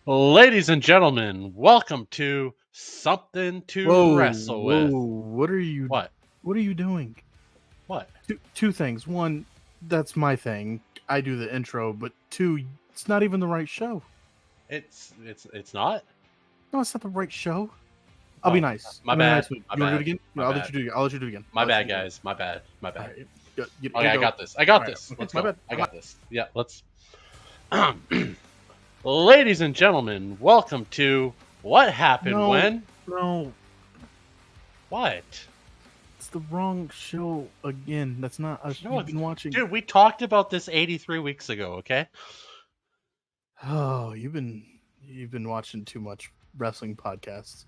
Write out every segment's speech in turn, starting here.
Ladies and gentlemen, welcome to Something to Wrestle Whoa! With. What are you? What? What are you doing? What? Two things. One, that's my thing. I do the intro, but two, it's not even the right show. It's not? No, it's not the right show. I'll be Oh, nice. my I'm in a bad. nice mood. My You want to do bad. it again? My I'll bad. let you do it. I'll let you do it again. My I'll let bad, you do it. guys. My bad. My All bad. right. Okay, I got this. I got this. Okay, Let's my go. bad. I got this. Yeah, let's. Ladies and gentlemen, welcome to What Happened No, When? no, What? it's the wrong show again. That's not us. No, You've been watching. dude, we talked about this 83 weeks ago, okay? Oh, you've been watching too much wrestling podcasts.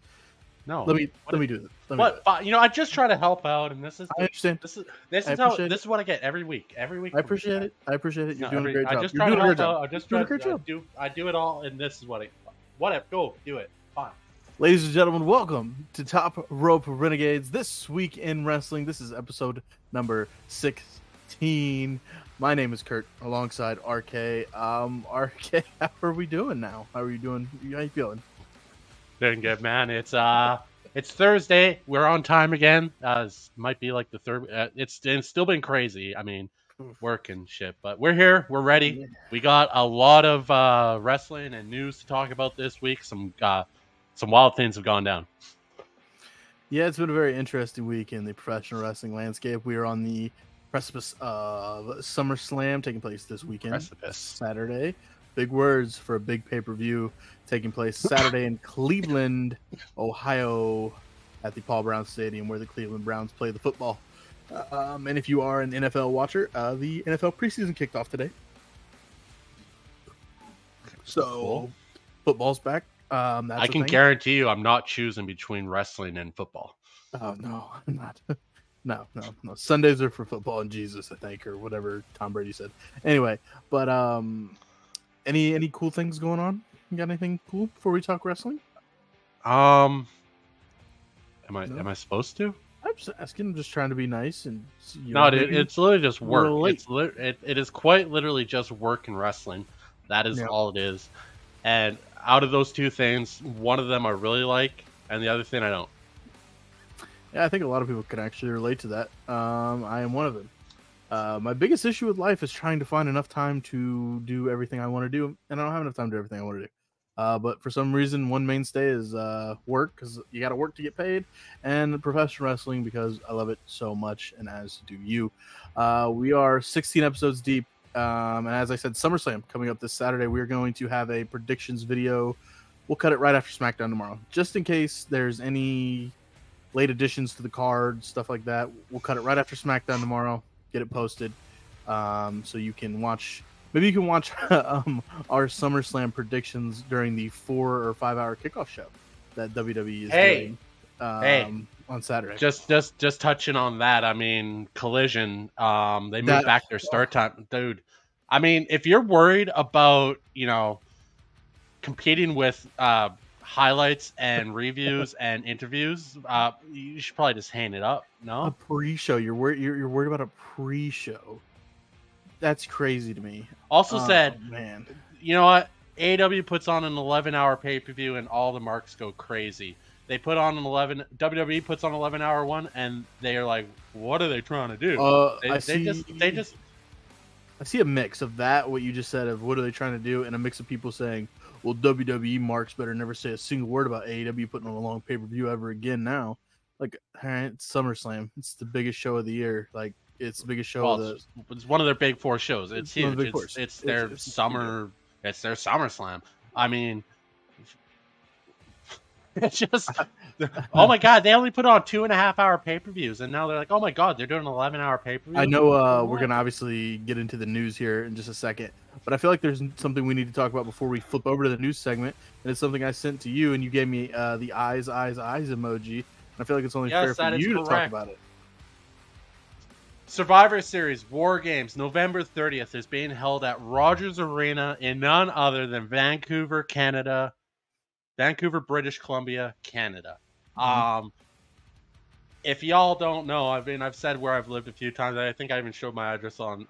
No. Let me do this. Let me do What? it. You know, I just try to help out, and this is I understand. this is I appreciate it. this is what I get every week. Every week. I from you appreciate guys. it. I appreciate it. You're No, doing a great I job. just You're try to doing a great help job. out. I just You're try doing a great job. I do it all, and this is what I. Whatever. Go do it. Fine. Ladies and gentlemen, welcome to Top Rope Renegades. This week in wrestling, this is episode number 16. My name is Kurt, alongside RK. RK, how are we doing now? How are you doing? How you feeling? Doing good, man. It's Thursday. We're on time again. Might be like the third. It's still been crazy. I mean, work and shit, but we're here. We're ready. We got a lot of wrestling and news to talk about this week. Some wild things have gone down. Yeah, it's been a very interesting week in the professional wrestling landscape. We are on the precipice of SummerSlam taking place this weekend. Precipice. Saturday. Big words for a big pay-per-view taking place Saturday in Cleveland, Ohio, at the Paul Brown Stadium where the Cleveland Browns play the football. And if you are an NFL watcher, the NFL preseason kicked off today. So Cool. Football's back. I can guarantee you I'm not choosing between wrestling and football. Oh, no, I'm not. No. Sundays are for football and Jesus, I think, or whatever Tom Brady said. Anyway, but any cool things going on? You got anything cool before we talk wrestling? Am I supposed to? I'm just asking. I'm just trying to be nice and It's literally just work. relate. It is quite literally just work and wrestling. That is all it is. And out of those two things, one of them I really like, and the other thing I don't. Yeah, I think a lot of people can actually relate to that. I am one of them. My biggest issue with life is trying to find enough time to do everything I want to do, and I don't have enough time to do everything I want to do. But for some reason, one mainstay is work, because you got to work to get paid, and professional wrestling because I love it so much, and as do you. We are 16 episodes deep, and as I said, SummerSlam coming up this Saturday. We are going to have a predictions video. We'll cut it right after SmackDown tomorrow, just in case there's any late additions to the card, stuff like that. We'll cut it right after SmackDown tomorrow, get it posted, so you can watch. Maybe you can watch our SummerSlam predictions during the 4 or 5 hour kickoff show that WWE is doing on Saturday. Just touching on that. I mean, Collision. They moved back their start time, dude. I mean, if you're worried about competing with highlights and reviews and interviews, you should probably just hang it up. No, a pre-show. You're worried about a pre-show. That's crazy to me. Also said, man, you know what? AEW puts on an 11-hour pay-per-view and all the marks go crazy. They put on an WWE puts on an 11-hour one, and they are like, what are they trying to do? I see a mix of that, what you just said, of what are they trying to do, and a mix of people saying, well, WWE marks better never say a single word about AEW putting on a long pay-per-view ever again now. Like, all right, it's SummerSlam. It's the biggest show of the year. Like, it's the biggest show of the... It's one of their big four shows. It's huge. It's their summer... It's their SummerSlam. I mean... It's just... Oh my God, they only put on 2.5 hour pay-per-views, and now they're like, oh my God, they're doing an 11-hour pay-per-view? I know we're going to obviously get into the news here in just a second, but I feel like there's something we need to talk about before we flip over to the news segment, and it's something I sent to you, and you gave me the eyes emoji, and I feel like it's only fair for you to talk about it. Survivor Series War Games, November 30th, is being held at Rogers Arena in none other than Vancouver, Canada. Vancouver, British Columbia, Canada. Mm-hmm. If y'all don't know, I've said where I've lived a few times. I think I even showed my address on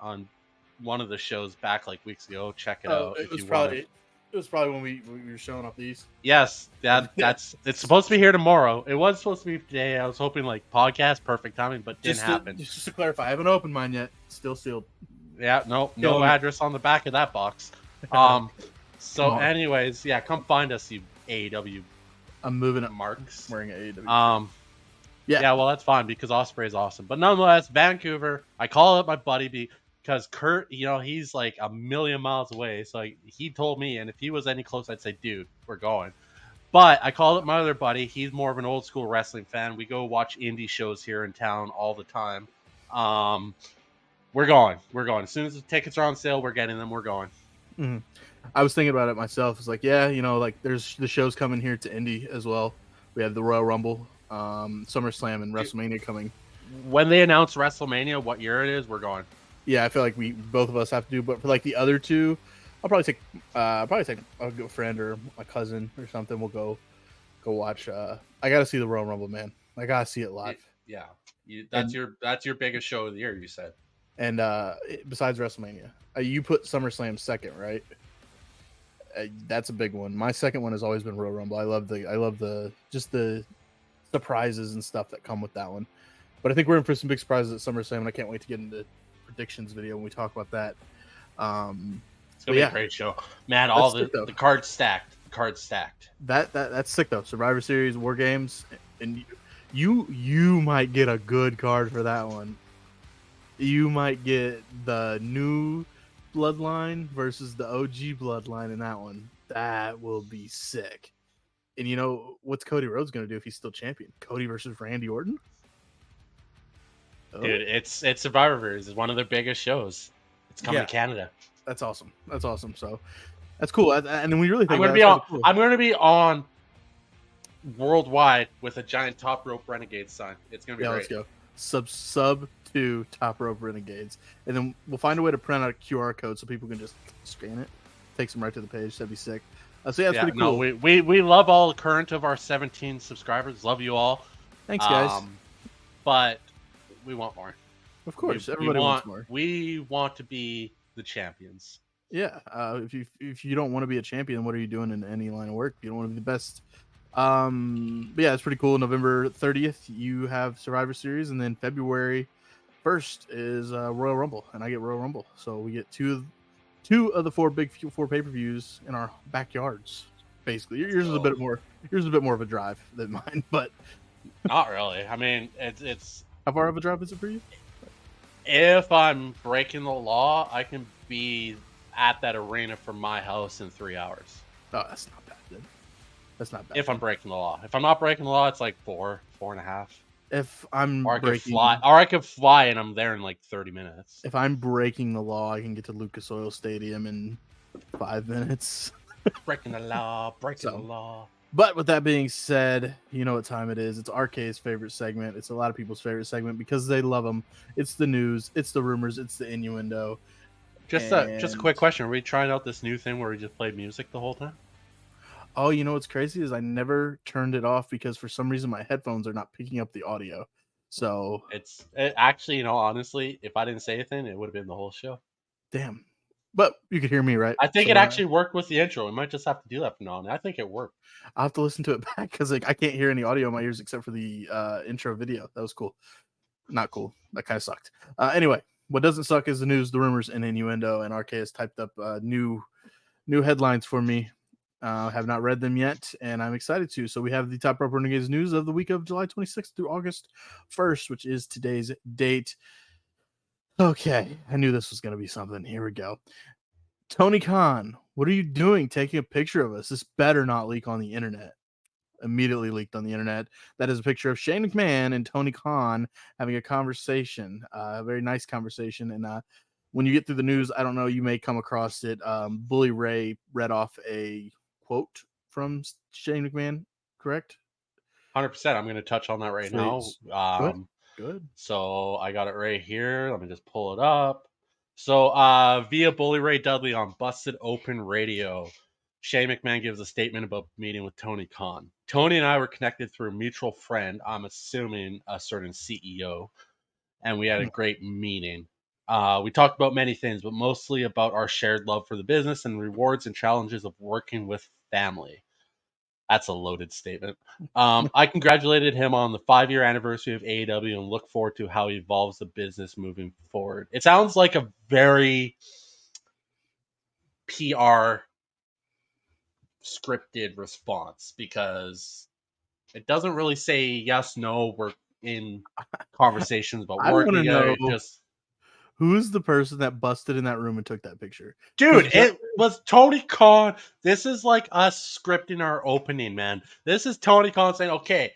one of the shows back like weeks ago. Check it out. It was probably It was probably when we were showing off these. Yes, that's it's supposed to be here tomorrow. It was supposed to be today. I was hoping like podcast, perfect timing, but didn't happen. Just to clarify, I haven't opened mine yet. Still sealed. Yeah, no Killing it. address on the back of that box. So, on. anyways, yeah, come find us, you AEW I'm moving up. marks. Wearing an AEW. Yeah, well, that's fine because Osprey is awesome. But nonetheless, Vancouver, I call it my buddy because Kurt, he's like a million miles away. So he told me, and if he was any close, I'd say, dude, we're going. But I call it my other buddy. He's more of an old school wrestling fan. We go watch indie shows here in town all the time. We're going. We're going. As soon as the tickets are on sale, we're getting them. We're going. Mm-hmm. I was thinking about it myself. It's like, yeah, like there's the shows coming here to Indy as well. We have the Royal Rumble, SummerSlam, and WrestleMania coming. When they announce WrestleMania, what year it is, we're going. Yeah, I feel like both of us have to do. But for like the other two, I'll probably take a good friend or my cousin or something. We'll go watch. I got to see the Royal Rumble, man. I got to see it live. Yeah, that's your biggest show of the year, you said. And besides WrestleMania, you put SummerSlam second, right? That's a big one. My second one has always been Royal Rumble. I love the just the surprises and stuff that come with that one. But I think we're in for some big surprises at SummerSlam, and I can't wait to get into predictions video when we talk about that. It's gonna be a great show, man. All the cards stacked. The cards stacked. That's sick though. Survivor Series, War Games, and you might get a good card for that one. You might get the new bloodline versus the OG bloodline in that one. That will be sick. And what's Cody Rhodes going to do if he's still champion? Cody versus Randy Orton? Oh. Dude, it's Survivor Series. It's one of their biggest shows. It's coming to Canada. That's awesome. So that's cool. And then we really think I'm going to be on worldwide with a giant Top Rope Renegade sign. It's going to be great. Let's go. Sub 2 Top Rope Renegades, and then we'll find a way to print out a QR code so people can just scan it, takes them right to the page. That'd be sick. So yeah, it's pretty cool. No, we love all current of our 17 subscribers. Love you all. Thanks, guys. But we want more. Of course, everybody wants more. We want to be the champions. Yeah. If you don't want to be a champion, what are you doing in any line of work? You don't want to be the best. But yeah, it's pretty cool. November 30th, you have Survivor Series, and then February 1st is Royal Rumble, and I get Royal Rumble. So we get two of the four pay-per-views in our backyards. Basically, yours is a bit more of a drive than mine, but not really. I mean, it's how far of a drive is it for you? If I'm breaking the law, I can be at that arena from my house in 3 hours. Oh, that's not bad, then. That's not bad. If I'm breaking the law. If I'm not breaking the law, it's like 4.5. If I'm I could fly and I'm there in like 30 minutes. If I'm breaking the law, I can get to Lucas Oil Stadium in 5 minutes. Breaking the law. The law. But with that being said, you know what time it is. It's RK's favorite segment. It's a lot of people's favorite segment because they love them. It's the news. It's the rumors. It's the innuendo. Just a quick question. Are we trying out this new thing where we just play music the whole time? Oh, you know what's crazy is I never turned it off because for some reason my headphones are not picking up the audio. So it actually, honestly, if I didn't say anything, it would have been the whole show. Damn. But you could hear me, right? I think it actually worked with the intro. We might just have to do that from now on. I think it worked. I'll have to listen to it back because I can't hear any audio in my ears except for the intro video. That was cool. Not cool. That kind of sucked. Anyway, what doesn't suck is the news, the rumors, and innuendo. And RK has typed up new headlines for me. Have not read them yet, and I'm excited to. So we have the Top Rope Renegades news of the week of July 26th through August 1st, which is today's date. Okay, I knew this was going to be something. Here we go. Tony Khan, what are you doing taking a picture of us? This better not leak on the internet. Immediately leaked on the internet. That is a picture of Shane McMahon and Tony Khan having a conversation, a very nice conversation. And when you get through the news, I don't know, you may come across it. Bully Ray read off a quote from Shane McMahon, correct? 100%. I'm going to touch on that right now. Good. So I got it right here. Let me just pull it up. So via Bully Ray Dudley on Busted Open Radio, Shane McMahon gives a statement about meeting with Tony Khan. Tony and I were connected through a mutual friend, I'm assuming a certain CEO, and we had a great meeting. We talked about many things, but mostly about our shared love for the business and rewards and challenges of working with family. That's a loaded statement. I congratulated him on the 5-year anniversary of AEW and look forward to how he evolves the business moving forward. It sounds like a very PR scripted response because it doesn't really say yes, no, we're in conversations about I want working to together. know It just who's the person that busted in that room and took that picture. Because dude, it was Tony Khan. This is like us scripting our opening, man. This is Tony Khan saying, okay,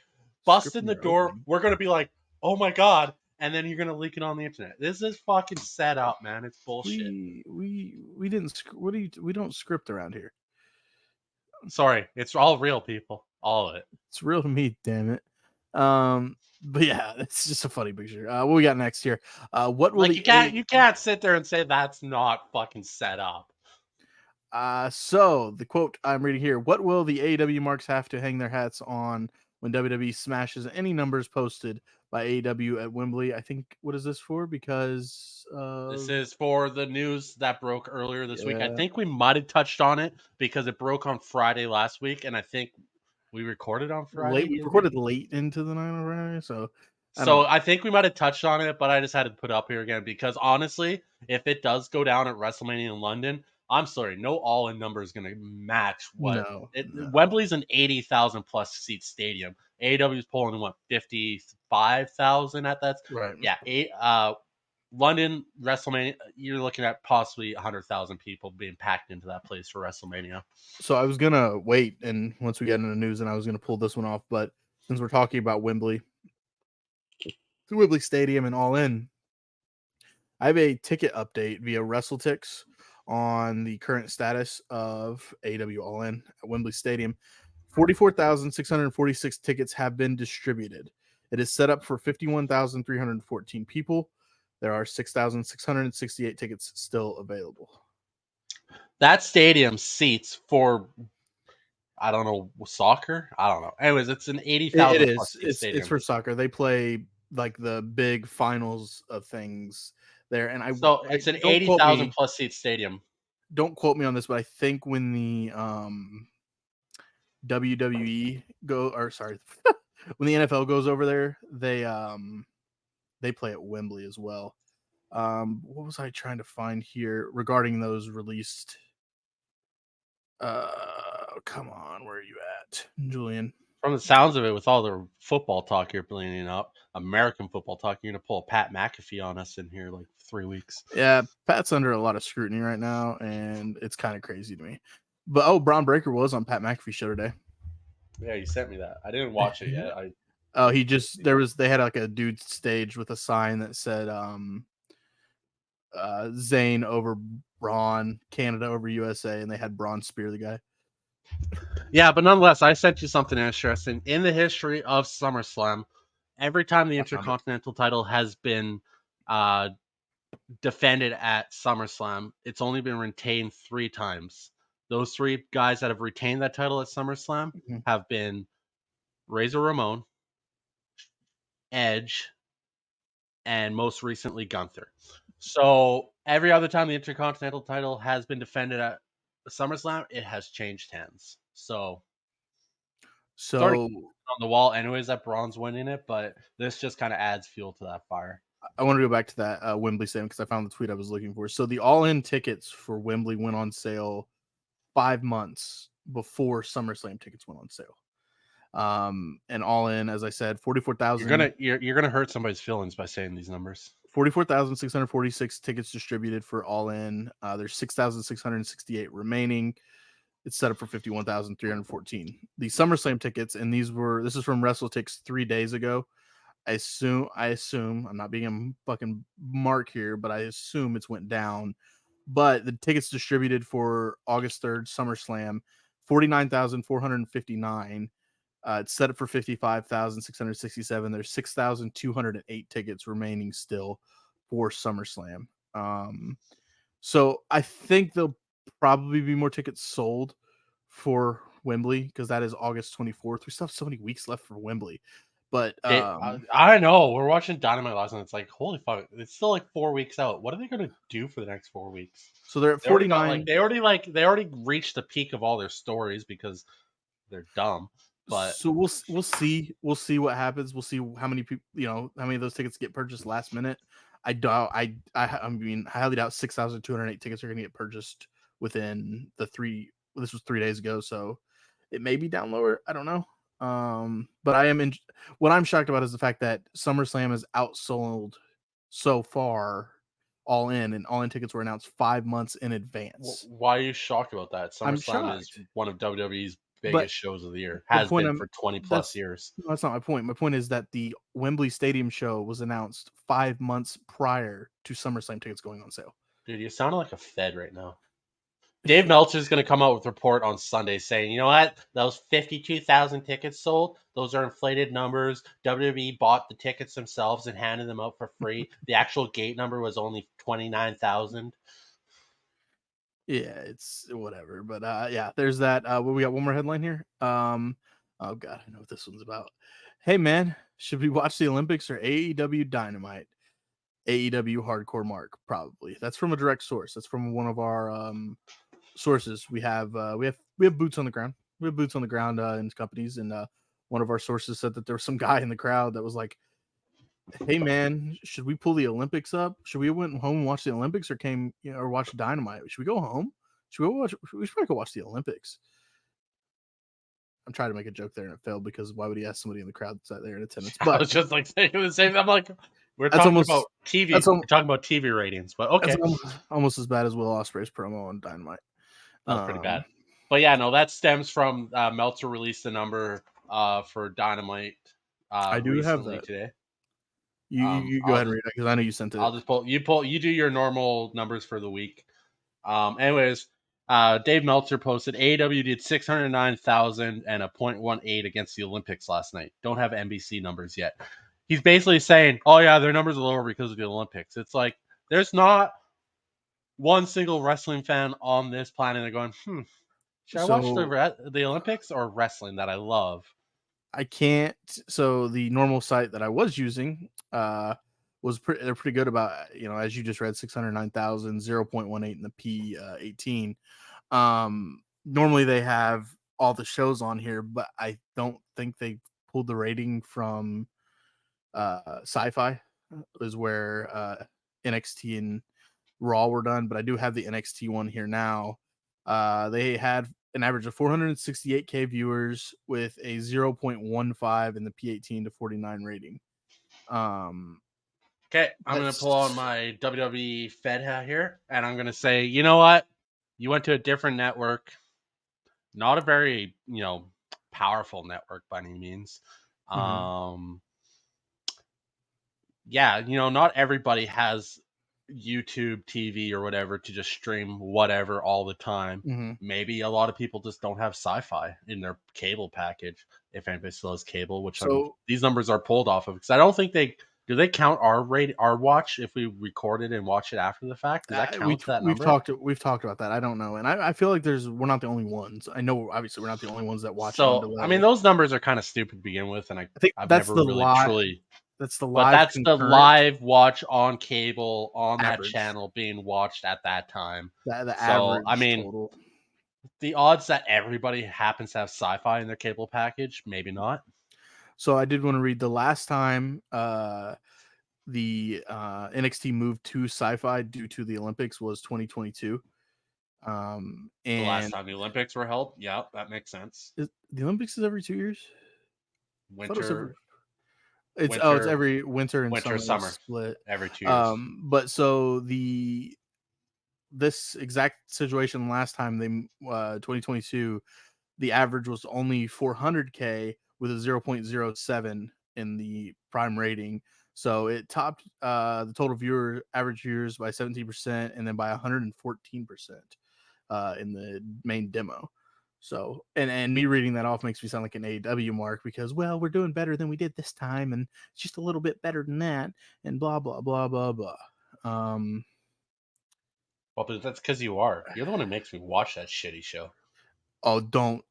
bust in scripting the their door. opening. We're going to be like, oh my God. And then you're going to leak it on the internet. This is fucking set up, man. It's bullshit. We didn't. What do you? We don't script around here. Sorry. It's all real, people. All of it. It's real to me, damn it. But yeah, it's just a funny picture. What we got next here? What will Like the A? you can't sit there and say that's not fucking set up. So the quote I'm reading here: "What will the AEW marks have to hang their hats on when WWE smashes any numbers posted by AEW at Wembley?" I think. What is this for? Because This of is for the news that broke earlier this week. I yeah, think we might have touched on it because it broke on Friday last week, and I think we recorded on Friday, late. We did we? recorded late into the night already, so I don't So know. I think we might have touched on it, but I just had to put it up here again because honestly, if it does go down at WrestleMania in London, I'm sorry, no all-in number is going to match what No, it. no. Wembley's an 80,000 plus seat stadium. AEW is pulling in what 55,000 at that. Right. Yeah, London WrestleMania, you're looking at possibly 100,000 people being packed into that place for WrestleMania. So I was gonna wait, and once we get into the news, and I was gonna pull this one off, but since we're talking about Wembley, the Wembley Stadium, and All In, I have a ticket update via WrestleTix on the current status of AW All In at Wembley Stadium. 44,646 tickets have been distributed. It is set up for 51,314 people. There are 6,668 tickets still available. That stadium seats for I don't know soccer. I don't know. Anyways, it's an eighty It thousand plus is. seat It's stadium. for soccer. They play like the big finals of things there, and So I it's an don't eighty quote thousand me. plus seat stadium. Don't quote me on this, but I think when the WWE go or sorry, when the NFL goes over there, they play at Wembley as well. What was I trying to find here regarding those released? Come on, where are you at, Julian? From the sounds of it, with all the football talk you're bringing up, American football talk, you're gonna pull a Pat McAfee on us in here like 3 weeks. Yeah, Pat's under a lot of scrutiny right now, and it's kind of crazy to me. But oh, Braun Breaker was on Pat McAfee's show today. Yeah, you sent me that. I didn't watch it yet. I Oh, he just they had like a dude stage with a sign that said Zayn over Braun, Canada over USA, and they had Braun spear the guy. yeah, but nonetheless, I sent you something interesting. In the history of SummerSlam, every time the I found it. Intercontinental title has been uh, defended at SummerSlam, it's only been retained 3 times. Those 3 guys that have retained that title at SummerSlam Mhm. have been Razor Ramon, Edge, and most recently Gunther. So every other time the Intercontinental title has been defended at SummerSlam, it has changed hands. So starting So on the wall, anyways, that Braun's winning it, but this just kind of adds fuel to that fire. I want to go back to that Wembley Stadium because I found the tweet I was looking for. So the all-in tickets for Wembley went on sale 5 months before SummerSlam tickets went on sale. And all in, as I said, 44,000 You're gonna hurt somebody's feelings by saying these numbers. 44,646 tickets distributed for all in. There's 6,668 remaining. It's set up for 51,314. The SummerSlam tickets, and this is from WrestleTix 3 days ago. I assume I'm not being a fucking mark here, but I assume it's went down. But the tickets distributed for August 3rd, SummerSlam, 49,459. It's set up for 55,667. There's 6,208 tickets remaining still for SummerSlam. So I think there'll probably be more tickets sold for Wembley because that is August 24th. We still have so many weeks left for Wembley. But I know we're watching Dynamite last night. It's like holy fuck! It's still like 4 weeks out. What are they gonna do for the next 4 weeks? so they're at They already 49. they already reached the peak of all their stories because they're dumb. But So we'll see what happens. We'll see how many people, how many of those tickets get purchased last minute. I doubt. I mean, I highly doubt 6,208 tickets are going to get purchased within the three. This was 3 days ago, so it may be down lower. I don't know. But what I'm shocked about is the fact that SummerSlam is outsold so far, all in, and all in tickets were announced 5 months in advance. why are you shocked about that? I'm SummerSlam is shocked. one of WWE's But biggest shows of the year. the Has point been I'm for 20 plus that's years. no, that's not my point. My point is that the Wembley Stadium show was announced 5 months prior to SummerSlam tickets going on sale. Dude, you sound like a Fed right now. Dave Meltzer is going to come out with a report on Sunday saying, you know what? Those 52,000 tickets sold, those are inflated numbers. WWE bought the tickets themselves and handed them out for free. The actual gate number was only 29,000. Yeah, it's whatever. But yeah, there's that. We got one more headline here. Oh god, I know what this one's about. Hey man, should we watch the Olympics or AEW Dynamite? AEW Hardcore Mark, probably. That's from a direct source. That's from one of our sources. We have boots on the ground. We have boots on the ground in companies, and one of our sources said that there was some guy in the crowd that was like, "Hey man, should we pull the Olympics up? Should we went home and watch the Olympics, or or watch Dynamite? Should we go home? Should we go watch? We should probably go watch the Olympics." I'm trying to make a joke there and it failed because why would he ask somebody in the crowd that's there in attendance? I But was just like saying the same. I'm like, we're that's talking almost about TV. that's We're talking about TV ratings, but that's okay. almost as bad as Will Ospreay's promo on Dynamite. That was pretty bad. But yeah, no, that stems from Meltzer released the number for Dynamite I do have recently that. today. You go ahead and read it because I know you sent it. I'll just pull you do your normal numbers for the week. Anyways, Dave Meltzer posted AEW did 609,000 and a 0.18 against the Olympics last night. Don't have NBC numbers yet. He's basically saying, "Oh yeah, their numbers are lower because of the Olympics." It's like there's not one single wrestling fan on this planet that going, should I watch So the Olympics or wrestling that I love? I can't. So the normal site that I was using they're pretty good about, as you just read, 609,000, 0.18 in the P18. Normally they have all the shows on here, but I don't think they pulled the rating from Sci-Fi is where NXT and Raw were done, but I do have the NXT one here now. They had an average of 468K viewers with a 0.15 in the P18 to 49 rating. Okay, I'm gonna pull on my WWE Fed hat here, and I'm gonna say, you know what? You went to a different network, not a very powerful network by any means. Mm-hmm. Yeah, not everybody has YouTube TV or whatever to just stream whatever all the time. Mm-hmm. Maybe a lot of people just don't have sci-fi in their cable package. If anybody still has cable, which these numbers are pulled off of, because I don't think they count our watch if we record it and watch it after the fact. Does that count that number? We've talked about that. I don't know, and I feel like we're not the only ones. I know obviously we're not the only ones that watch on So delay. I mean, those numbers are kind of stupid to begin with, and I think I've that's never the really live. truly. That's the But live. that's the live watch on cable on average. that channel being watched at that time. The So average I mean, total. the odds that everybody happens to have sci-fi in their cable package, maybe not. So I did want to read the last time the NXT moved to Sci-Fi due to the Olympics was 2022. And The last time the Olympics were held, yeah, that makes sense. The Olympics is every 2 years. Winter. It's every winter and summer split every 2 years. But so this exact situation last time they 2022, the average was only 400K with a 0.07 in the prime rating. So it topped the total average viewers by 17% and then by 114% in the main demo. So and me reading that off makes me sound like an AEW mark because, well, we're doing better than we did this time and it's just a little bit better than that and blah blah blah blah blah. Well, but that's because you're the one who makes me watch that shitty show. Oh, don't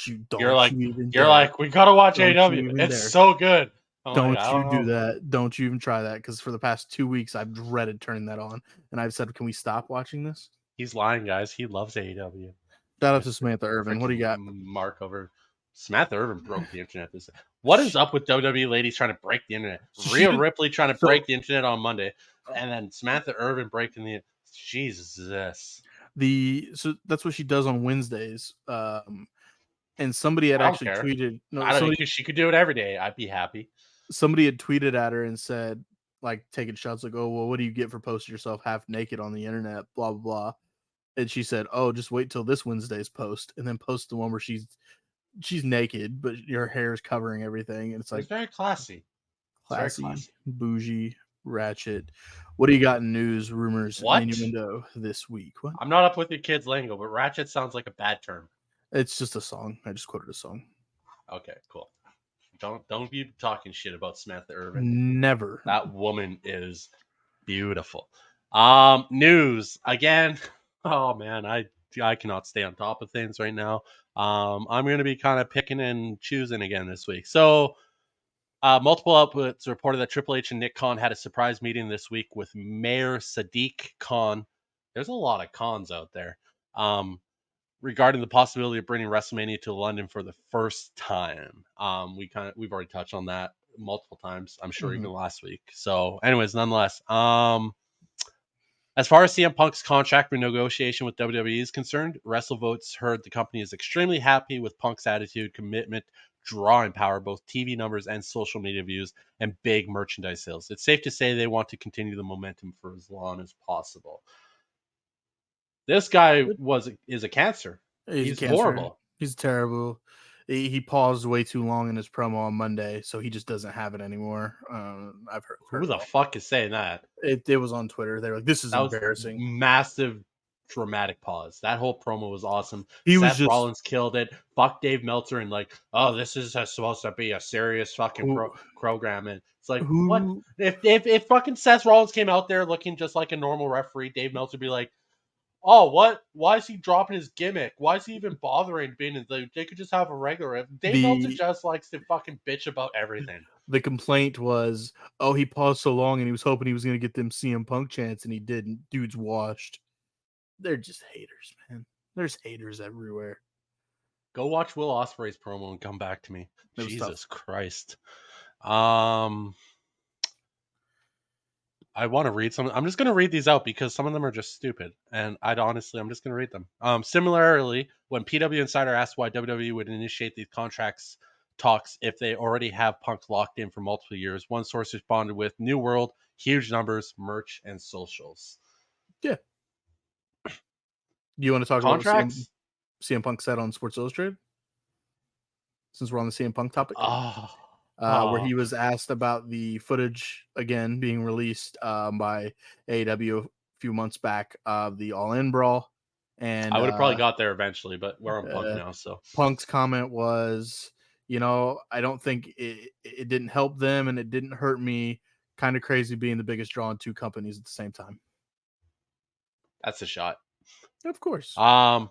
you You're like you even you're dare. like we gotta watch Don't AEW. you even It's dare. so good. I'm like, Don't I you don't do know. that. Don't you even try that, because for the past 2 weeks, I've dreaded turning that on, and I've said, "Can we stop watching this?" He's lying, guys. He loves AEW. Shout out to Mister Samantha Irvin. What do you Freaking got? Mark over. Samantha Irvin broke the internet. What is up with WWE ladies trying to break the internet? So she Rhea did Ripley trying to so break the internet on Monday, and then Samantha Irvin breaking the. Jesus, so that's what she does on Wednesdays. And somebody had I don't actually care. tweeted no, I don't. She could do it every day. I'd be happy. somebody had tweeted at her and said, like, taking shots like, "Oh, well, what do you get for posting yourself half naked on the internet?" Blah blah blah. And she said, "Oh, just wait till this Wednesday's post, and then post the one where she's naked, but her hair is covering everything." And it's It's like, very classy. It's very classy, classy. bougie, ratchet. What do you got in news, rumors, and What? innuendo this week? What? I'm not up with your kids' lingo, but ratchet sounds like a bad term. It's just a song. I just quoted a song. Okay, cool. Don't be talking shit about Samantha Irvin. Never. That woman is beautiful. News again. Oh man, I cannot stay on top of things right now. I'm going to be kind of picking and choosing again this week. So, multiple outlets reported that Triple H and Nick Khan had a surprise meeting this week with Mayor Sadiq Khan. There's a lot of Khans out there. Regarding the possibility of bringing WrestleMania to London for the first time. We've already touched on that multiple times. I'm sure Mhm. even last week. So, anyways, nonetheless, as far as CM Punk's contract renegotiation with WWE is concerned, WrestleVotes heard the company is extremely happy with Punk's attitude, commitment, drawing power, both TV numbers and social media views, and big merchandise sales. It's safe to say they want to continue the momentum for as long as possible. This guy is a cancer. He's a He's cancer. horrible. He's terrible. He paused way too long in his promo on Monday, so he just doesn't have it anymore. I've heard Who it the all. fuck is saying that? It was on Twitter. They were like, "This is That was embarrassing." massive dramatic pause. That whole promo was awesome. He was Seth just Rollins killed it. Fuck Dave Meltzer and like, oh, this is supposed to be a serious fucking who program. And it's like, what? who If fucking Seth Rollins came out there looking just like a normal referee, Dave Meltzer would be like, oh, what? Why is he dropping his gimmick? Why is he even bothering being in they could just have a regular. Dave Meltzer the just likes to fucking bitch about everything. the complaint was, "Oh, he paused so long and he was hoping he was going to get them CM Punk chants and he didn't." Dude's washed. They're just haters, man. There's haters everywhere. Go watch Will Ospreay's promo and come back to me. It was Jesus tough. Christ. Um, I want to read some. I'm just going to read these out because some of them are just stupid, and I'm just going to read them. Similarly, when PW Insider asked why WWE would initiate these contracts talks if they already have Punk locked in for multiple years, one source responded with "New World, huge numbers, merch, and socials." Yeah. Do you want to talk about what Contracts? CM Punk said on Sports Illustrated, since we're on the CM Punk topic? Oh, Where oh. he was asked about the footage again being released by AEW a few months back of the All In brawl, and I would have probably got there eventually, but we're on Punk uh, now, so Punk's comment was, "I don't think it didn't help them and it didn't hurt me. Kind of crazy being the biggest draw in two companies at the same time." that's a shot. Of course. Um,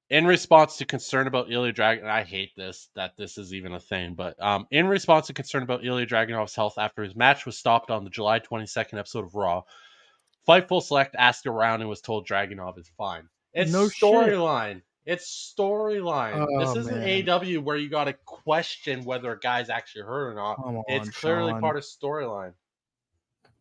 in response to concern about Ilya Dragon, I hate that this is even a thing, but in response to concern about Ilya Dragunov's health after his match was stopped on the July 22nd episode of Raw, Fightful Select asked around and was told Dragunov is fine. It's No shit. storyline. It's storyline. This Oh isn't man, AW where you got to question whether a guy's actually hurt or not. come It's on, clearly Sean. part of storyline.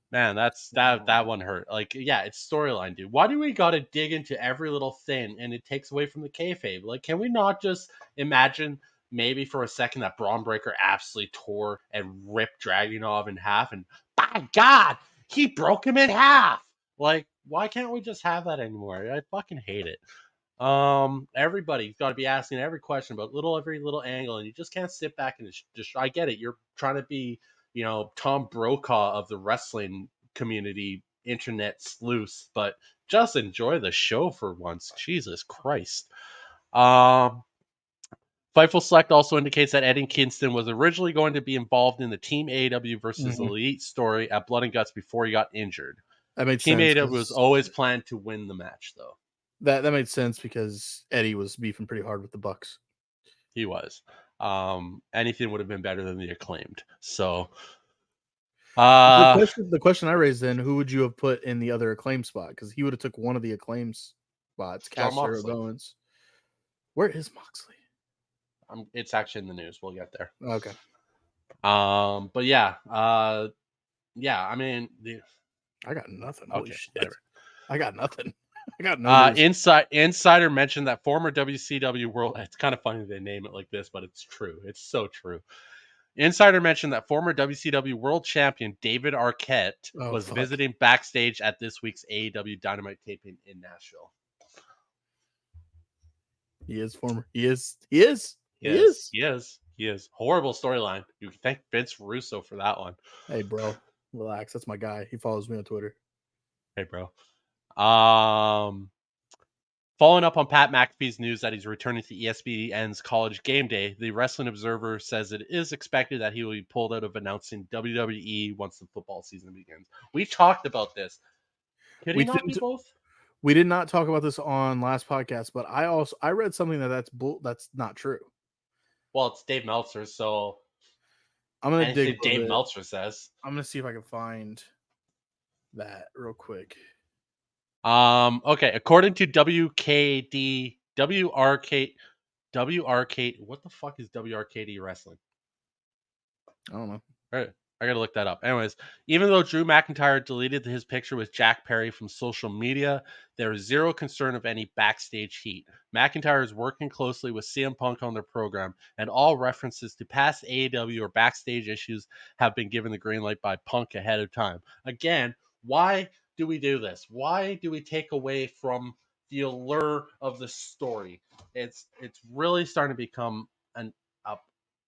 Man, that one hurt. Like, yeah, it's storyline, dude. Why do we got to dig into every little thing and it takes away from the kayfabe? Like, can we not just imagine maybe for a second that Braun Breaker absolutely tore and ripped Dragunov in half, and by God, he broke him in half. Like, why can't we just have that anymore? I fucking hate it. Everybody's got to be asking every question about every little angle, and you just can't sit back and just. I get it. You're trying to be, Tom Brokaw of the wrestling community, internet sleuths, but just enjoy the show for once. Jesus Christ. Um, Fightful Select also indicates that Eddie Kingston was originally going to be involved in the Team AEW versus Mhm. Elite story at Blood and Guts before he got injured. That made Team sense AEW was because always planned to win the match, though. that made sense because Eddie was beefing pretty hard with the Bucks. He was. Anything would have been better than the Acclaimed. So, The question I raised then, who would you have put in the other Acclaim spot? Because he would have took one of the Acclaim spots, John Caster or Moxley. Bowens. Where is Moxley? It's actually in the news. We'll get there. Okay. But yeah, I mean, I got nothing. Holy okay, shit. whatever. I got nothing. I got no news. Insider mentioned that former WCW World. It's kind of funny they name it like this, but it's true. It's so true. Insider mentioned that former WCW World Champion David Arquette was visiting backstage at this week's AEW Dynamite taping in Nashville. He is former. He is. Horrible storyline. You can thank Vince Russo for that one. Hey, bro, relax. That's my guy. He follows me on Twitter. Hey, bro. Following up on Pat McAfee's news that he's returning to ESPN's College Game Day, the Wrestling Observer says it is expected that he will be pulled out of announcing WWE once the football season begins. We talked about this. Could he not be both? We did not talk about this on last podcast, but I read something that's not true. Well, it's Dave Meltzer, so I'm gonna dig. Dave Meltzer says. I'm gonna see if I can find that real quick. Okay. According to WRKD, what the fuck is WRKD Wrestling? I don't know. All right. I gotta look that up. Anyways, even though Drew McIntyre deleted his picture with Jack Perry from social media, there is zero concern of any backstage heat. McIntyre is working closely with CM Punk on their program, and all references to past AEW or backstage issues have been given the green light by Punk ahead of time. Again, why do we do this? Why do we take away from the allure of the story? It's really starting to become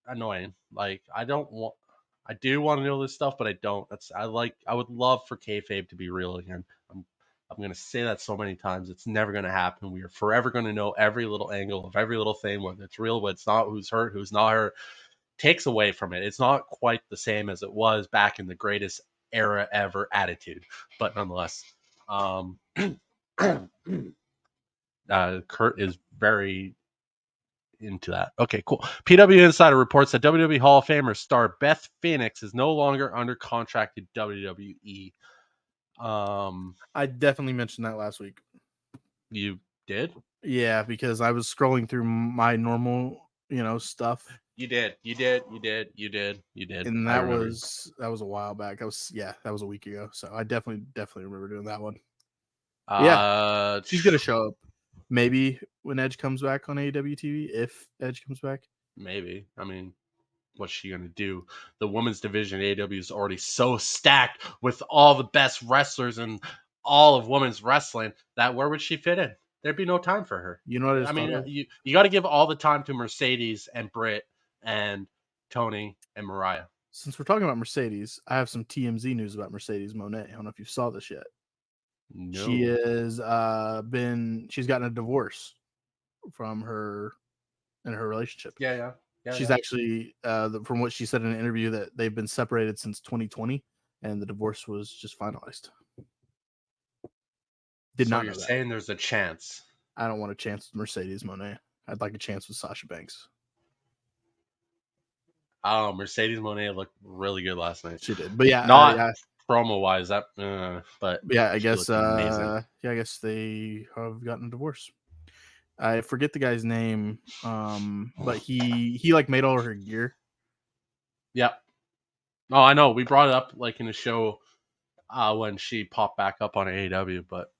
annoying. Like I do want to know this stuff, but I don't. I would love for kayfabe to be real again. I'm going to say that so many times. It's never going to happen. We are forever going to know every little angle of every little thing, whether it's real, whether it's not, who's hurt, who's not hurt. Takes away from it. It's not quite the same as it was back in the greatest era ever attitude, but nonetheless, Kurt is very into that. Okay, cool. PW Insider reports that WWE Hall of Famer star Beth Phoenix is no longer under contract to WWE. I definitely mentioned that last week. You did? Yeah, because I was scrolling through my normal, stuff. You did. And that was a while back. That was a week ago. So I definitely remember doing that one. Yeah, she's gonna show up. Maybe when Edge comes back on AEW TV, if Edge comes back. Maybe. I mean, what's she gonna do? The women's division AEW is already so stacked with all the best wrestlers and all of women's wrestling that where would she fit in? There'd be no time for her. You know what I mean, you got to give all the time to Mercedes and Britt and Tony and Mariah. Since we're talking about Mercedes, I have some TMZ news about Mercedes Moné. I don't know if you saw this yet. No. She is she's gotten a divorce from her in her relationship. Yeah. She's actually from what she said in an interview that they've been separated since 2020 and the divorce was just finalized. So you're saying there's a chance? I don't want a chance with Mercedes Moné. I'd like a chance with Sasha Banks. Oh, Mercedes Moné looked really good last night. She did, but yeah, not promo wise. But yeah, I guess. I guess they have gotten a divorce. I forget the guy's name, but he like made all of her gear. Yeah. Oh, I know. We brought it up like in the show when she popped back up on AEW, but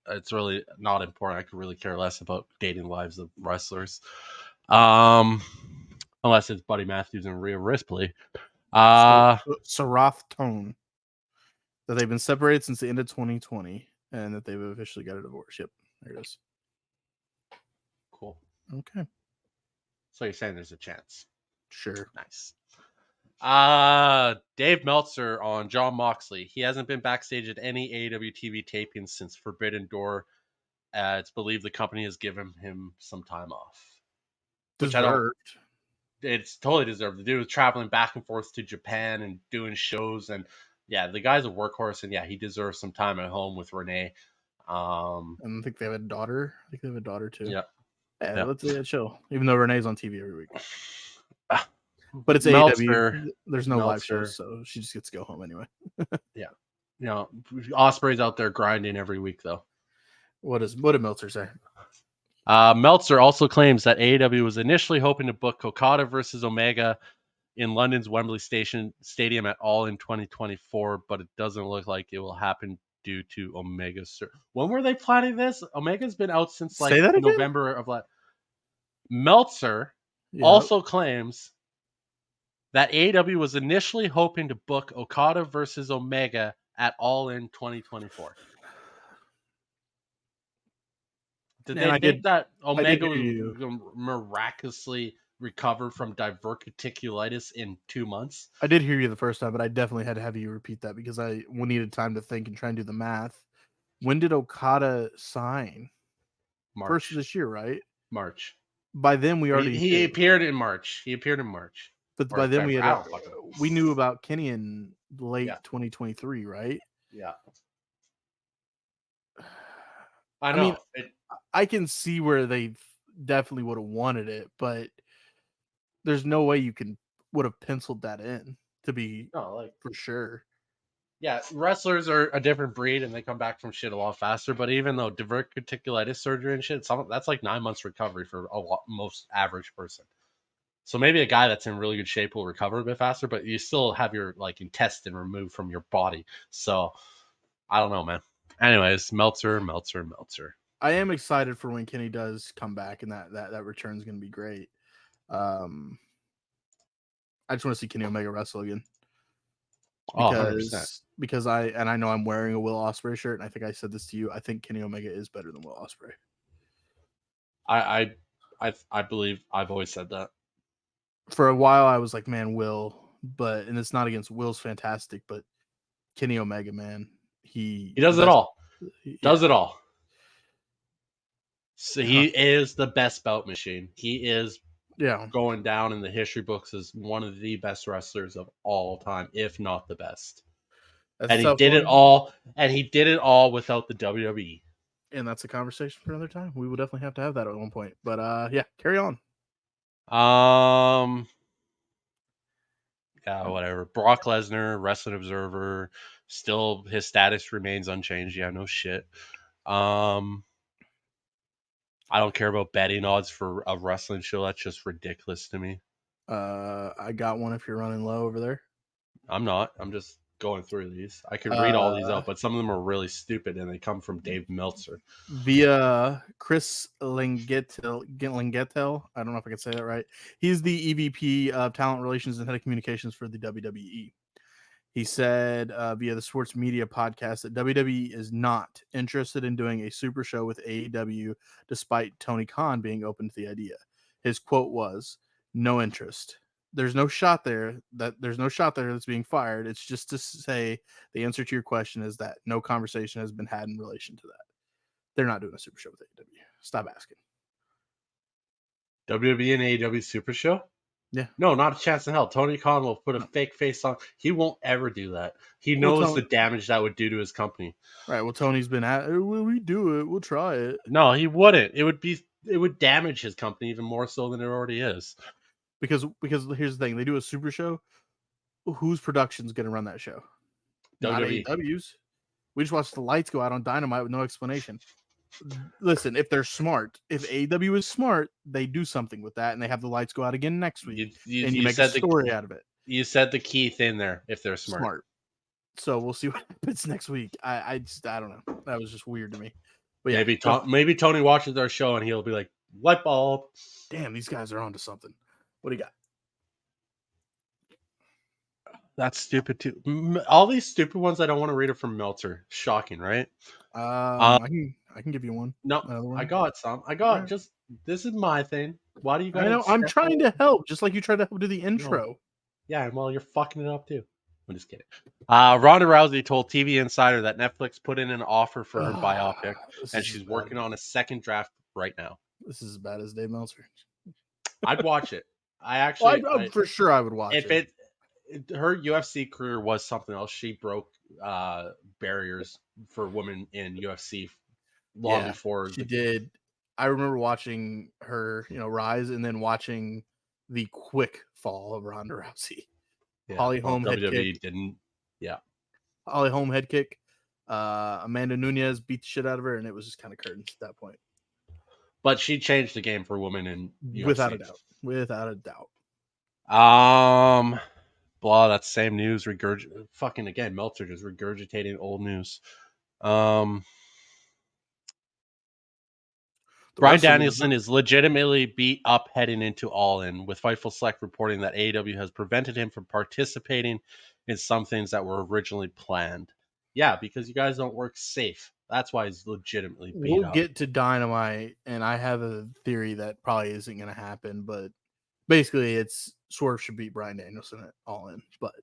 it's really not important. I could really care less about dating lives of wrestlers. Unless it's Buddy Matthews and Rhea Ripley. Sarath Tone. That they've been separated since the end of 2020 and that they've officially got a divorce. Yep. There it is. Cool. Okay. So you're saying there's a chance? Sure. Nice. Dave Meltzer on John Moxley. He hasn't been backstage at any AEW TV tapings since Forbidden Door. It's believed the company has given him some time off. Which it's totally deserved. The dude was traveling back and forth to Japan and doing shows, and yeah, the guy's a workhorse, and yeah, he deserves some time at home with Renee. And I think they have a daughter. I think they have a daughter too. Yeah. Let's chill. Even though Renee's on TV every week. But it's Meltzer, AEW. There's no live shows, so she just gets to go home anyway. yeah. Osprey's out there grinding every week though. What did Meltzer say? Meltzer also claims that AEW was initially hoping to book Okada versus Omega in London's Wembley Stadium at All in 2024, but it doesn't look like it will happen due to Omega's. When were they planning this? Omega's been out since Say like that again? November of last. Meltzer Yeah. also claims that AEW was initially hoping to book Okada versus Omega at All in 2024. Did And they think that I did Omega hear was you. going to miraculously recover from diverticulitis in 2 months? I did hear you the first time, but I definitely had to have you repeat that because I needed time to think and try and do the math. When did Okada sign? First of March. this year, right? March. By then we already He knew. appeared in March. But by Or then February. I don't fucking. we knew about Kenny in late Yeah. 2023, right? Yeah. I I mean, know. I can see where they definitely would have wanted it, but there's no way you would have penciled that in to be for sure. Yeah, wrestlers are a different breed and they come back from shit a lot faster. But even though diverticulitis surgery and shit, that's like 9 months recovery for most average person. So maybe a guy that's in really good shape will recover a bit faster, but you still have your like intestine removed from your body. So I don't know, man. Anyways, Meltzer. I am excited for when Kenny does come back, and that return is going to be great. I just want to see Kenny Omega wrestle again Oh, 100%. because I know I'm wearing a Will Ospreay shirt, and I think I said this to you. I think Kenny Omega is better than Will Ospreay. I believe I've always said that. For a while, I was like, man, Will, and it's not against Will's fantastic, but Kenny Omega, man, He does it best, all. Does yeah. it all. So Huh. he is the best belt machine. He is Yeah, going down in the history books as one of the best wrestlers of all time, if not the best. that's And a he tough did it one, all. And he did it all without the WWE. and that's a conversation for another time. We will definitely have to have that at one point. But yeah, carry on. Yeah, whatever. Brock Lesnar, Wrestling Observer, still his status remains unchanged. Yeah, no shit. I don't care about betting odds for a wrestling show. That's just ridiculous to me. I got one if you're running low over there. I'm not. I'm just going through these. I could read all these Uh, out, but some of them are really stupid and they come from Dave Meltzer. via Chris Lingetel. I don't know if I can say that right. He's the EVP of Talent Relations and Head of Communications for the WWE. He said via the Sports Media podcast that WWE is not interested in doing a super show with AEW, despite Tony Khan being open to the idea. His quote was, "No interest. There's no shot there that's being fired. It's just to say the answer to your question is that no conversation has been had in relation to that. They're not doing a super show with AEW. Stop asking." WWE and AEW Super Show? Yeah. No, not a chance in hell. Tony Khan will put a fake face on. He won't ever do that. He Well, knows the Tony, damage that would do to his company. right. Well, Tony's been at. Will we do it? We'll try it. No, he wouldn't. It would damage his company even more so than it already is. Because here's the thing: they do a super show. Whose production's going to run that show? Not WWE. AEW's. We just watched the lights go out on Dynamite with no explanation. Listen, if they're smart, if AEW is smart, they do something with that, and they have the lights go out again next week, and you make a story out of it. You said the key thing there. If they're smart. So we'll see what happens next week. I don't know. That was just weird to me. But yeah, Maybe Tony watches our show and he'll be like, light bulb. Damn, these guys are onto something. What do you got? That's stupid too. All these stupid ones I don't want to read are from Meltzer. Shocking, right? I can give you one. No, Another one. I got some. Right. Just this is my thing. Why do you got? I know. I'm trying to help, just like you tried to help do the intro. No. Yeah, and well, you're fucking it up too. I'm just kidding. Ronda Rousey told TV Insider that Netflix put in an offer for her biopic, and she's working on a second draft right now. This is as bad as Dave Meltzer. I'd watch it. I actually, for sure, I would watch if it. Her UFC career was something else. She broke barriers for women in UFC long before she did. I remember watching her, rise, and then watching the quick fall of Ronda Rousey. Yeah. Holly Well, Holm head WWE kick. didn't. Yeah. Holly Holm head kick. Amanda Nunez beat the shit out of her, and it was just kind of curtains at that point. But she changed the game for women in Without UFC. a doubt. Without a doubt. Blah. That's same news. Fucking again. Meltzer just regurgitating old news. Bryan Danielson is legitimately beat up heading into All In, with Fightful Select reporting that AEW has prevented him from participating in some things that were originally planned. Yeah, because you guys don't work safe. That's why he's legitimately beat We'll up. get to Dynamite, and I have a theory that probably isn't going to happen, but basically it's Swerve should beat Bryan Danielson at All In. But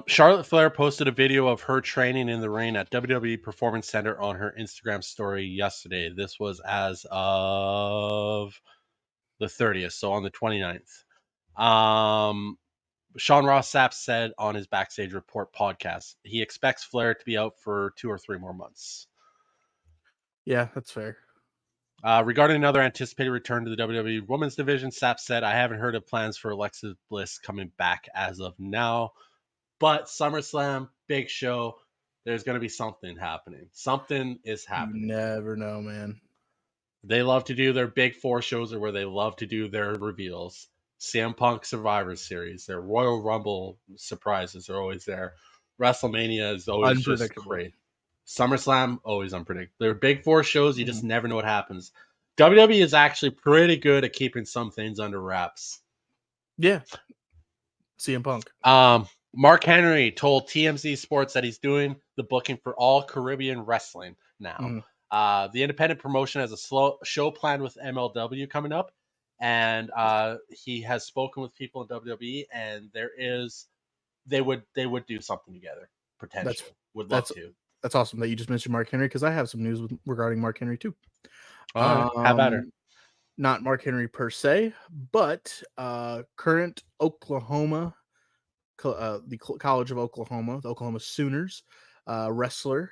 Charlotte Flair posted a video of her training in the ring at WWE Performance Center on her Instagram story yesterday. This was as of the 30th, so on the 29th. Sean Ross Sapp said on his Backstage Report podcast he expects Flair to be out for 2 or 3 more months. yeah, that's fair. Regarding another anticipated return to the WWE Women's Division, Sapp said, I haven't heard of plans for Alexa Bliss coming back as of now. But SummerSlam, big show, there's going to be something happening. Something is happening. You never know, man. They love to do their big 4 shows or where they love to do their reveals. CM Punk Survivor Series, their Royal Rumble surprises are always there. WrestleMania is always just Unpredictable. great. SummerSlam, always unpredictable. They're big 4 shows, you just never know what happens. WWE is actually pretty good at keeping some things under wraps. Yeah. CM Punk. Mark Henry told TMZ Sports that he's doing the booking for all Caribbean wrestling now. The independent promotion has a show planned with MLW coming up, and he has spoken with people in WWE, and they would do something together potentially. Would love to. That's awesome that you just mentioned Mark Henry, because I have some news regarding Mark Henry too. All right, have at her. Not Mark Henry per se, but current Oklahoma, the College of Oklahoma, the Oklahoma Sooners wrestler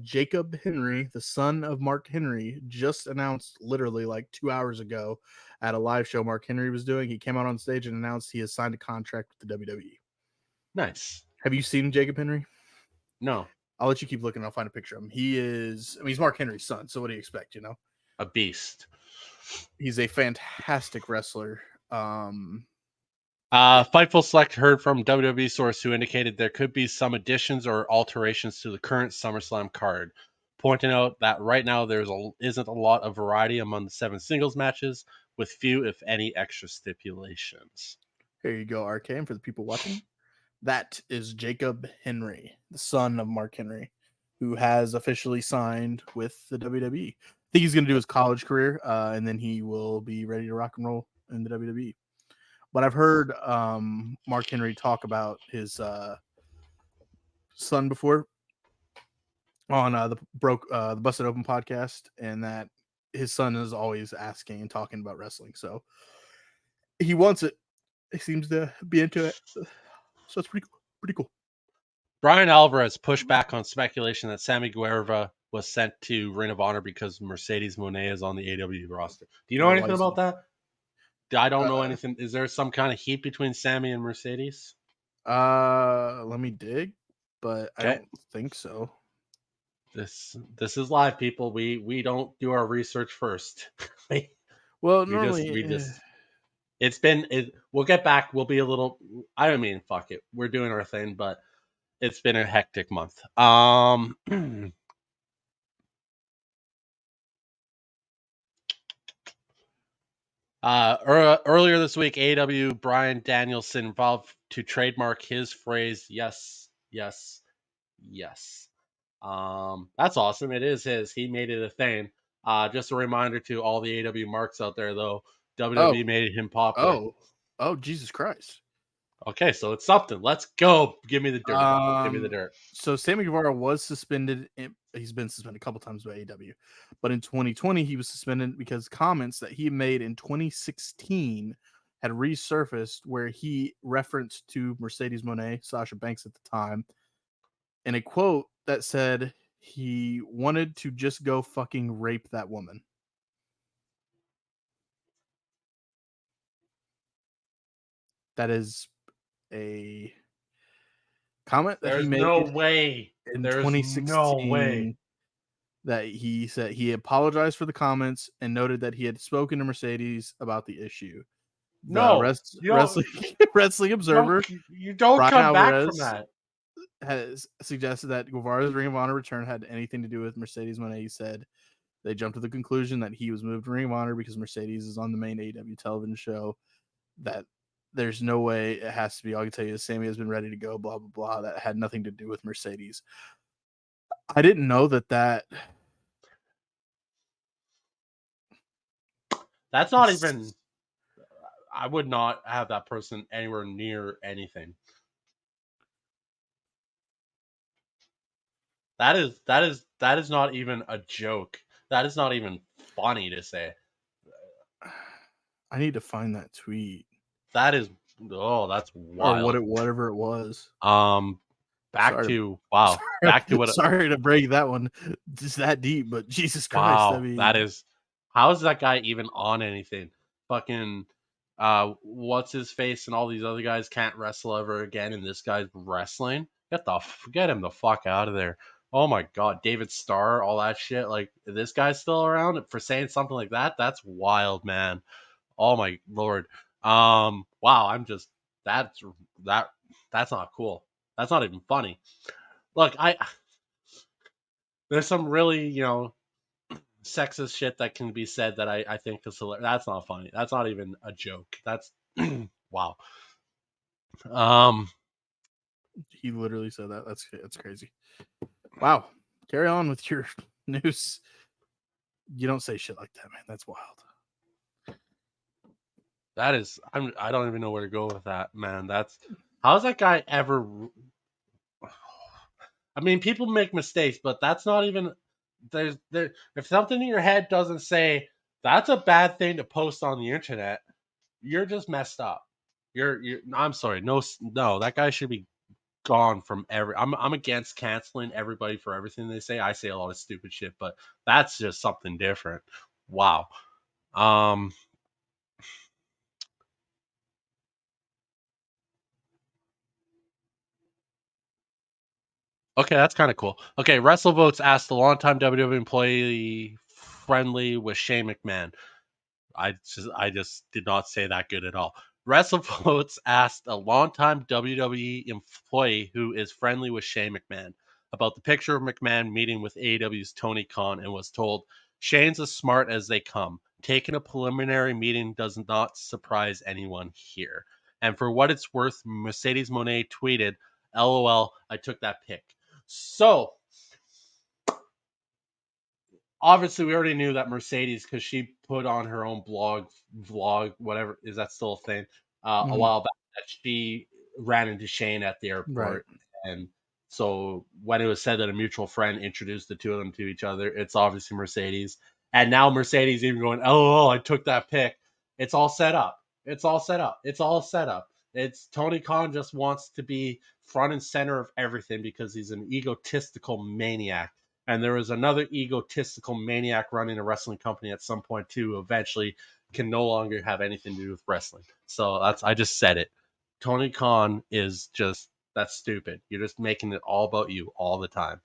Jacob Henry, the son of Mark Henry, just announced literally like 2 hours ago at a live show Mark Henry was doing. He came out on stage and announced he has signed a contract with the WWE. Nice. Have you seen Jacob Henry? No. I'll let you keep looking. I'll find a picture of him. He's Mark Henry's son. So what do you expect? A beast. He's a fantastic wrestler. Fightful Select heard from WWE source who indicated there could be some additions or alterations to the current SummerSlam card, pointing out that right now isn't a lot of variety among the 7 singles matches, with few, if any, extra stipulations. Here you go, Arcane, for the people watching. That is Jacob Henry, the son of Mark Henry, who has officially signed with the WWE. I think he's going to do his college career, and then he will be ready to rock and roll in the WWE. But I've heard Mark Henry talk about his son before on the Busted Open podcast, and that his son is always asking and talking about wrestling. So he wants it. He seems to be into it. So it's pretty cool. Brian Alvarez pushed back on speculation that Sammy Guevara was sent to Ring of Honor because Mercedes Moné is on the AEW roster. Do you know anything about that? I don't know anything. Is there some kind of heat between Sammy and Mercedes? Let me dig, but I don't think so. This is live, people. We don't do our research first. Well, normally we'll get back. We'll be a little. I mean, fuck it. We're doing our thing, but it's been a hectic month. Earlier this week, AEW Bryan Danielson involved to trademark his phrase "yes, yes, yes." That's awesome. It is his. He made it a thing. Just a reminder to all the AEW marks out there, though. WWE made him popular. Oh, Jesus Christ. Okay, so it's something. Let's go. Give me the dirt. Give me the dirt. So Sammy Guevara was suspended. He's been suspended a couple times by AEW, but in 2020 he was suspended because comments that he made in 2016 had resurfaced, where he referenced to Mercedes Moné, Sasha Banks at the time, in a quote that said he wanted to just go fucking rape that woman. That is a comment that he There's made no way. in There's no way. 2016 that he said he apologized for the comments and noted that he had spoken to Mercedes about the issue. The No, you don't. wrestling wrestling observer You don't Brian come back from Alvarez that. has suggested that Guevara's Ring of Honor return had anything to do with Mercedes Moné. He said they jumped to the conclusion that he was moved to Ring of Honor because Mercedes is on the main AEW television show. That there's no way it has to be. All I can tell you is Sammy has been ready to go. Blah blah blah. That had nothing to do with Mercedes. I didn't know that. That's not even. I would not have that person anywhere near anything. That is not even a joke. That is not even funny to say. I need to find that tweet That is that's or wild. whatever it was. Back Sorry, to wow. sorry, Back to what sorry to break that one. Just that deep, but Jesus Christ, I wow. That mean, is how is that guy even on anything? Fucking what's his face and all these other guys can't wrestle ever again and this guy's wrestling? Get him the fuck out of there. Oh my god, David Starr, all that shit. Like this guy's still around for saying something like that? That's wild, man. Oh my lord. Wow, I'm just that's that that's not cool. That's not even funny. Look, I there's some really, sexist shit that can be said that I think is hilarious. That's not funny. That's not even a joke. That's wow. Um he literally said that. That's crazy. Wow. Carry on with your news. You don't say shit like that, man. That's wild. that is I don't even know where to go with that, man. That's how's that guy ever I mean, people make mistakes, but that's not even there if something in your head doesn't say that's a bad thing to post on the internet, you're just messed up. You're I'm sorry. No, that guy should be gone from I'm against canceling everybody for everything they say. I say a lot of stupid shit, but that's just something different. Wow. Um okay, that's kind of cool. Okay, WrestleVotes asked the longtime WWE employee friendly with Shane McMahon. I just did not say that good at all. WrestleVotes asked a longtime WWE employee who is friendly with Shane McMahon about the picture of McMahon meeting with AEW's Tony Khan and was told, Shane's as smart as they come. Taking a preliminary meeting does not surprise anyone here. And for what it's worth, Mercedes Moné tweeted, LOL, I took that pic. So obviously we already knew that Mercedes because she put on her own vlog, whatever is that still a thing, a Mhm. while back that she ran into Shane at the Right. airport, and so when it was said that a mutual friend introduced the two of them to each other, it's obviously Mercedes, and now Mercedes even going, "Oh, I took that pic." It's all set up. It's all set up. It's all set up. It's Tony Khan just wants to be front and center of everything because he's an egotistical maniac, and there was another egotistical maniac running a wrestling company at some point too. Eventually, can no longer have anything to do with wrestling. So I just said it. Tony Khan is just that's stupid. You're just making it all about you all the time.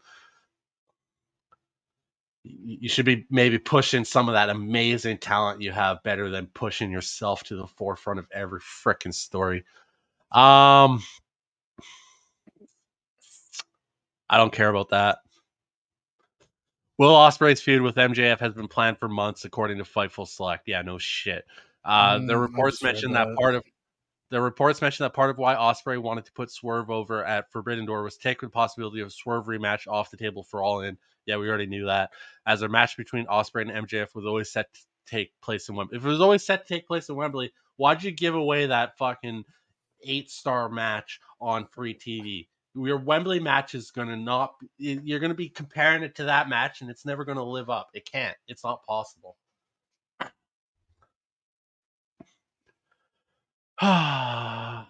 You should be maybe pushing some of that amazing talent you have better than pushing yourself to the forefront of every freaking story. I don't care about that. Will Ospreay's feud with MJF has been planned for months, according to Fightful Select. Yeah, no shit. The I reports just read mentioned that that. part of why Ospreay wanted to put Swerve over at Forbidden Door was take the possibility of a Swerve rematch off the table for All In. Yeah, we already knew that. As a match between Ospreay and MJF was always set to take place in Wembley. If it was always set to take place in Wembley, why'd you give away that fucking 8-star match on free TV? Your Wembley match is gonna not. You're gonna be comparing it to that match, and it's never gonna live up. It can't. It's not possible. Yeah,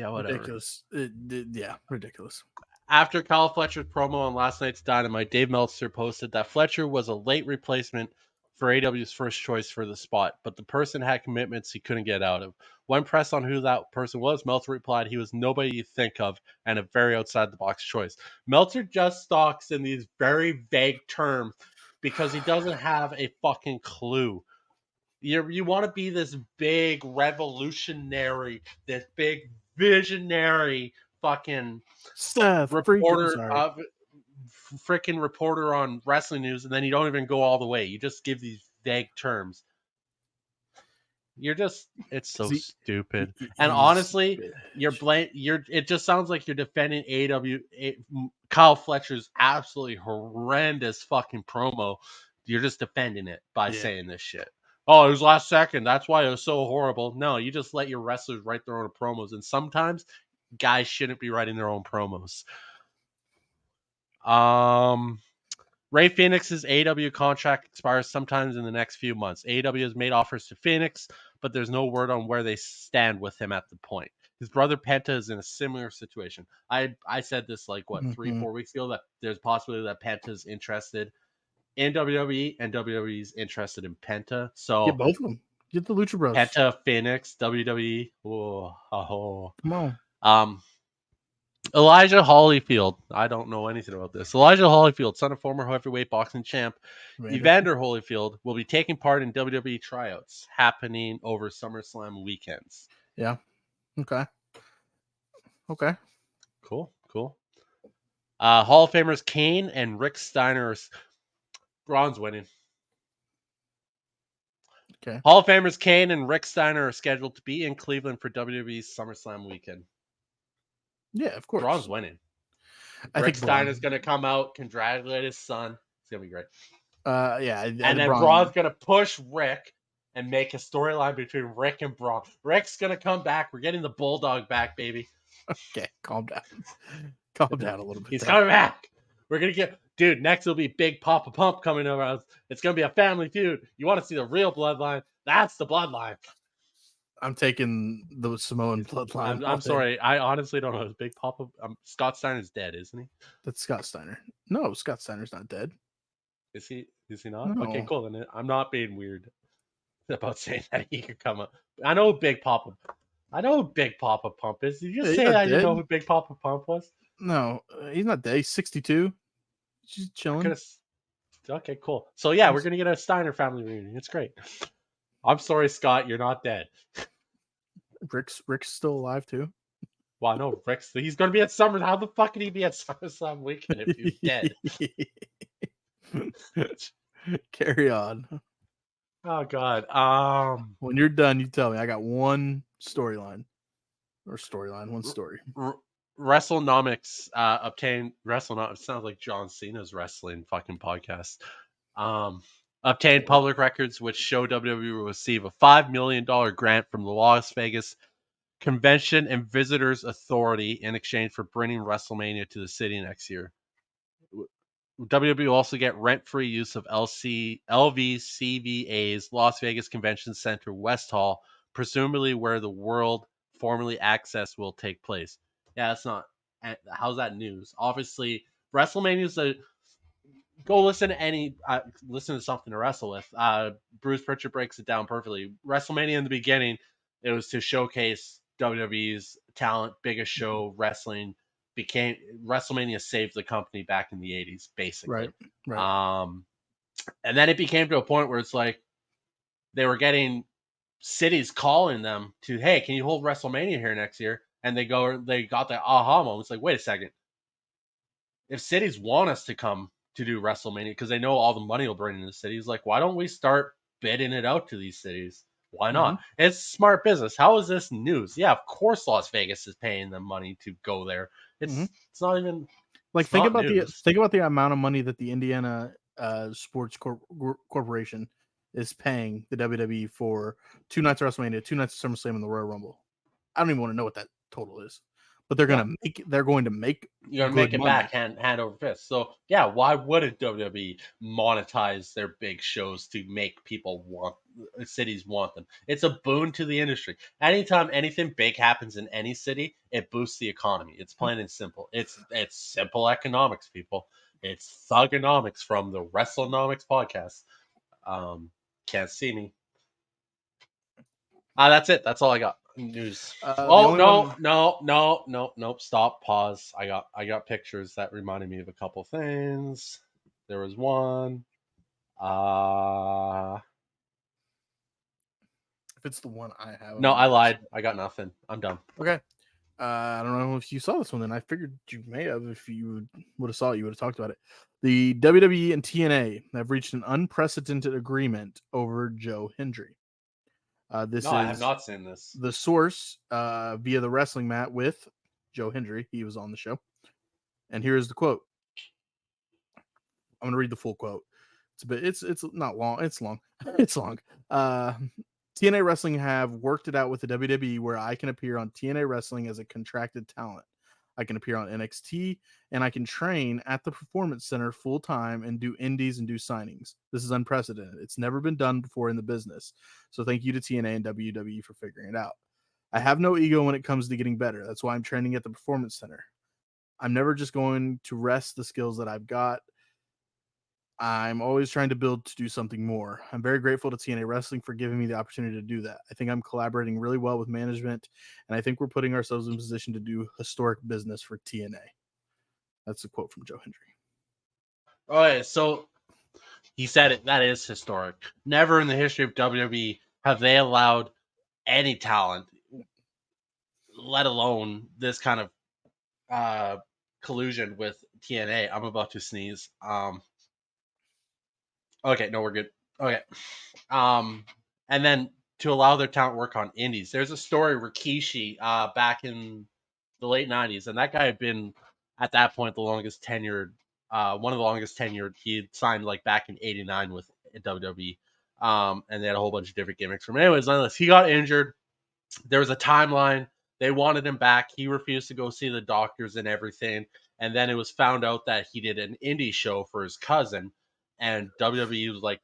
whatever. Ridiculous. Yeah, ridiculous. After Kyle Fletcher's promo on last night's Dynamite, Dave Meltzer posted that Fletcher was a late replacement for AW's first choice for the spot, but the person had commitments he couldn't get out of. When pressed on who that person was, Meltzer replied he was nobody you think of and a very outside the box choice. Meltzer just talks in these very vague terms because he doesn't have a fucking clue. You want to be this big revolutionary, this big visionary fucking Seth, freaking reporter sorry. of freaking reporter on wrestling news, and then you don't even go all the way. You just give these vague terms. It's so stupid. And He's honestly, it just sounds like you're defending AW Kyle Fletcher's absolutely horrendous fucking promo. You're just defending it by saying this shit. Oh, it was last second. That's why it was so horrible. No, you just let your wrestlers write their own promos, and sometimes guys shouldn't be writing their own promos. Ray Phoenix's AEW contract expires sometimes in the next few months. AEW has made offers to Phoenix, but there's no word on where they stand with him at the point. His brother Penta is in a similar situation. I said this like 3-4 weeks ago that there's a possibility that Penta's interested in WWE and WWE's interested in Penta. So get both of them. Get the Lucha Bros. Penta, Phoenix, WWE. Come on. Elijah Holyfield. I don't know anything about this. Elijah Holyfield, son of former heavyweight boxing champ Evander Holyfield, will be taking part in WWE tryouts happening over SummerSlam weekends. Yeah. Okay. Cool. Hall of Famers Kane and Rick Steiner. Braun's winning. Okay. Hall of Famers Kane and Rick Steiner are scheduled to be in Cleveland for WWE's SummerSlam weekend. Yeah, of course. Braun's winning. Rick Steiner's going to come out, congratulate his son. It's going to be great. Yeah. And then Braun's going to push Rick and make a storyline between Rick and Braun. Rick's going to come back. We're getting the Bulldog back, baby. Okay, calm down. Calm down a little bit. He's coming back. We're going to get... Dude, next will be Big Papa Pump coming over. It's going to be a family feud. You want to see the real bloodline? That's the bloodline. I'm taking the Samoan bloodline. I'm sorry. I honestly don't know. Big Papa... Scott Steiner's dead, isn't he? That's Scott Steiner. No, Scott Steiner's not dead. Is he not? No. Okay, cool. Then I'm not being weird about saying that he could come up. I know who Big Papa Pump is. Did you just say that you know who Big Papa Pump was? No, he's not dead. He's 62. He's chilling. Okay, cool. So yeah, we're gonna get a Steiner family reunion. It's great. I'm sorry, Scott, you're not dead. Rick's still alive too. Well, I know he's gonna be at Summer. How the fuck can he be at SummerSlam weekend if he's dead? Carry on. Oh God. When you're done, you tell me. I got one storyline. One story. WrestleNomics obtained WrestleNomics sounds like John Cena's wrestling fucking podcast. Obtained public records which show WWE will receive a $5 million grant from the Las Vegas Convention and Visitors Authority in exchange for bringing WrestleMania to the city next year. WWE will also get rent-free use of LVCVA's Las Vegas Convention Center West Hall, presumably where the World formerly Access will take place. Yeah, that's not. How's that news? Obviously, WrestleMania is a. Go listen to listen to something to wrestle with. Bruce Pritchard breaks it down perfectly. WrestleMania in the beginning, it was to showcase WWE's talent, biggest show, wrestling. Became WrestleMania saved the company back in the 80s, basically. Right. And then it became to a point where it's like they were getting cities calling them to, hey, can you hold WrestleMania here next year? And they got that aha moment. It's like, wait a second. If cities want us to come to do WrestleMania because they know all the money will bring in the cities, like, why don't we start bidding it out to these cities? Why not? It's smart business. How is this news? Yeah, of course Las Vegas is paying them money to go there. It's not even like think about the amount of money that the Indiana Sports Corporation is paying the WWE for 2 nights of WrestleMania, 2 nights of SummerSlam, and the Royal Rumble. I don't even want to know what that total is, but they're going to make you're gonna make it back hand over fist. So yeah, why wouldn't WWE monetize their big shows to make cities want them? It's a boon to the industry. Anytime anything big happens in any city, it boosts the economy. It's plain and simple. It's simple economics, people. It's thugonomics from the WrestleNomics podcast. Can't see me. That's it. That's all I got. News. The Oh only one. nope. Stop. Pause. I got pictures that reminded me of a couple things. There was one. Uh If it's the one I have, I'm no, gonna I be lied. upset. I got nothing. I'm done. Okay. I don't know if you saw this one. Then I figured you may have. If you would have saw it, you would have talked about it. The WWE and TNA have reached an unprecedented agreement over Joe Hendry. This No, I have is not seen this. the source via the wrestling mat with Joe Hendry. He was on the show. And here is the quote. I'm going to read the full quote. It's not long. It's long. It's long. TNA Wrestling have worked it out with the WWE where I can appear on TNA Wrestling as a contracted talent. I can appear on NXT and I can train at the Performance Center full time and do indies and do signings. This is unprecedented. It's never been done before in the business. So thank you to TNA and WWE for figuring it out. I have no ego when it comes to getting better. That's why I'm training at the Performance Center. I'm never just going to rest the skills that I've got. I'm always trying to build to do something more. I'm very grateful to TNA Wrestling for giving me the opportunity to do that. I think I'm collaborating really well with management, and I think we're putting ourselves in position to do historic business for TNA. That's a quote from Joe Hendry. Okay, so he said it. That is historic. Never in the history of WWE have they allowed any talent, let alone this kind of uh, collusion with TNA. I'm about to sneeze. Okay, no, we're good. Okay. And then to allow their talent work on indies. There's a story Rikishi back in the late '90s, and that guy had been at that point the longest tenured, one of the longest tenured. He had signed like back in '89 with WWE, and they had a whole bunch of different gimmicks from. Anyways, nonetheless, he got injured. There was a timeline. They wanted him back. He refused to go see the doctors and everything. And then it was found out that he did an indie show for his cousin, and WWE was like,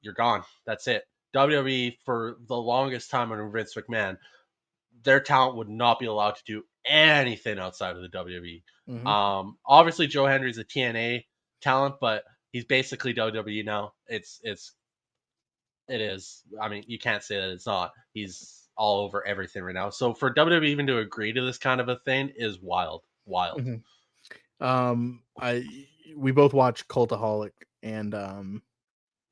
"You're gone. That's it." WWE for the longest time under Vince McMahon, their talent would not be allowed to do anything outside of the WWE. Mm-hmm. Obviously, Joe Hendry's a TNA talent, but he's basically WWE now. It is. I mean, you can't say that it's not. He's all over everything right now. So for WWE even to agree to this kind of a thing is wild, wild. I we both watch Cultaholic, and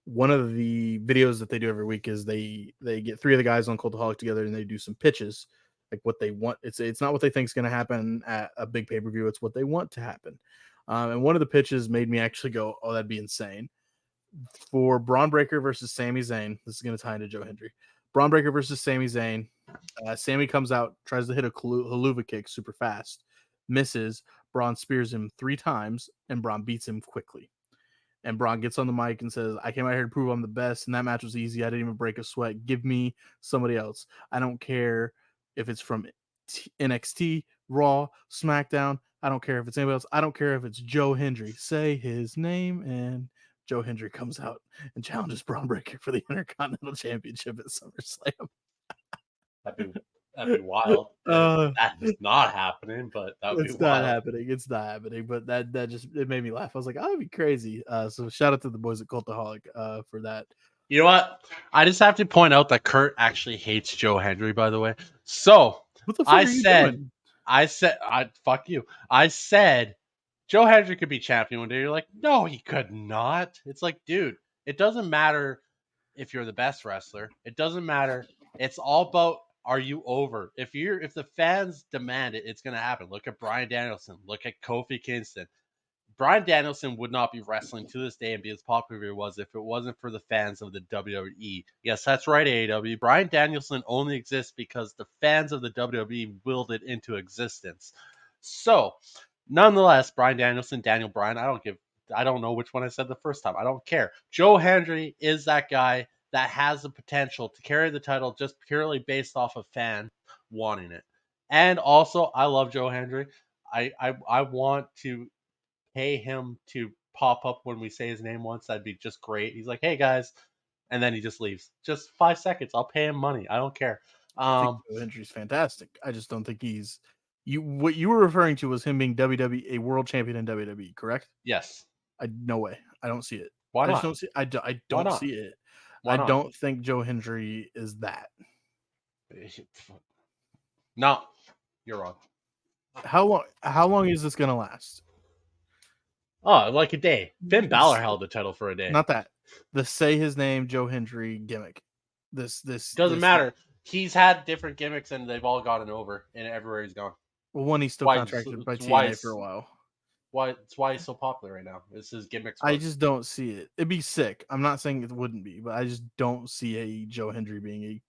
one of the videos that they do every week is they get three of the guys on Cultaholic together and they do some pitches, like what they want. It's not what they think is going to happen at a big pay per view. It's what they want to happen. And one of the pitches made me actually go, "Oh, that'd be insane." For Braun Breaker versus Sami Zayn, this is going to tie into Joe Hendry. Braun Breaker versus Sami Zayn. Sami comes out, tries to hit a haluva kick super fast, misses. Braun spears him 3 times, and Braun beats him quickly. And Braun gets on the mic and says, "I came out here to prove I'm the best, and that match was easy. I didn't even break a sweat. Give me somebody else. I don't care if it's from NXT, Raw, SmackDown. I don't care if it's anybody else. I don't care if it's Joe Hendry. Say his name." And Joe Hendry comes out and challenges Braun Breaker for the Intercontinental Championship at SummerSlam. That'd be wild. That is not happening, but that would be It's not wild. happening. It's not happening. But that just it made me laugh. I was like, "Oh, that'd be crazy." So shout out to the boys at Cultaholic for that. You know what? I just have to point out that Kurt actually hates Joe Hendry, by the way. So What the fuck I are you said, doing? fuck you. I said Joe Hendry could be champion one day. You're like, no, he could not. It's like, dude, it doesn't matter if you're the best wrestler. It doesn't matter. It's all about are you over? If the fans demand it, it's gonna happen. Look at Bryan Danielson. Look at Kofi Kingston. Bryan Danielson would not be wrestling to this day and be as popular as he was if it wasn't for the fans of the WWE. Yes, that's right, AEW. Bryan Danielson only exists because the fans of the WWE willed it into existence. So, nonetheless, Bryan Danielson, Daniel Bryan, I don't know which one I said the first time. I don't care. Joe Hendry is that guy that has the potential to carry the title just purely based off of fan wanting it. And also, I love Joe Hendry. I want to pay him to pop up when we say his name once. That'd be just great. He's like, "Hey guys," and then he just leaves. Just 5 seconds. I'll pay him money. I don't care. I think Um, Joe Hendry's fantastic. I just don't think he's you. What you were referring to was him being WWE a world champion in WWE, correct? yes. No way. I don't see it. Why I just not? don't see. I Why don't not? see it. Why I not? don't think Joe Hendry is that. No, you're wrong. How long is this gonna last? Oh, like a day. Finn Balor held the title for a day. Not that. The say his name Joe Hendry gimmick. Doesn't matter. He's had different gimmicks and they've all gotten over and everywhere he's gone. Well, one, he's still contracted by TNA for a while. It's why he's so popular right now. It's his gimmicks. I just don't see it. It'd be sick. I'm not saying it wouldn't be, but I just don't see a Joe Hendry being a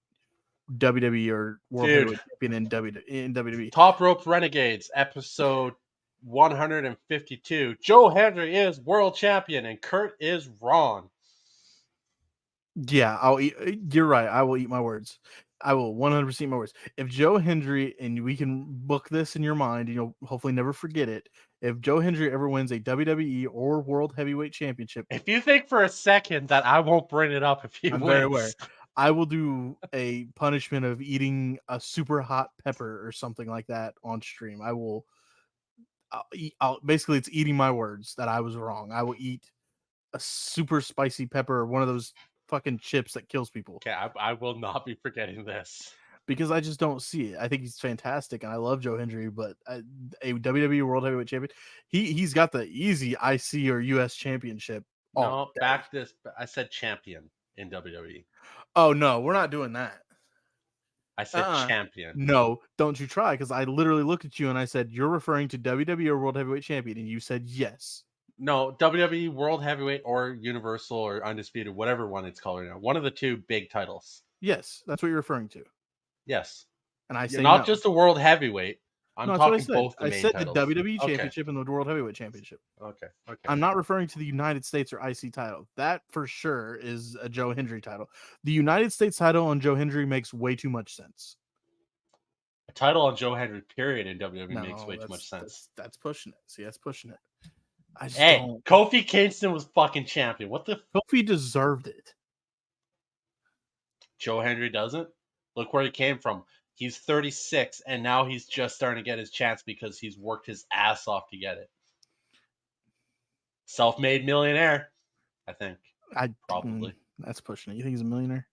WWE or World Heavyweight Champion in WWE. Top Rope Renegades, episode 152. Joe Hendry is world champion and Kurt is wrong. Yeah, I'll eat. You're right. I will eat my words. I will 100% eat my words. If Joe Hendry, and we can book this in your mind, and you'll hopefully never forget it. If Joe Hendry ever wins a WWE or World Heavyweight Championship, if you think for a second that I won't bring it up if he I'm wins, very aware. I will do a punishment of eating a super hot pepper or something like that on stream. Basically, it's eating my words that I was wrong. I will eat a super spicy pepper or one of those fucking chips that kills people. Okay, I will not be forgetting this. Because I just don't see it. I think he's fantastic, and I love Joe Hendry, but a WWE World Heavyweight Champion, he's got the easy IC or US Championship. No, back this. I said champion in WWE. Oh no, we're not doing that. I said champion. No, don't you try, because I literally looked at you and I said, you're referring to WWE or World Heavyweight Champion, and you said yes. No, WWE World Heavyweight or Universal or Undisputed, whatever one it's called right now. One of the two big titles. Yes, that's what you're referring to. Yes. And I say not no. just the World Heavyweight. I'm talking both the main titles. I said the WWE Championship and the World Heavyweight Championship. Okay. I'm not referring to the United States or IC title. That for sure is a Joe Hendry title. The United States title on Joe Hendry makes way too much sense. A title on Joe Hendry, period, in WWE makes way too much sense. That's pushing it. See, that's pushing it. Kofi Kingston was fucking champion. What the? Kofi deserved it. Joe Hendry doesn't. Look where he came from. He's 36, and now he's just starting to get his chance because he's worked his ass off to get it. Self-made millionaire, I think. Probably. That's pushing it. You think he's a millionaire?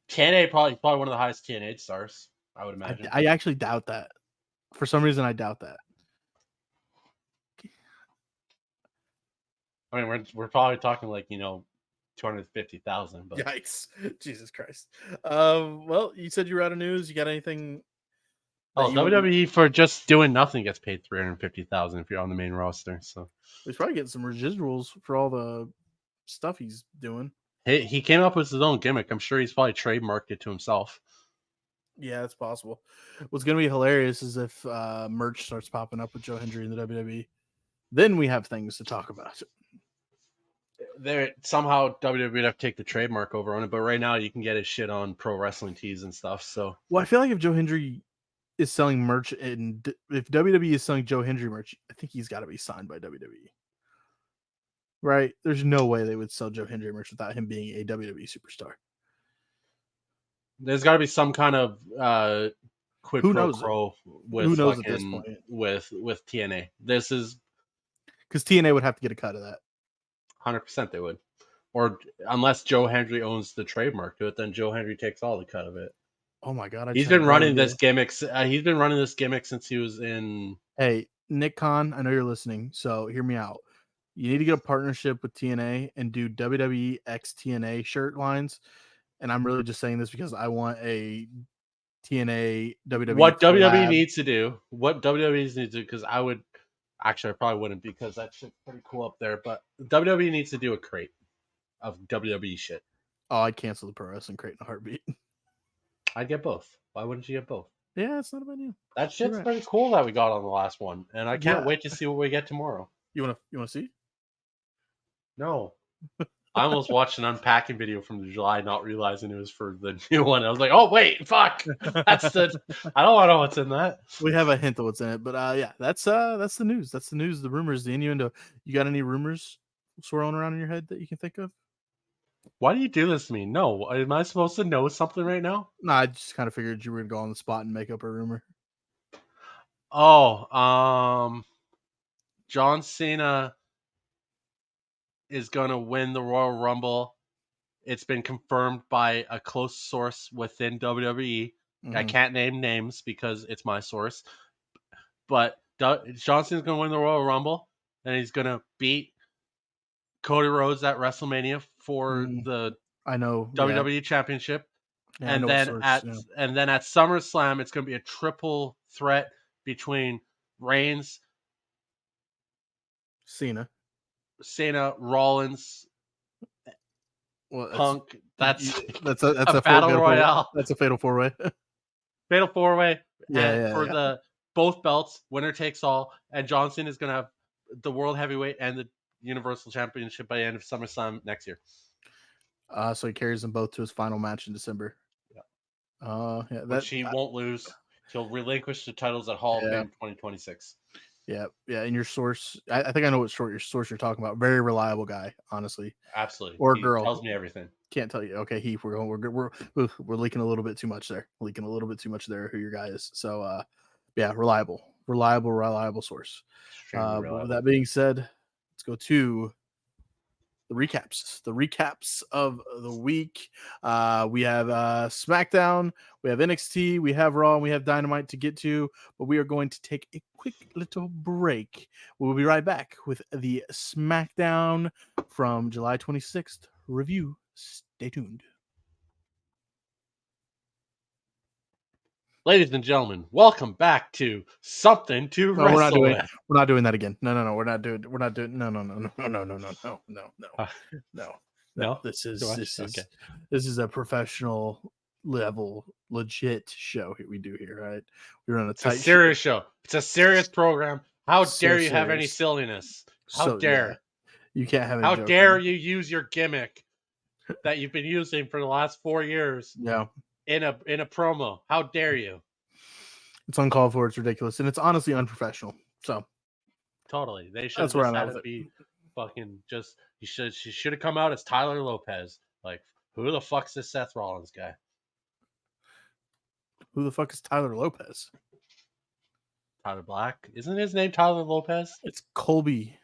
TNA probably one of the highest TNA stars, I would imagine. I actually doubt that. For some reason, I doubt that. I mean, we're probably talking like 250,000. But yikes, Jesus Christ. Well, you said you were out of news. You got anything? WWE for just doing nothing gets paid 350,000 if you're on the main roster. So he's probably getting some residuals for all the stuff he's doing. He came up with his own gimmick. I'm sure he's probably trademarked it to himself. Yeah, it's possible. What's going to be hilarious is if merch starts popping up with Joe Hendry in the WWE. Then we have things to talk about. Somehow WWE would have to take the trademark over on it, but right now you can get his shit on pro wrestling tees and stuff. So, well, I feel like if Joe Hendry is selling merch and if WWE is selling Joe Hendry merch, I think he's got to be signed by WWE. Right? There's no way they would sell Joe Hendry merch without him being a WWE superstar. There's got to be some kind of quid pro quo with at this point? with TNA. This is because TNA would have to get a cut of that. 100% they would, or unless Joe Hendry owns the trademark to it, then Joe Hendry takes all the cut of it. Oh my god! He's been running this gimmick. He's been running this gimmick since he was in. Hey, Nick Khan, I know you're listening, so hear me out. You need to get a partnership with TNA and do WWE X TNA shirt lines. And I'm really just saying this because I want a TNA WWE. What WWE needs to do, because I probably wouldn't, because that shit's pretty cool up there. But WWE needs to do a crate of WWE shit. Oh, I'd cancel the pro wrestling crate in a heartbeat. I'd get both. Why wouldn't you get both? Yeah, it's not a bad deal. That shit's pretty cool that we got on the last one, and I can't wait to see what we get tomorrow. You wanna see? No. I almost watched an unpacking video from July, not realizing it was for the new one. I was like, "Oh wait, fuck! That's I don't want to know what's in that." We have a hint of what's in it, but yeah, that's the news. That's the news. The rumors, the innuendo. You got any rumors swirling around in your head that you can think of? Why do you do this to me? No, am I supposed to know something right now? No, I just kind of figured you were gonna go on the spot and make up a rumor. Oh, John Cena is going to win the Royal Rumble. It's been confirmed by a close source within WWE. I can't name names because it's my source. But Johnson's going to win the Royal Rumble, and he's going to beat Cody Rhodes at WrestleMania for the I know WWE Championship. Yeah, I And know what then source. at SummerSlam, it's going to be a triple threat between Reigns, Cena, Rollins, well, Punk. That's a battle royale. That's a fatal 4-way. Fatal 4-way. Yeah. The both belts, winner takes all. And Johnson is going to have the World Heavyweight and the Universal Championship by the end of SummerSlam next year. So he carries them both to his final match in December. Yeah. Which he won't lose. He'll relinquish the titles at Hall of Fame 2026. Yeah. And your source, I think I know what your source you're talking about. Very reliable guy, honestly. Absolutely. Or he girl. Tells me everything. Can't tell you. Okay, we're leaking a little bit too much there. Leaking a little bit too much there. Who your guy is? So, reliable source. With that being said, let's go to the recaps of the week. We have SmackDown, we have NXT, we have Raw, and we have Dynamite to get to, but we are going to take a quick little break. We'll be right back with the SmackDown from July 26th review. Stay tuned. Ladies and gentlemen, welcome back to Something to Wrestle With. We're not doing that again. No. We're not doing. No. This is a professional level, legit show we do here, right? We run It's a serious show. It's a serious program. How dare you have any silliness? How dare? Yeah. You can't have any How joking. dare you use your gimmick that you've been using for the last 4 years? Yeah. In a promo. How dare you? It's uncalled for, it's ridiculous, and it's honestly unprofessional. So totally. They should have just had it be fucking just she should have come out as Tyler Lopez. Like, who the fuck's this Seth Rollins guy? Who the fuck is Tyler Lopez? Tyler Black? Isn't his name Tyler Lopez? It's Colby.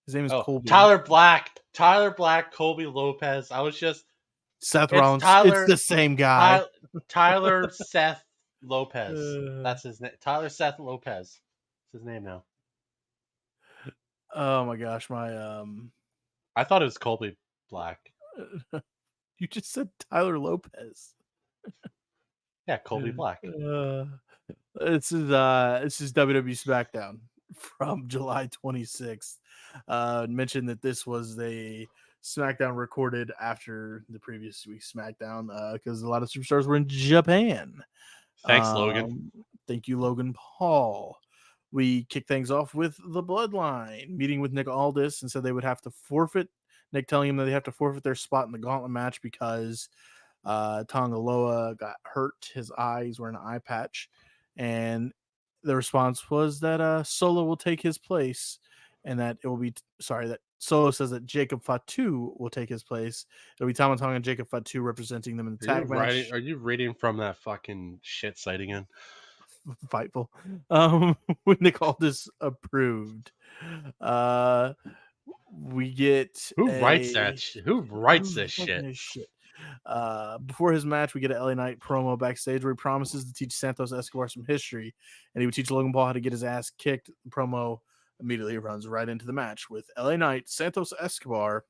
His name is Colby. Tyler Black, Colby Lopez. I was just Seth Rollins. It's the same guy. Tyler Seth Lopez. That's his name. Tyler Seth Lopez. That's his name now. Oh my gosh, I thought it was Colby Black. You just said Tyler Lopez. Yeah, Colby Black. This is WWE SmackDown from July 26th. Mentioned that this was the SmackDown recorded after the previous week's SmackDown because a lot of superstars were in Japan. Thanks, Logan. Thank you, Logan Paul. We kick things off with the Bloodline meeting with Nick Aldis and said they would have to forfeit. Nick telling him that they have to forfeit their spot in the gauntlet match because Tonga Loa got hurt. His eye, he's wearing an eye patch. And the response was that Solo will take his place and that it will be, that Solo says that Jacob Fatu will take his place. It'll be Tama Tonga and Jacob Fatu representing them in the tag match. Are you reading from that fucking shit site again? Fightful. When Nick Aldis approved. We get Who writes this shit? Before his match, we get an LA Knight promo backstage where he promises to teach Santos Escobar some history, and he would teach Logan Paul how to get his ass kicked. The promo immediately runs right into the match with LA Knight, Santos Escobar.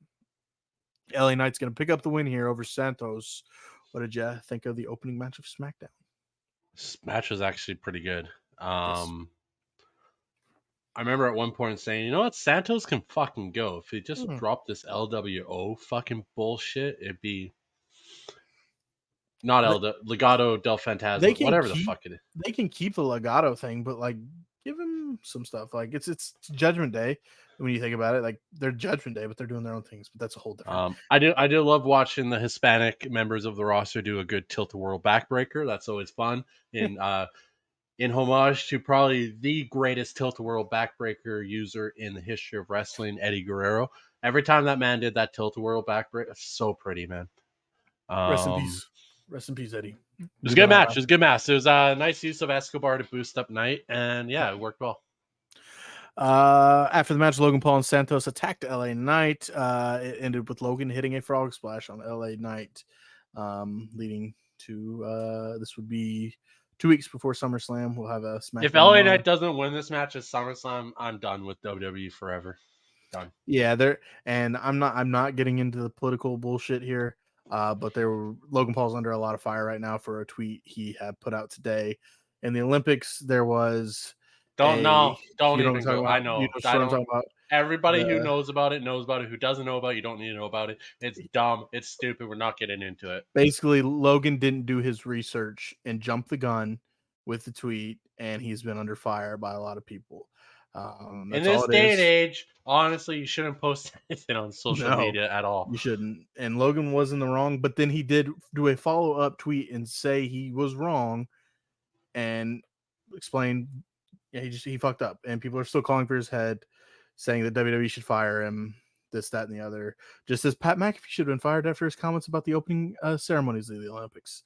LA Knight's going to pick up the win here over Santos. What did you think of the opening match of SmackDown? This match was actually pretty good. Yes. I remember at one point saying, you know what, Santos can fucking go. If he just dropped this LWO fucking bullshit, it'd be not Legado del Fantasma, whatever the fuck it is. They can keep the Legado thing, but like give him some stuff. Like it's Judgment Day when you think about it. Like they're Judgment Day, but they're doing their own things. But that's a whole different. I do love watching the Hispanic members of the roster do a good tilt-a-whirl backbreaker. That's always fun. In homage to probably the greatest tilt-a-whirl backbreaker user in the history of wrestling, Eddie Guerrero. Every time that man did that tilt-a-whirl backbreaker, it's so pretty, man. Rest in peace. Rest in peace, Eddie. It was a good match. It was a good match. It was a nice use of Escobar to boost up Knight, and yeah, it worked well. After the match, Logan Paul and Santos attacked LA Knight. It ended with Logan hitting a frog splash on LA Knight, leading to this would be 2 weeks before SummerSlam. We'll have a SmackDown. If LA Knight doesn't win this match at SummerSlam, I'm done with WWE forever. Done. Yeah, and I'm not getting into the political bullshit here. But Logan Paul's under a lot of fire right now for a tweet he had put out today. In the Olympics, there was Don't even go. I You know. know I what I'm don't. talking about. Everybody who knows about it knows about it. Who doesn't know about it, you don't need to know about it. It's dumb. It's stupid. We're not getting into it. Basically, Logan didn't do his research and jumped the gun with the tweet, and he's been under fire by a lot of people. In That's this all it day and is. age, honestly, you shouldn't post anything on social No, media at all. you shouldn't. And Logan was in the wrong, but then he did do a follow-up tweet and say he was wrong and explain, yeah, he fucked up, and people are still calling for his head, saying that WWE should fire him, this, that, and the other. Just as Pat McAfee should have been fired after his comments about the opening ceremonies of the Olympics.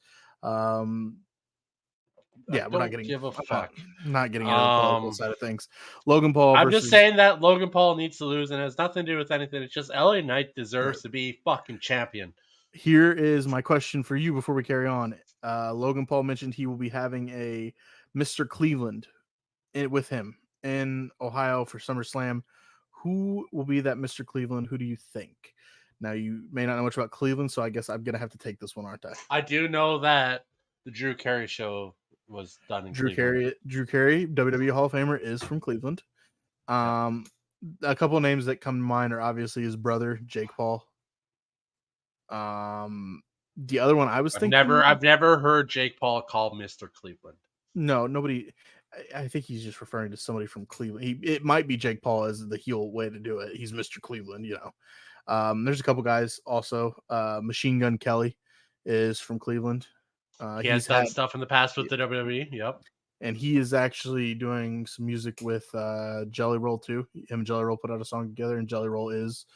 Yeah, we're not getting. Give a fuck. Not getting into the political side of things. Logan Paul. I'm just saying that Logan Paul needs to lose, and it has nothing to do with anything. It's just LA Knight deserves to be fucking champion. Here is my question for you before we carry on. Logan Paul mentioned he will be having a Mr. Cleveland with him in Ohio for SummerSlam. Who will be that Mr. Cleveland? Who do you think? Now, you may not know much about Cleveland, so I guess I'm going to have to take this one, aren't I? I do know that the Drew Carey show was done in Cleveland. Drew Carey, WWE Hall of Famer, is from Cleveland. A couple of names that come to mind are obviously his brother, Jake Paul. The other one I was thinking... I've never heard Jake Paul called Mr. Cleveland. No, nobody... I think he's just referring to somebody from Cleveland. It might be Jake Paul as the heel way to do it. He's Mr. Cleveland, you know. There's a couple guys also. Machine Gun Kelly is from Cleveland. He has done stuff in the past with the WWE. Yep. And he is actually doing some music with Jelly Roll too. Him and Jelly Roll put out a song together, and Jelly Roll is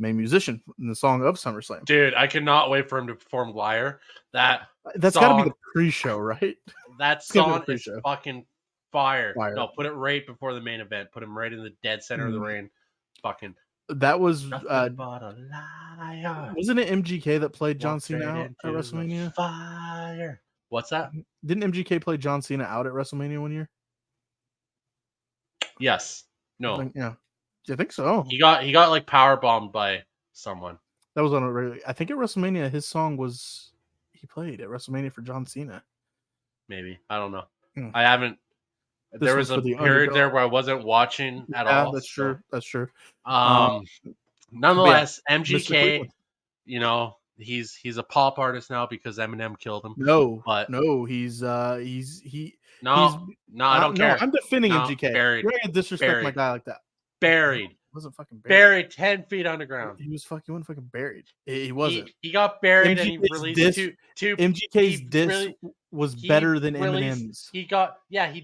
main musician in the song of SummerSlam. Dude, I cannot wait for him to perform Liar. That's got to be the pre-show, right? That song is fucking fire. No, put it right before the main event. Put him right in the dead center of the ring. Fucking. That was but a liar. Wasn't it MGK that played John Cena out at WrestleMania? Fire. What's that? Didn't MGK play John Cena out at WrestleMania one year? Yes. No. Yeah. I think so. He got like power bombed by someone. That was on a regular. I think at WrestleMania his song was he played at WrestleMania for John Cena. Maybe. I don't know. I haven't. There was a period there where I wasn't watching at all. That's true. That's true. Nonetheless, MGK, you know, he's a pop artist now because Eminem killed him. No, I don't care. I'm defending MGK. Buried. You're gonna disrespect my guy like that. Buried. Wasn't fucking buried 10 feet underground. He wasn't fucking buried. He wasn't. He got buried and he released two MGK's diss was better than Eminem's. He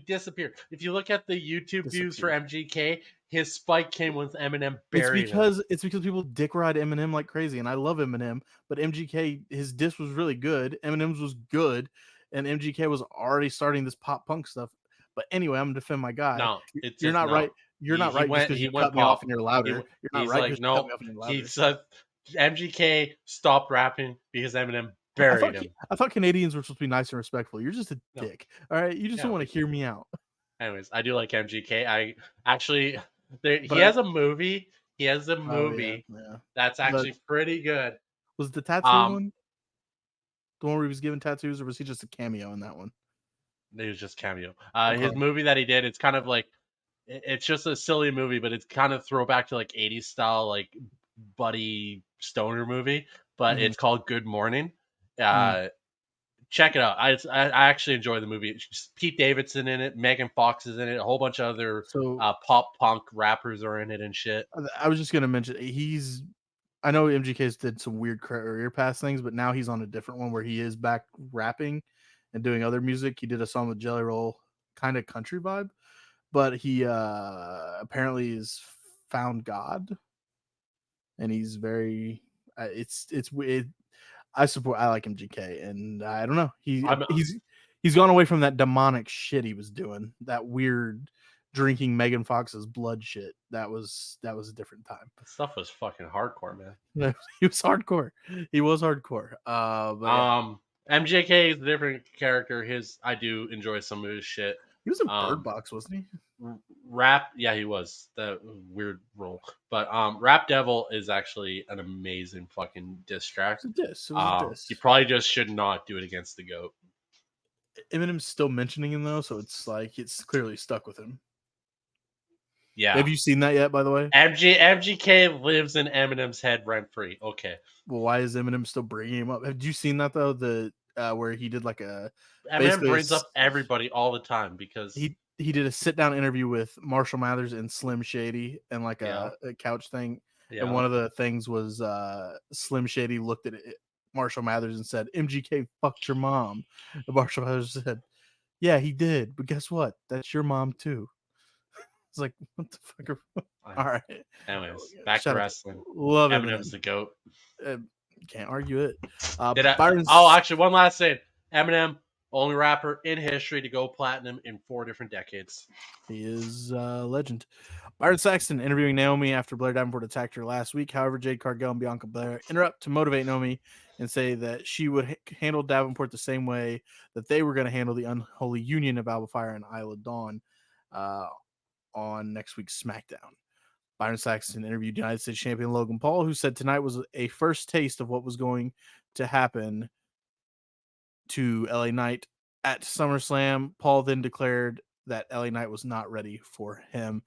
disappeared. If you look at the YouTube views for MGK, his spike came with Eminem buried. It's because people dick ride Eminem like crazy, and I love Eminem, but MGK, his diss was really good. Eminem's was good, and MGK was already starting this pop punk stuff. But anyway, I'm gonna defend my guy. No, you're not right. You're not right because you cut me off and you're louder. You're not right because you cut me off and you're louder. He said MGK stopped rapping because Eminem buried him. I thought Canadians were supposed to be nice and respectful. You're just a dick. All right, you just don't want to hear me out. Anyways, I do like MGK. I actually, he has a movie. He has a movie that's actually pretty good. Was the tattoo one? The one where he was giving tattoos, or was he just a cameo in that one? It was just cameo. His movie that he did, it's kind of like, it's just a silly movie, but it's kind of throwback to like 80s style, like buddy stoner movie, but it's called Good Morning. Check it out. I actually enjoy the movie. It's Pete Davidson in it, Megan Fox is in it, a whole bunch of other pop punk rappers are in it and shit. I was just gonna mention I know MGK's did some weird career path things, but now he's on a different one where he is back rapping and doing other music. He did a song with Jelly Roll, kind of country vibe, but he apparently has found God, and he's very it's weird. I like MGK, and I don't know. He's gone away from that demonic shit he was doing, that weird drinking Megan Fox's blood shit. That was a different time. That stuff was fucking hardcore, man. He was hardcore. He was hardcore. But yeah. MJK is a different character. I do enjoy some of his shit. He was in Bird Box, wasn't he? Rap, yeah, he was the weird role, but Rap Devil is actually an amazing fucking diss track. It was a diss. He probably just should not do it against the GOAT. Eminem's still mentioning him though, so it's like it's clearly stuck with him. Yeah. Have you seen that yet, by the way? MGK lives in Eminem's head rent free. Okay. Well, why is Eminem still bringing him up? Have you seen that though? The where he did like a Eminem brings up everybody all the time because he did a sit down interview with Marshall Mathers and Slim Shady and like a couch thing. Yeah. And one of the things was Slim Shady looked at Marshall Mathers and said, "MGK fucked your mom." And Marshall Mathers said, "Yeah, he did, but guess what? That's your mom too." It's like, what the fuck? All right. Anyways, back to wrestling. Love Eminem's the GOAT. Can't argue it. Actually, one last thing. Eminem, only rapper in history to go platinum in 4 different decades. He is a legend. Byron Saxton interviewing Naomi after Blair Davenport attacked her last week. However, Jade Cargill and Bianca Belair interrupt to motivate Naomi and say that she would handle Davenport the same way that they were going to handle the unholy union of Alba Fire and Isla Dawn on next week's SmackDown. Byron Saxton interviewed United States champion Logan Paul, who said tonight was a first taste of what was going to happen to LA Knight at SummerSlam. Paul then declared that LA Knight was not ready for him.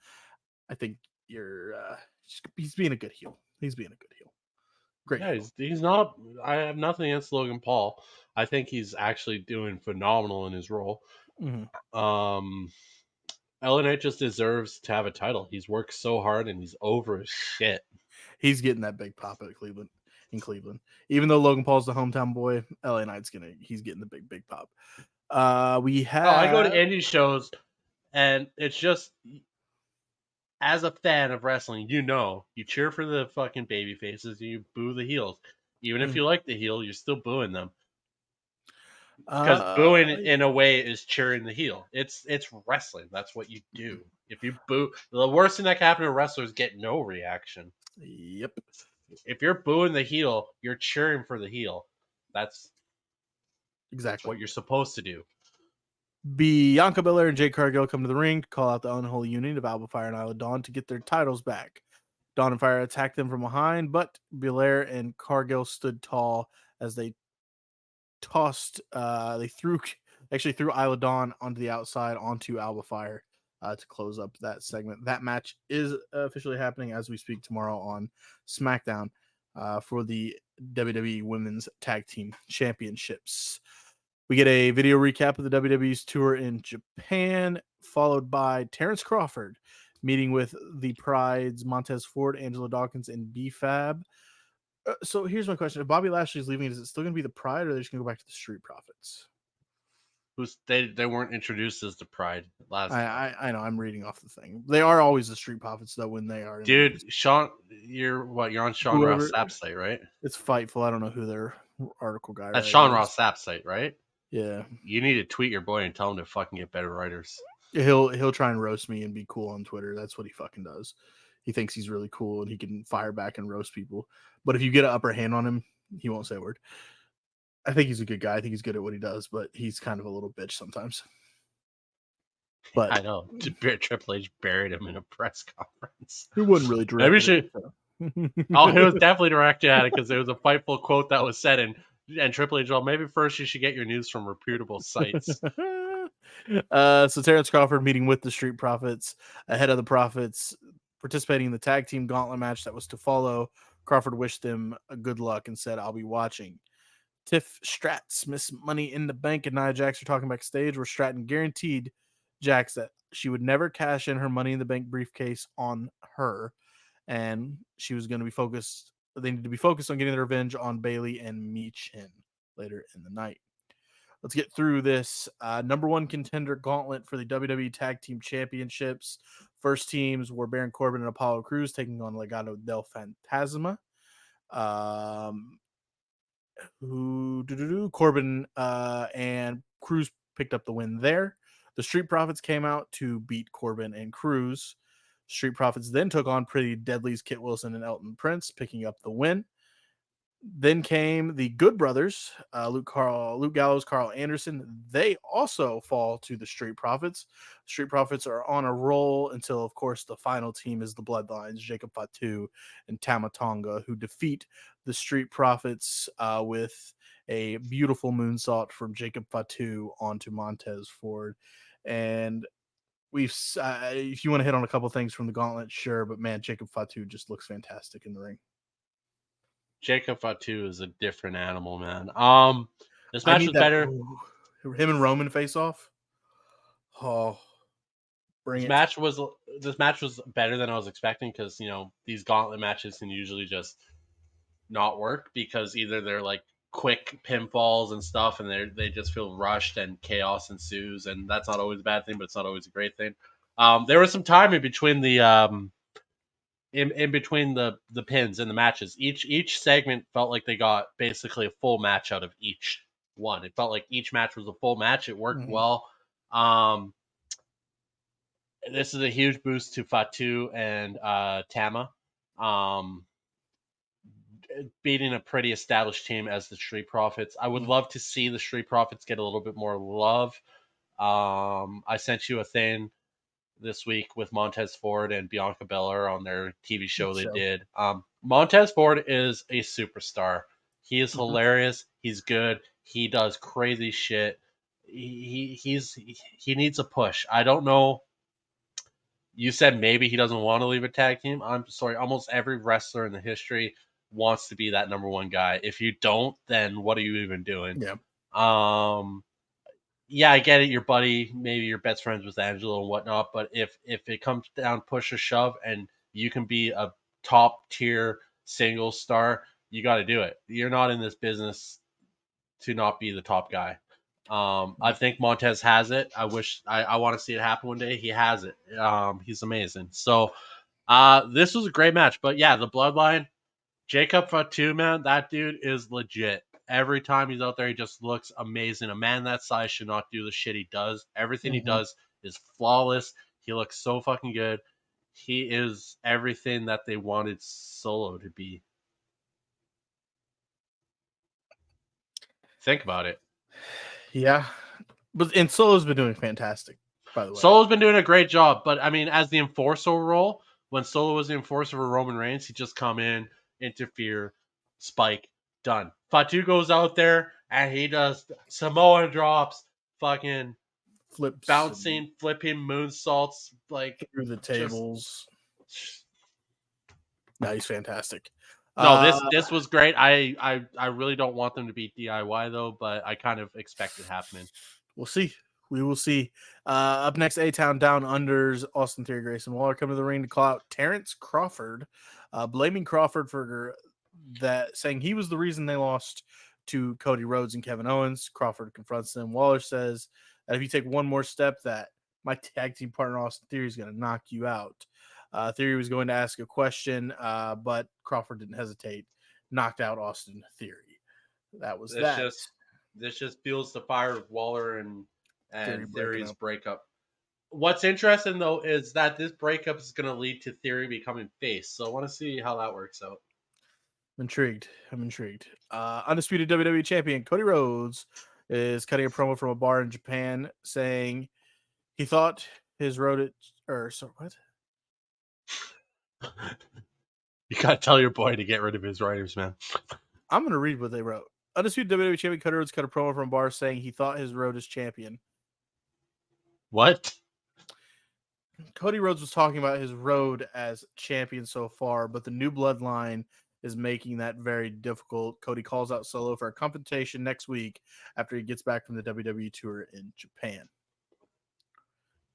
I think he's being a good heel. He's being a good heel. Great. Yeah, he's not. I have nothing against Logan Paul. I think he's actually doing phenomenal in his role. Mm-hmm. LA Knight just deserves to have a title. He's worked so hard and he's over as shit. He's getting that big pop at Cleveland. In Cleveland, even though Logan Paul's the hometown boy, LA Knight's he's getting the big pop. We have. Oh, I go to indie shows, and it's just as a fan of wrestling, you cheer for the fucking baby faces and you boo the heels. Even if you like the heel, you're still booing them. Because booing in a way is cheering the heel. It's wrestling. That's what you do. If you boo, the worst thing that can happen to wrestlers get no reaction. Yep. If you're booing the heel, you're cheering for the heel. That's exactly what you're supposed to do. Bianca Belair and Jade Cargill come to the ring to call out the unholy union of Alba Fire and Isla Dawn to get their titles back. Dawn and Fire attacked them from behind, but Belair and Cargill stood tall as they threw Isla Dawn onto the outside onto Alba Fire to close up that segment. That match is officially happening as we speak tomorrow on SmackDown for the WWE Women's Tag Team Championships. We get a video recap of the WWE's tour in Japan, followed by Terrence Crawford meeting with the Pride's Montez Ford, Angela Dawkins, and B-Fab. So here's my question. If Bobby Lashley's leaving, is it still going to be the Pride, or are they just going to go back to the Street Profits? They weren't introduced as the Pride last time. I know. I'm reading off the thing. They are always the Street Profits, though, when they are. Dude, Sean, you're on Sean Ross Sapp's site, right? It's Fightful. I don't know who their article guy. That's Sean Ross Sapp's site, right? Yeah. You need to tweet your boy and tell him to fucking get better writers. He'll try and roast me and be cool on Twitter. That's what he fucking does. He thinks he's really cool and he can fire back and roast people. But if you get an upper hand on him, he won't say a word. I think he's a good guy. I think he's good at what he does, but he's kind of a little bitch sometimes. But I know Triple H buried him in a press conference. He wasn't really directed. Maybe should. Oh, he was definitely directed at it because there was a Fightful quote that was said, and Triple H. Well, maybe first you should get your news from reputable sites. So Terrence Crawford meeting with the Street Profits ahead of the Profits participating in the tag team gauntlet match that was to follow. Crawford wished them a good luck and said, "I'll be watching." Tiff Stratz, Miss Money in the Bank, and Nia Jax are talking backstage where Stratton guaranteed Jax that she would never cash in her Money in the Bank briefcase on her, and she was going to be focused. They need to be focused on getting their revenge on Bayley and Michin later in the night. Let's get through this number one contender gauntlet for the WWE Tag Team Championships. First teams were Baron Corbin and Apollo Crews taking on Legado del Fantasma. Corbin and Crews picked up the win there. The Street Profits came out to beat Corbin and Cruz. Street Profits then took on Pretty Deadly's Kit Wilson and Elton Prince, picking up the win. Then came the Good Brothers, Luke Gallows, Carl Anderson. They also fall to the Street Profits. Street Profits are on a roll until, of course, the final team is the Bloodlines, Jacob Fatu and Tama Tonga, who defeat the Street Profits with a beautiful moonsault from Jacob Fatu onto Montez Ford. And if you want to hit on a couple things from the gauntlet, sure, but man, Jacob Fatu just looks fantastic in the ring. Jacob Fatu is a different animal, man. This I match need was that. better. Him and Roman face off. Oh, bring it. This match was better than I was expecting because these gauntlet matches can usually just not work because either they're like quick pinfalls and stuff, and they just feel rushed and chaos ensues, and that's not always a bad thing, but it's not always a great thing. There was some time in between the pins and the matches. Each segment felt like they got basically a full match out of each one. It felt like each match was a full match. It worked well. This is a huge boost to Fatu and Tama. Beating a pretty established team as the Street Profits. I would love to see the Street Profits get a little bit more love. I sent you a thing this week with Montez Ford and Bianca Belair on their TV show they did. Montez Ford is a superstar. He is hilarious. He's good. He does crazy shit. He needs a push. I don't know. You said maybe he doesn't want to leave a tag team. I'm sorry. Almost every wrestler in the history wants to be that number one guy. If you don't, then what are you even doing? Yeah. Yeah, I get it. Your buddy, maybe your best friends with Angelo and whatnot. But if it comes down push or shove, and you can be a top tier single star, you got to do it. You're not in this business to not be the top guy. I think Montez has it. I want to see it happen one day. He has it. He's amazing. So this was a great match. But yeah, the Bloodline, Jacob Fatu, man, that dude is legit. Every time he's out there, he just looks amazing. A man that size should not do the shit he does. Everything he does is flawless. He looks so fucking good. He is everything that they wanted Solo to be. Think about it. Yeah. And Solo's been doing fantastic, by the way. Solo's been doing a great job, but I mean, as the enforcer role, when Solo was the enforcer for Roman Reigns, he just come in, interfere, spike, done. Fatu goes out there and he does Samoa drops, fucking Flips, bouncing, flipping moonsaults, like through the tables. No, he's fantastic. No, this was great. I really don't want them to beat DIY though, but I kind of expect it happening. We'll see. We will see. Up next, A-Town Down Unders, Austin Theory, Grayson Waller come to the ring to call out Terrence Crawford, blaming Crawford for that, saying he was the reason they lost to Cody Rhodes and Kevin Owens. Crawford confronts them. Waller says that if you take one more step, that my tag team partner Austin Theory is going to knock you out. Theory was going to ask a question, but Crawford didn't hesitate. Knocked out Austin Theory. That was that. This just fuels the fire of Waller and Theory's breakup. What's interesting though is that this breakup is going to lead to Theory becoming face. So I want to see how that works out. I'm intrigued. Undisputed WWE champion Cody Rhodes is cutting a promo from a bar in Japan, saying he thought his road what? You gotta tell your boy to get rid of his writers, man. I'm gonna read what they wrote. Undisputed WWE champion Cody Rhodes cut a promo from a bar saying he thought his road as champion. What? Cody Rhodes was talking about his road as champion so far, but the new bloodline is making that very difficult. Cody calls out Solo for a confrontation next week after he gets back from the WWE tour in Japan.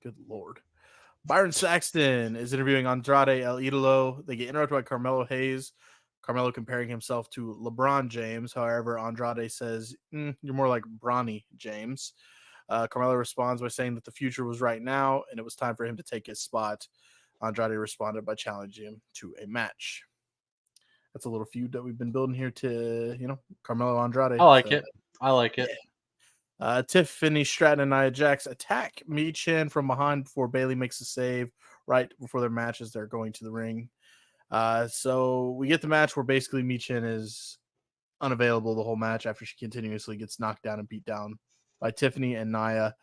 Good Lord. Byron Saxton is interviewing Andrade El Idolo. They get interrupted by Carmelo Hayes. Carmelo comparing himself to LeBron James. However, Andrade says, you're more like Bronny James. Carmelo responds by saying that the future was right now and it was time for him to take his spot. Andrade responded by challenging him to a match. That's a little feud that we've been building here to, Carmelo Andrade. I like it. Yeah. Tiffany Stratton and Nia Jax attack Michin from behind before Bailey makes a save right before their matches. They're going to the ring. So we get the match where basically Michin is unavailable the whole match after she continuously gets knocked down and beat down by Tiffany and Nia.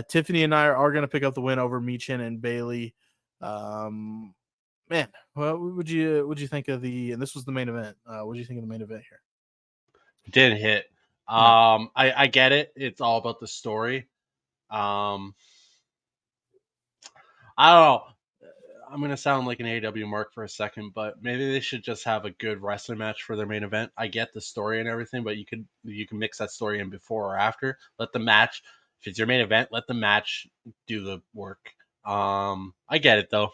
Tiffany and Nia are going to pick up the win over Michin and Bailey. Man, what would you think of the? And this was the main event. What do you think of the main event here? Didn't hit. No. I get it. It's all about the story. I don't know. I'm gonna sound like an AEW mark for a second, but maybe they should just have a good wrestling match for their main event. I get the story and everything, but you can mix that story in before or after. Let the match, if it's your main event, let the match do the work. I get it though.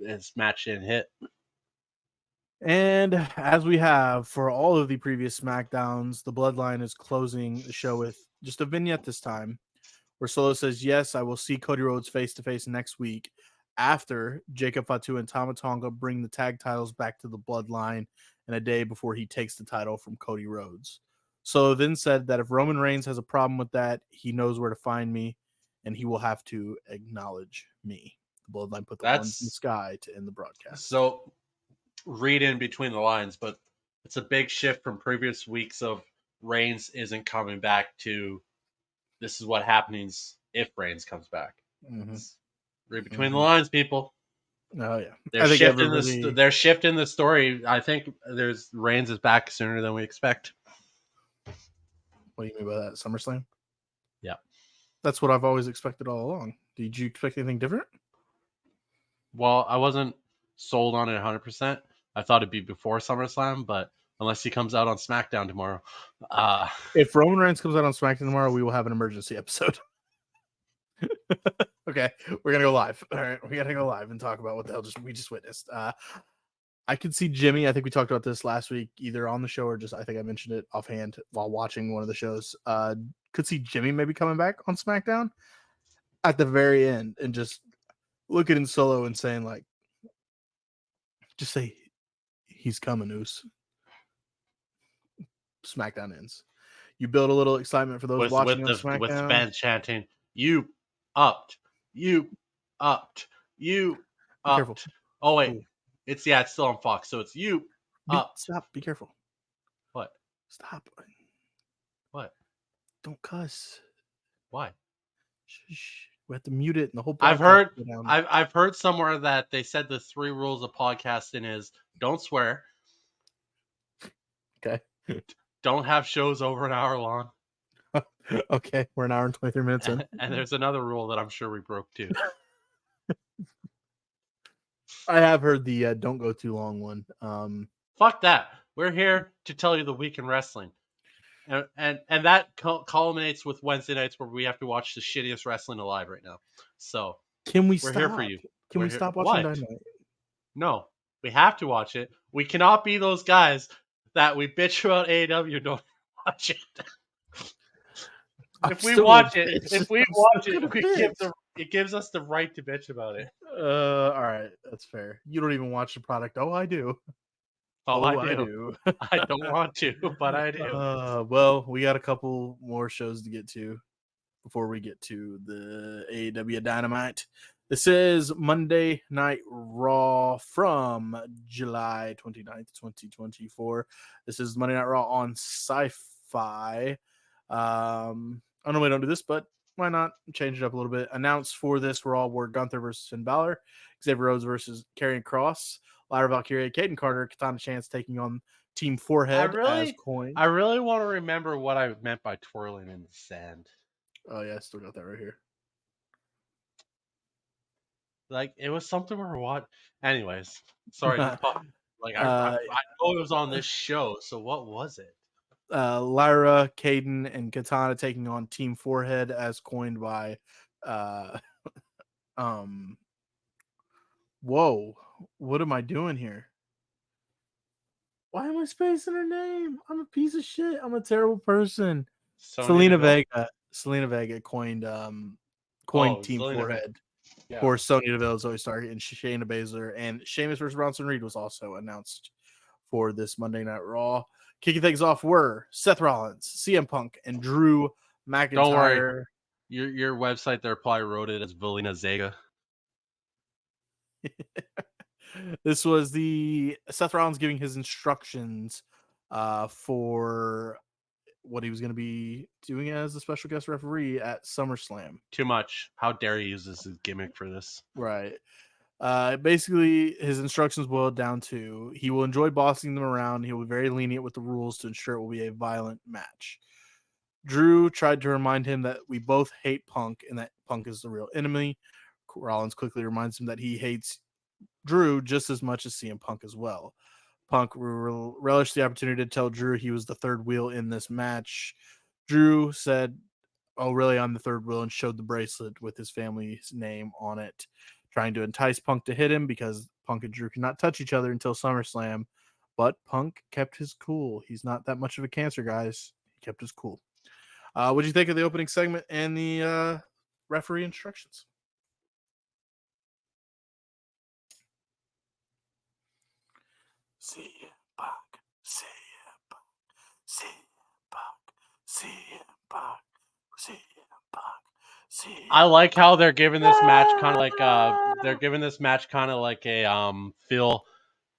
This match didn't hit. And as we have for all of the previous SmackDowns, the Bloodline is closing the show with just a vignette this time, where Solo says, "Yes, I will see Cody Rhodes face to face next week." After Jacob Fatu and Tama Tonga bring the tag titles back to the Bloodline in a day before he takes the title from Cody Rhodes. Solo then said that if Roman Reigns has a problem with that, he knows where to find me, and he will have to acknowledge me. The Bloodline put the ones in the That's sky to end the broadcast. so read in between the lines, but it's a big shift from previous weeks of Reigns isn't coming back to this is what happens if Reigns comes back. Mm-hmm. Read between the lines, people. Oh yeah, They're shifting this. They're shifting the story. I think there's Reigns is back sooner than we expect. What do you mean by that? SummerSlam? Yeah. That's what I've always expected all along. Did you expect anything different? Well, I wasn't sold on it 100%. I thought it'd be before SummerSlam, but unless he comes out on SmackDown tomorrow, if Roman Reigns comes out on SmackDown tomorrow, we will have an emergency episode. Okay, we're gonna go live. All right, we gotta go live and talk about what the hell we just witnessed. I could see Jimmy. I think we talked about this last week, either on the show or just I think I mentioned it offhand while watching one of the shows. Could see Jimmy maybe coming back on SmackDown at the very end and just looking in Solo and saying like, just say he's coming, Oos. SmackDown ends. You build a little excitement for those watching on SmackDown. With fans chanting, "You upped, you upped, you upped." Be careful. Oh wait, Ooh. It's still on Fox, so it's you upped. Stop. Be careful. What? Stop. What? Don't cuss. Why? Shh. We have to mute it, and the whole. I've heard somewhere that they said the 3 rules of podcasting is don't swear. Okay. Don't have shows over an hour long. Okay, we're an hour and 23 minutes in. And there's another rule that I'm sure we broke too. I have heard the don't go too long one. Fuck that. We're here to tell you the week in wrestling. And that culminates with Wednesday nights where we have to watch the shittiest wrestling alive right now. So can we we're stop? Here for you. Can we stop watching Dynamite? No, we have to watch it. We cannot be those guys that we bitch about AEW don't watch it. If we watch it, it gives us the right to bitch about it. All right, that's fair. You don't even watch the product. Oh, I do. I do. I don't want to, but I do. Well, we got a couple more shows to get to before we get to the AEW Dynamite. This is Monday Night Raw from July 29th, 2024. This is Monday Night Raw on Sci-Fi. I normally don't do this, but why not change it up a little bit? Announced for this Raw were Gunther versus Finn Balor, Xavier Rhodes versus Karrion Kross, Lyra Valkyria, Caden Carter, Katana Chance taking on Team Forehead as Coin. I really want to remember what I meant by twirling in the sand. Oh yeah, I still got that right here. Like it was something we were watching. Anyways, sorry. I know it was on this show. So what was it? Lyra, Caden, and Katana taking on Team Forehead as coined by whoa, what am I doing here? Why am I spacing her name? I'm a piece of shit. I'm a terrible person. Selena Vega coined Team Forehead for Sonya Deville, Zoe Stark, and Shayna Baszler, and Sheamus versus Bronson Reed was also announced for this Monday Night Raw. Kicking things off were Seth Rollins, CM Punk, and Drew McIntyre. Don't worry. Your website there probably wrote it as Velina Zega. This was the Seth Rollins giving his instructions for what he was going to be doing as a special guest referee at SummerSlam. Too much. How dare he use this as gimmick for this? Right. Basically, his instructions boiled down to he will enjoy bossing them around. He will be very lenient with the rules to ensure it will be a violent match. Drew tried to remind him that we both hate Punk and that Punk is the real enemy. Rollins quickly reminds him that he hates Drew just as much as CM Punk as well. Punk relished the opportunity to tell Drew he was the third wheel in this match. Drew said, "Oh, really? I'm the third wheel," and showed the bracelet with his family's name on it, trying to entice Punk to hit him because Punk and Drew could not touch each other until SummerSlam. But Punk kept his cool. He's not that much of a cancer, guys. He kept his cool. What do you think of the opening segment and the referee instructions? CM Punk, CM Punk, CM Punk, CM Punk, CM Punk, CM. I like how they're giving this match kind of like a feel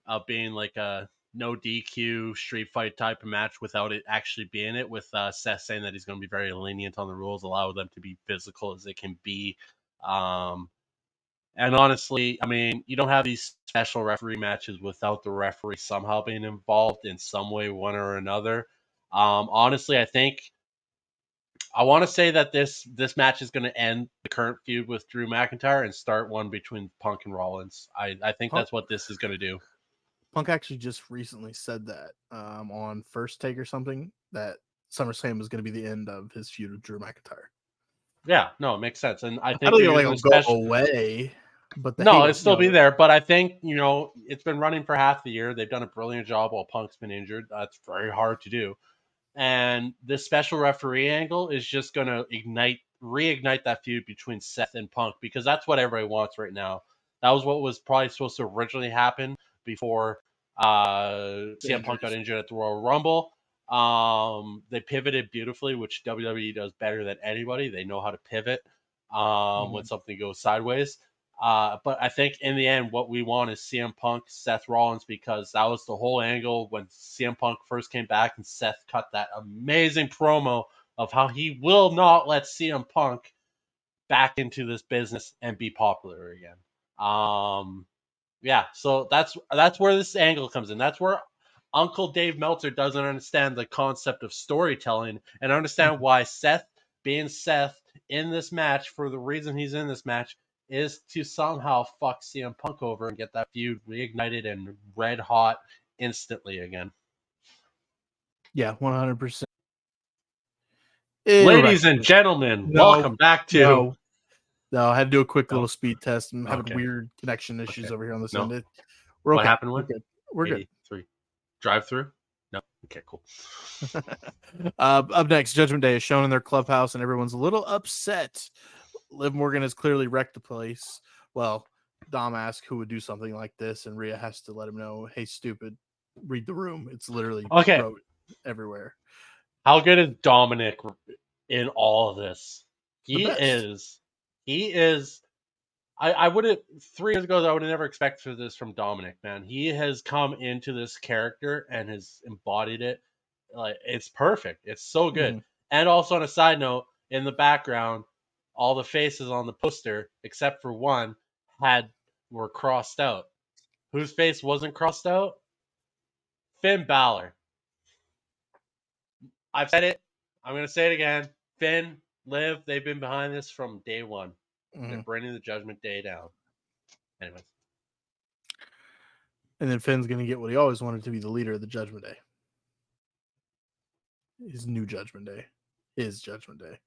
of being like a no DQ street fight type of match without it actually being it. With Seth saying that he's going to be very lenient on the rules, allow them to be physical as it can be. And honestly, I mean, you don't have these special referee matches without the referee somehow being involved in some way, one or another. Honestly, I want to say that this match is going to end the current feud with Drew McIntyre and start one between Punk and Rollins. I think Punk, that's what this is going to do. Punk actually just recently said that on First Take or something, that SummerSlam was going to be the end of his feud with Drew McIntyre. Yeah, no, it makes sense, and I I think don't they're think using it'll a go special. away, but the No, hate it'll will, still be there, but I think it's been running for half the year. They've done a brilliant job while Punk's been injured. That's very hard to do. And this special referee angle is just going to reignite that feud between Seth and Punk because that's what everybody wants right now. That was what was probably supposed to originally happen before CM Punk got injuries. injured at the Royal Rumble. They pivoted beautifully, which WWE does better than anybody. They know how to pivot when something goes sideways. But I think in the end, what we want is CM Punk, Seth Rollins, because that was the whole angle when CM Punk first came back and Seth cut that amazing promo of how he will not let CM Punk back into this business and be popular again. Yeah, so that's where this angle comes in. That's where Uncle Dave Meltzer doesn't understand the concept of storytelling and understand why Seth, being Seth in this match, for the reason he's in this match, is to somehow fuck CM Punk over and get that feud reignited and red hot instantly again. Yeah, 100%. Ladies and gentlemen, welcome back to. No, I had to do a quick No? little speed test. I'm having Okay. weird connection issues Okay. over here on this No. end. We're What okay. happened We're when? good. We're good. 83. Drive through? No. Okay, cool. Up next, Judgment Day is shown in their clubhouse, and everyone's a little upset. Liv Morgan has clearly wrecked the place. Well, Dom asks who would do something like this, and Rhea has to let him know, "Hey, stupid, read the room. It's literally Okay. wrote everywhere." How good is Dominic in all of this? The best. He is. I would have 3 years ago. I would have never expected this from Dominic. Man, he has come into this character and has embodied it. Like it's perfect. It's so good. And also on a side note, in the background, all the faces on the poster except for one were crossed out. Whose face wasn't crossed out? Finn Balor. I've said it. I'm going to say it again. Finn, Liv, they've been behind this from day one. They're bringing the Judgment Day down. Anyways. And then Finn's going to get what he always wanted to be, the leader of the Judgment Day. His new Judgment Day. His Judgment Day.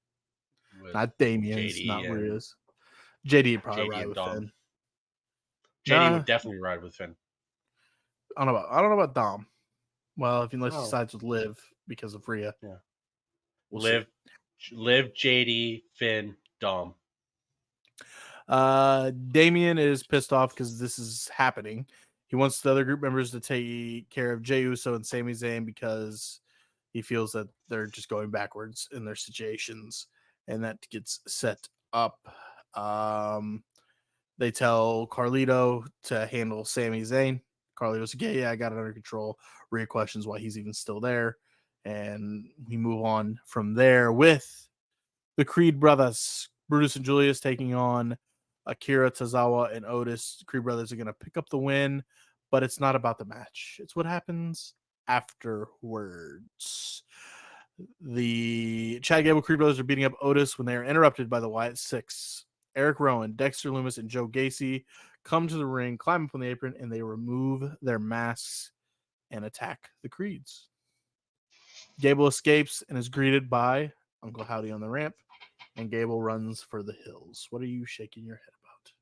With not Damien's, JD not and Rhea's. JD would probably JD ride and with Dom. Finn. JD would definitely ride with Finn. I don't know about Dom. Well, unless he Oh. sides with Liv because of Rhea. Yeah. We'll Liv, JD, Finn, Dom. Damien is pissed off because this is happening. He wants the other group members to take care of Jey Uso and Sami Zayn because He feels that they're just going backwards in their situations, and that gets set up. They tell Carlito to handle Sami Zayn. Carlito's like, yeah, I got it under control. Rhea questions why he's even still there. And we move on from there with the Creed brothers, Brutus and Julius, taking on Akira Tozawa and Otis. The Creed brothers are going to pick up the win, but it's not about the match. It's what happens afterwards. The Chad Gable Creed brothers are beating up Otis when they are interrupted by the Wyatt Six. Eric Rowan, Dexter Loomis, and Joe Gacy come to the ring, climb up on the apron, and they remove their masks and attack the Creeds. Gable escapes and is greeted by Uncle Howdy on the ramp, and Gable runs for the hills. What are you shaking your head about?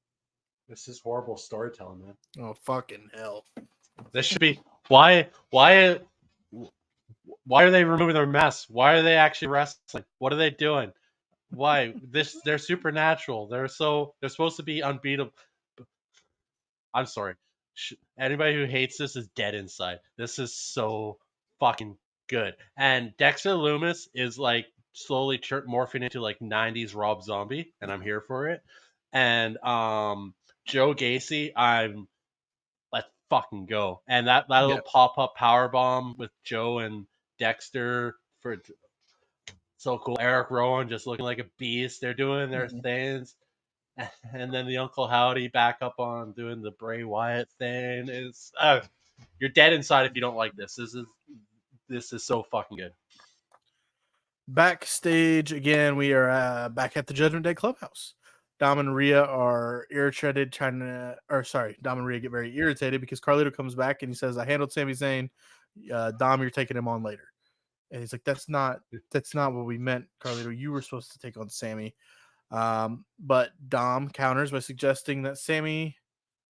This is horrible storytelling, man. Oh, fucking hell. This should be why are they removing their masks? Why are they actually wrestling? What are they doing? Why? They're supernatural. They're supposed to be unbeatable. I'm sorry. Anybody who hates this is dead inside. This is so fucking good. And Dexter Loomis is like slowly morphing into like 90s Rob Zombie, and I'm here for it. And Joe Gacy, let's fucking go. And that little pop-up power bomb with Joe and Dexter for so cool. Eric Rowan just looking like a beast. They're doing their things. And then the Uncle Howdy back up on doing the Bray Wyatt thing. Is you're dead inside if you don't like this. This is so fucking good. Backstage again, we are back at the Judgment Day Clubhouse. Dom and Rhea are irritated, Dom and Rhea get very irritated because Carlito comes back and he says, "I handled Sami Zayn. Dom, you're taking him on later." And he's like, "That's not what we meant, Carlito. You were supposed to take on Sami." But Dom counters by suggesting that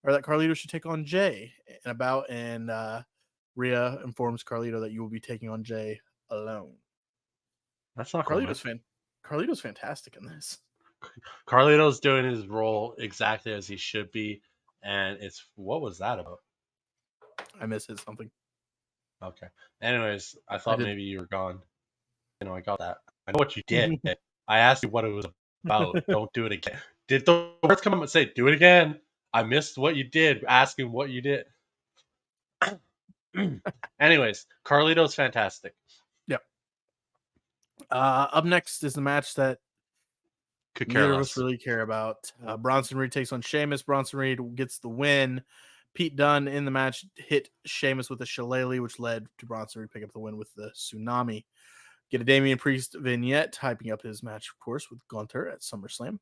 Carlito should take on Jay. And Rhea informs Carlito that you will be taking on Jay alone. That's not Carlito's fantastic in this. Carlito's doing his role exactly as he should be, and what was that about? I misheard something. Okay. Anyways, I thought maybe you were gone. I got that. I know what you did. I asked you what it was about. Don't do it again. Did the words come up and say, "Do it again"? I missed what you did. Asking what you did. Anyways, Carlito's fantastic. Yep. Up next is the match that neither of us really care about. Bronson Reed takes on Sheamus. Bronson Reed gets the win. Pete Dunne in the match hit Sheamus with a shillelagh, which led to Bronson Reed pick up the win with the tsunami. Get a Damian Priest vignette, hyping up his match, of course, with Gunther at SummerSlam.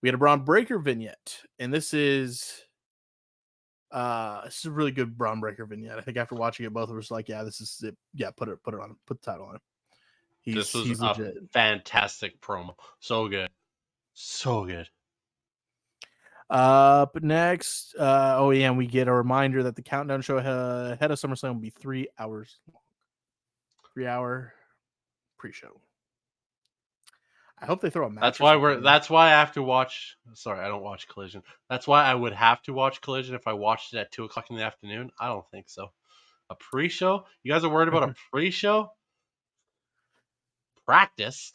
We had a Braun Breaker vignette, and this is a really good Braun Breaker vignette. I think after watching it, both of us were like, "Yeah, this is it. Yeah, put it on. Put the title on him." This was a fantastic promo. So good. So good. Up next, and we get a reminder that the countdown show ahead of SummerSlam will be 3 hours long. 3-hour pre-show. I hope they throw a match. That's why I have to watch. Sorry, I don't watch Collision. That's why I would have to watch Collision if I watched it at 2:00 in the afternoon. I don't think so. A pre-show? You guys are worried about a pre-show? Practice.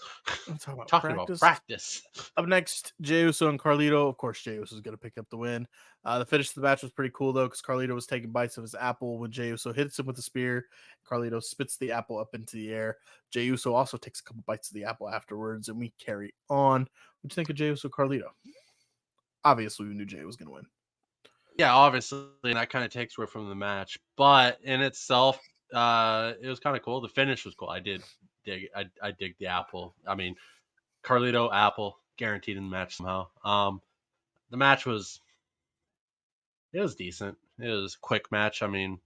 Talking about practice. Up next, Jey Uso and Carlito. Of course, Jey Uso is going to pick up the win. The finish of the match was pretty cool, though, because Carlito was taking bites of his apple when Jey Uso hits him with a spear. Carlito spits the apple up into the air. Jey Uso also takes a couple bites of the apple afterwards, and we carry on. What do you think of Jey Uso Carlito? Obviously, we knew Jey was going to win. Yeah, obviously, and that kind of takes away from the match. But in itself, it was kind of cool. The finish was cool. I dig the apple. I mean, Carlito apple guaranteed in the match somehow. The match was decent. It was a quick match. I mean,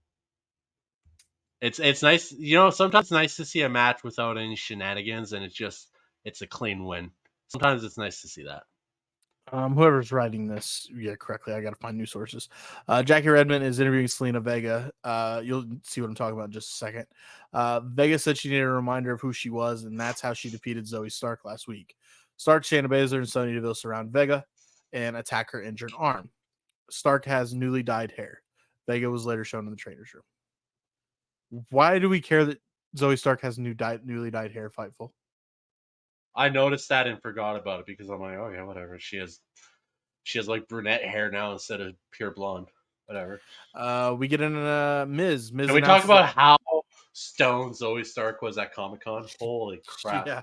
it's nice. Sometimes it's nice to see a match without any shenanigans, and it's a clean win. Sometimes it's nice to see that. Whoever's writing this, correctly. I got to find new sources. Jackie Redmond is interviewing Selena Vega. You'll see what I'm talking about in just a second. Vega said she needed a reminder of who she was, and that's how she defeated Zoe Stark last week. Stark, Shayna Baszler, and Sonya Deville surround Vega and attack her injured arm. Stark has newly dyed hair. Vega was later shown in the trainer's room. Why do we care that Zoe Stark has newly dyed hair. Fightful. I noticed that and forgot about it because I'm like, oh yeah, whatever. She has like brunette hair now instead of pure blonde. Whatever. We get in Miz. Miz Can we talk announces that, about how stoned Zoe Stark was at Comic-Con? Holy crap. yeah,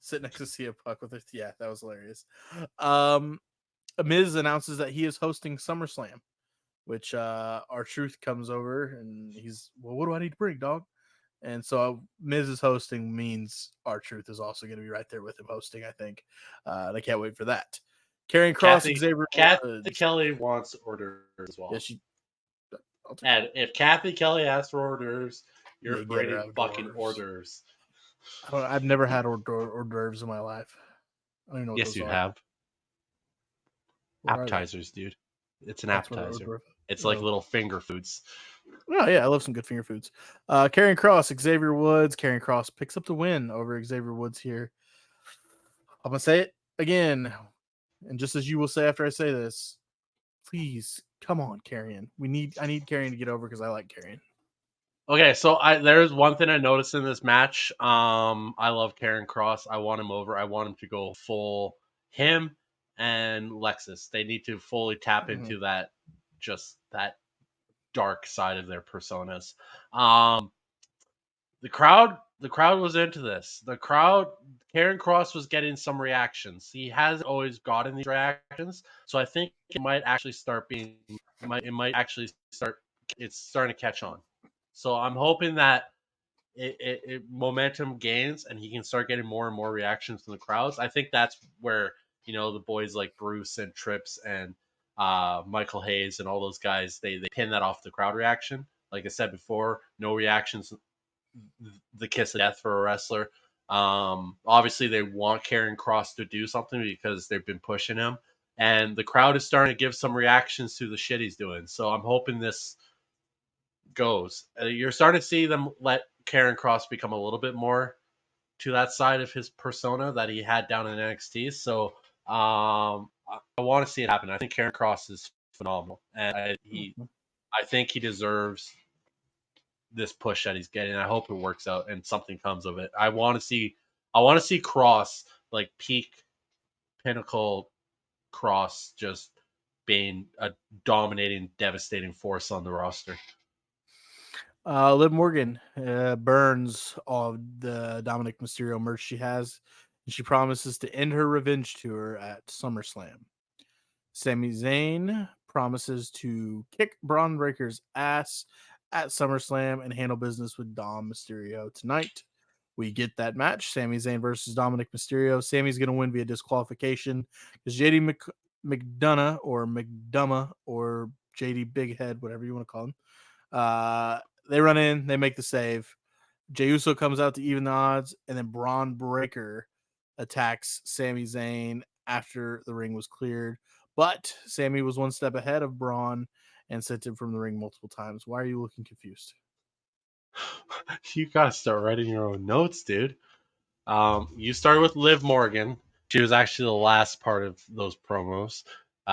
sit next to CM Punk with her. Yeah, that was hilarious. Miz announces that he is hosting SummerSlam, which R-Truth comes over and he's, well, what do I need to bring, dog? And so Miz is hosting means R-Truth is also going to be right there with him hosting, I think. I can't wait for that. Karrion Kross, Xavier Kathy Woods. Kelly wants orders as well. Yeah, she. And if Kathy Kelly asks for orders, you're Yeah, get her bringing out fucking orders. I've never had hors d'oeuvres in my life. I don't even know what Yes, those you are. have. What are they? Appetizers, dude. It's an That's what appetizer. hors It's like d'oeuvre. little finger foods. Oh yeah, I love some good finger foods. Karrion Kross, Xavier Woods. Karrion Kross picks up the win over Xavier Woods here. I'm gonna say it again, and just as you will say after I say this, please come on, Karrion. I need Karrion to get over because I like Karrion. Okay, so there's one thing I noticed in this match. I love Karrion Kross. I want him over. I want him to go full him and Lexus. They need to fully tap into that, just that dark side of their personas. The crowd was into this. Karrion Kross was getting some reactions. He hasn't always gotten these reactions, so I think it might actually start being it might actually start it's starting to catch on. So I'm hoping that it momentum gains and he can start getting more and more reactions from the crowds. I think that's where the boys like Bruce and Trips and Michael Hayes and all those guys they pin that off the crowd reaction. Like I said before, no reactions, the kiss of death for a wrestler. Obviously, they want Karrion Kross to do something because they've been pushing him, and the crowd is starting to give some reactions to the shit he's doing. So I'm hoping this goes. You're starting to see them let Karrion Kross become a little bit more to that side of his persona that he had down in NXT. So I want to see it happen. I think Karrion Kross is phenomenal, and I think he deserves this push that he's getting. I hope it works out and something comes of it. I want to see Kross like peak pinnacle Kross just being a dominating, devastating force on the roster. Liv Morgan burns all of the Dominic Mysterio merch she has, and she promises to end her revenge tour at SummerSlam. Sami Zayn promises to kick Braun Breaker's ass at SummerSlam and handle business with Dom Mysterio tonight. We get that match, Sami Zayn versus Dominic Mysterio. Sami's going to win via disqualification because JD McDonough or McDumma or JD Big Head, whatever you want to call him, they run in, they make the save. Jey Uso comes out to even the odds, and then Braun Breaker attacks Sami Zayn after the ring was cleared. But Sami was one step ahead of Braun and sent him from the ring multiple times. Why are you looking confused? You gotta start writing your own notes, dude. You started with Liv Morgan. She was actually the last part of those promos.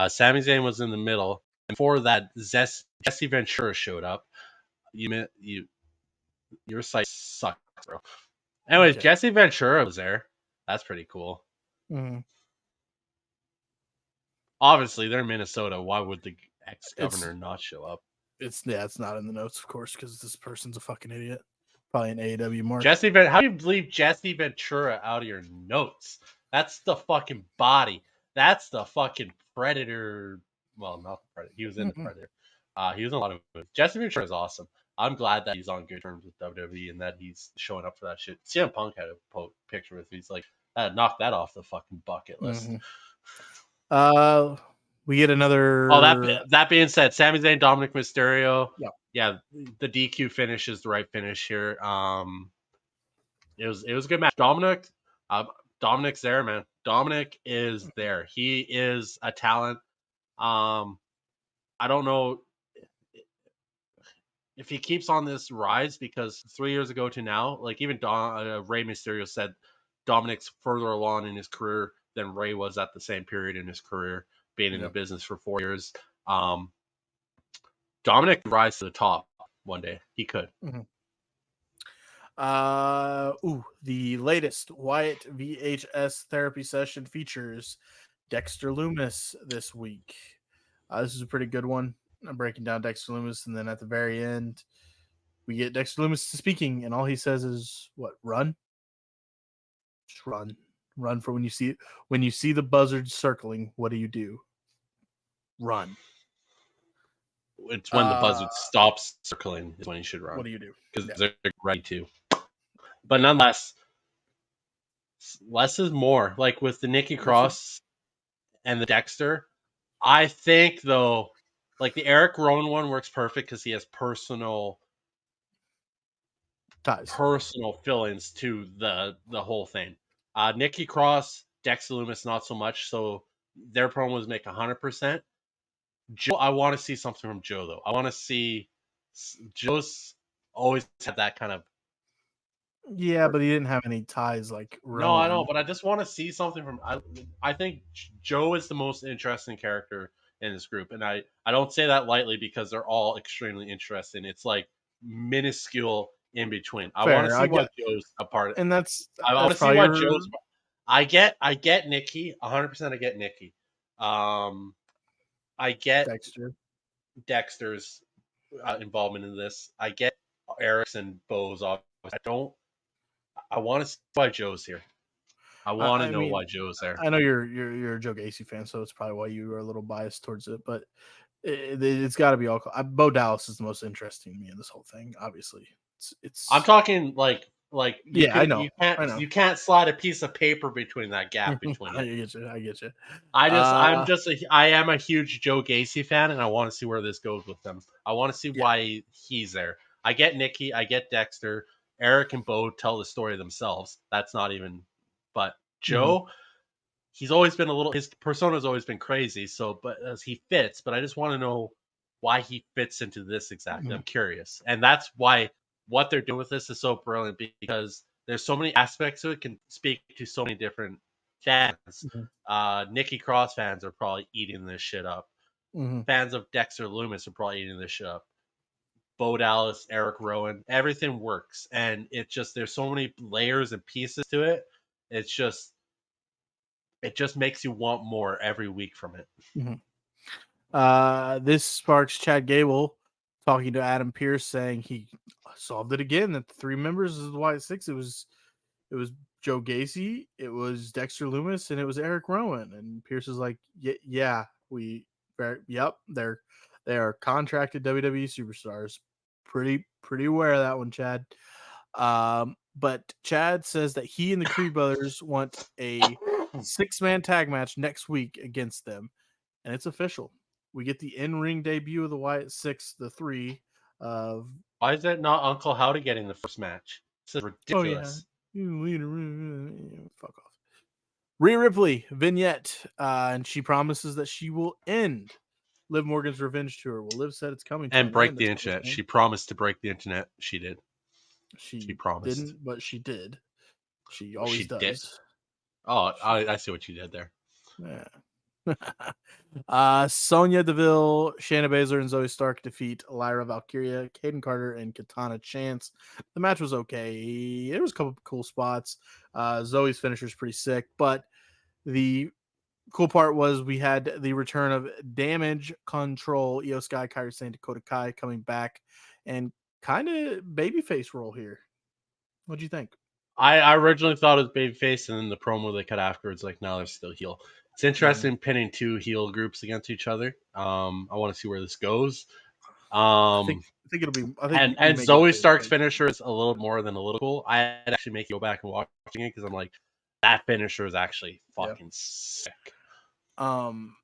Sami Zayn was in the middle. And before that, Jesse Ventura showed up. Your site sucks, bro. Anyways, Okay. Jesse Ventura was there. That's pretty cool. Mm-hmm. Obviously, they're in Minnesota. Why would the It's ex-governor not show up? it's not in the notes, of course, because this person's a fucking idiot. Probably an AEW mark. How do you leave Jesse Ventura out of your notes? That's the fucking body. That's the fucking Predator. Well, not the Predator. He was in the Predator. He was in a lot of movies. Jesse Ventura is awesome. I'm glad that he's on good terms with WWE and that he's showing up for that shit. CM Punk had a picture with me. He's like, knock that off the fucking bucket list. We get another. Oh, that being said, Sami Zayn, Dominic Mysterio. Yeah. Yeah, the DQ finish is the right finish here. It was a good match. Dominic's there, man. Dominic is there. He is a talent. I don't know if he keeps on this rise because 3 years ago to now, like even Rey Mysterio said, Dominic's further along in his career than Rey was at the same period in his career, being in the business for 4 years. Dominic could rise to the top one day. He could. The latest Wyatt VHS therapy session features Dexter Loomis this week. This is a pretty good one. I'm breaking down Dexter Loomis, and then at the very end, we get Dexter Loomis speaking, and all he says is, "What? Run, just run, run for when you see the buzzards circling. What do? Run. It's when the Uh, buzzard stops circling is when you should what run do? because Yeah, they're ready to. But nonetheless, less is more. Like with the Nikki that's it. Cross and the Dexter, I think though, like the Eric Rowan one works perfect because he has Ties. personal feelings to the whole thing. Nikki Cross, Dexter Loomis, not so much. So their promos make 100%. Joe, I want to see something from Joe though. I want to see Joe's always had that kind of. Yeah, but he didn't have any ties like No, I know, Rowan. but I just want to see something from. I think Joe is the most interesting character in this group, and I don't say that lightly because they're all extremely interesting. It's like minuscule in between. I want to Fair. see I why get, Joe's a part. and I want that's to see probably why your Joe's. I get Nikki 100%. I get Nikki. Um, I get Dexter. Dexter's involvement in this. I get Eric's and Bo's. I don't. I want to see why Joe's here. I want to I know mean, why Joe's there. I know you're a Joe Gacy fan, so it's probably why you are a little biased towards it. But it's got to be all. Bo Dallas is the most interesting to me in this whole thing. Obviously, I'm it's talking like yeah, I know. you can't slide a piece of paper between that gap between I it. get you. I get you. I am a huge Joe Gacy fan, and I want to see where this goes with them. I want to see Yeah. why he's there. I get Nikki, I get Dexter, Eric and Bo tell the story themselves. That's not even, but Hmm. Joe, he's always been a little. His persona's always been crazy. So, but as he fits, but I just want to know why he fits into this exactly. Hmm. I'm curious, and that's why what they're doing with this is so brilliant because there's so many aspects to it. Can speak to so many different fans. Hmm. Nikki Cross fans are probably eating this shit up. Hmm. Fans of Dexter Loomis are probably eating this shit up. Bo Dallas, Eric Rowan, everything works, and it's just there's so many layers and pieces to it. It's just it just makes you want more every week from it. Hmm. This sparks Chad Gable talking to Adam Pierce, saying he solved it again. That the three members of the White Six. It was Joe Gacy, it was Dexter Loomis, and it was Eric Rowan. And Pierce is like, yeah, yep, they are contracted WWE superstars. Pretty aware of that one, Chad. But Chad says that he and the Creed brothers want a 6-man tag match next week against them, and it's official. We get the in-ring debut of the Wyatt Six, the three of Why is that not Uncle Howdy getting the first match? This is oh yeah, ridiculous. fuck off. Rhea Ripley vignette, and she promises that she will end Liv Morgan's revenge tour. Well, Liv said it's coming to And an break end. the That's what we're internet. saying. She promised to break the internet. She did. She She promised. didn't, but she did. She Well, always she did. does. Oh, She, I see what you did there. yeah. Sonya Deville, Shayna Baszler, and Zoe Stark defeat Lyra Valkyria, Kaden Carter, and Katana Chance. The match was okay. There was a couple of cool spots. Zoe's finisher is pretty sick, but the cool part was we had the return of Damage Control, Io Sky, Kairi Sane, Dakota Kai coming back, and kind of babyface role here. What do you think? I originally thought it was babyface, and then the promo they cut afterwards, like, now they're still heel. It's Mm-hmm. interesting pinning two heel groups against each other. I want to see where this goes. I think Um, I think it'll be. I think we and may get Zoe Stark's babyface. finisher is a little more than a little cool. I'd actually make you go back and watching it because I'm like, that finisher is actually Yeah. fucking sick. Um,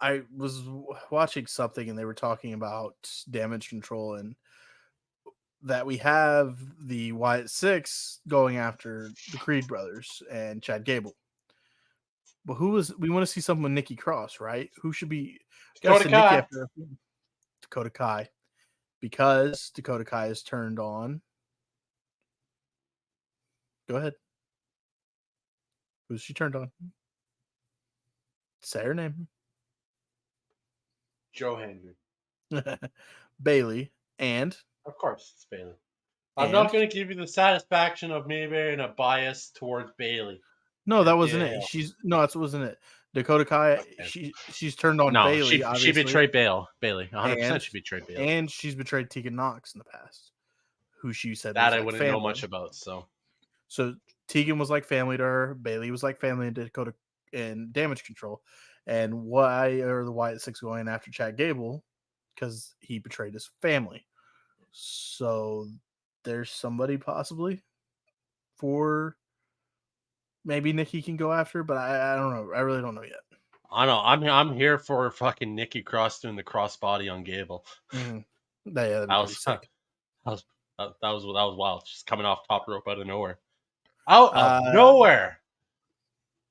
I was watching something and they were talking about Damage Control and that we have the Wyatt Six going after the Creed brothers and Chad Gable. But we want to see something with Nikki Cross, right? Who should be gotta Dakota send Nikki Kai. after Dakota Kai because Dakota Kai is turned on. Go ahead. Who's she turned on? Say her name. Joe Hendry. Bailey and Of course, it's Bailey. I'm not going to give you the satisfaction of me being a bias towards Bailey. No, that wasn't it. That wasn't it. Dakota Kai, Okay. she's turned on No, Bailey, she obviously. betrayed Bailey. 100% she betrayed Bailey. And she's betrayed Tegan Knox in the past, who she said that was I like wouldn't family. know much about. So Tegan was like family to her. Bailey was like family in Dakota in Damage Control. And why are the Wyatt Six going after Chad Gable? Because he betrayed his family. So there's somebody possibly for maybe Nikki can go after, but I don't know. I really don't know yet. I know. I'm here for fucking Nikki Cross doing the crossbody on Gable. Mm-hmm. Yeah, that'd be pretty sick. That was wild. Just coming off top rope out of nowhere. Out of nowhere.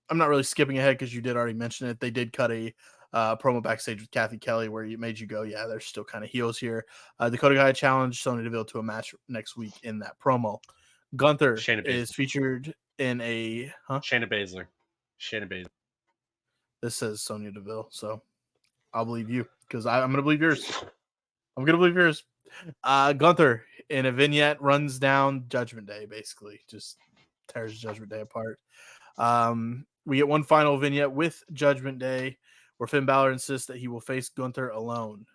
I'm not really skipping ahead because you did already mention it. They did cut a promo backstage with Kathy Kelly where it made you go, yeah, they're still kind of heels here. Dakota Kai challenged Sonya Deville to a match next week in that promo. Gunther is featured in a Shayna Baszler. This says Sonya Deville, so I'll believe you because I'm going to believe yours. Gunther in a vignette runs down Judgment Day, basically just tears Judgment Day apart. We get one final vignette with Judgment Day where Finn Balor insists that he will face Gunther alone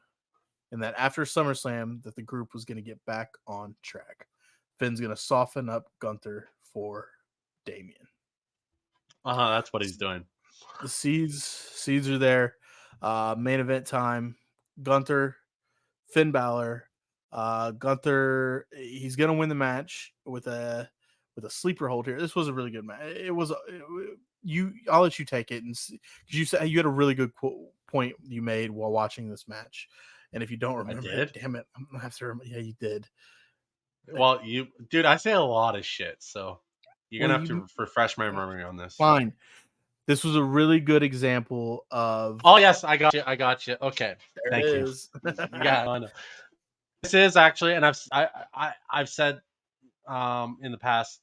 and that after SummerSlam that the group was going to get back on track. Finn's going to soften up Gunther for Damian. That's what he's doing. The seeds are there. Main event time. Gunther, Finn Balor. Gunther, he's going to win the match with a sleeper hold here. This was a really good match. I'll let you take it, and because you said you had a really good point you made while watching this match, and if you don't remember it, damn it, I'm gonna have to remember. Yeah, you did. Well, dude, I say a lot of shit, so you're gonna have to refresh my memory on this. Fine. This was a really good example of. Oh yes, I got you. Okay, there it is. Yeah, I know. This is actually, and I've said in the past,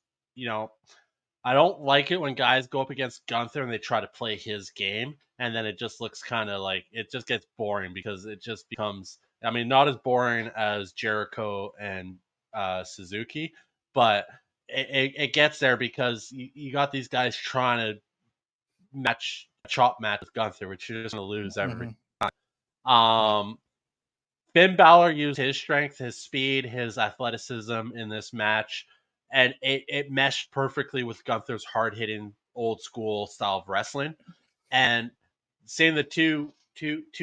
I don't like it when guys go up against Gunther and they try to play his game, and then it just looks kind of like it just gets boring because it just becomes. I mean, not as boring as Jericho and Suzuki, but it gets there because you got these guys trying to chop match with Gunther, which you're just gonna lose every time. Finn Balor used his strength, his speed, his athleticism in this match, and it meshed perfectly with Gunther's hard-hitting, old-school style of wrestling. And seeing the two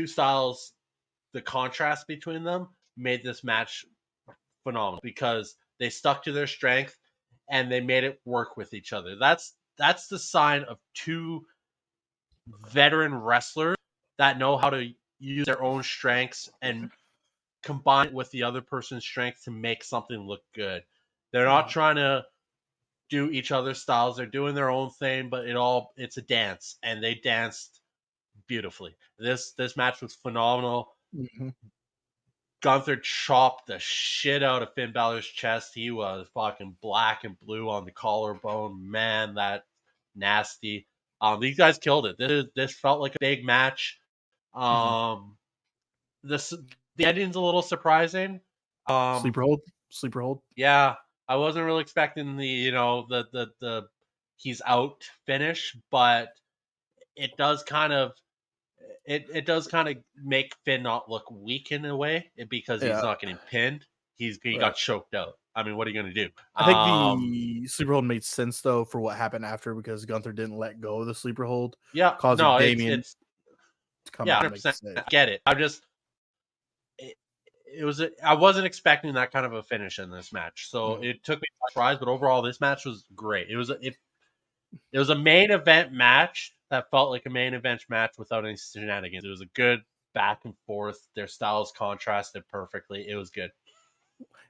styles, the contrast between them made this match phenomenal because they stuck to their strength and they made it work with each other. That's the sign of two veteran wrestlers that know how to use their own strengths and combine it with the other person's strength to make something look good. They're not trying to do each other's styles. They're doing their own thing, but it's a dance, and they danced beautifully. This match was phenomenal. Gunther chopped the shit out of Finn Balor's chest. He was fucking black and blue on the collarbone. Man, that nasty. These guys killed it. This felt like a big match. The ending's a little surprising. Sleeper hold. Yeah, I wasn't really expecting the he's out finish, but it does kind of make Finn not look weak in a way because he's not getting pinned. He got choked out. I mean, what are you gonna do? I think the sleeper hold made sense though for what happened after because Gunther didn't let go of the sleeper hold. Yeah, causing Damian to come out and make the save. I get it. I wasn't expecting that kind of a finish in this match, so it took me by surprise. But overall, this match was great. It was a main event match that felt like a main event match without any shenanigans. It was a good back and forth. Their styles contrasted perfectly. It was good.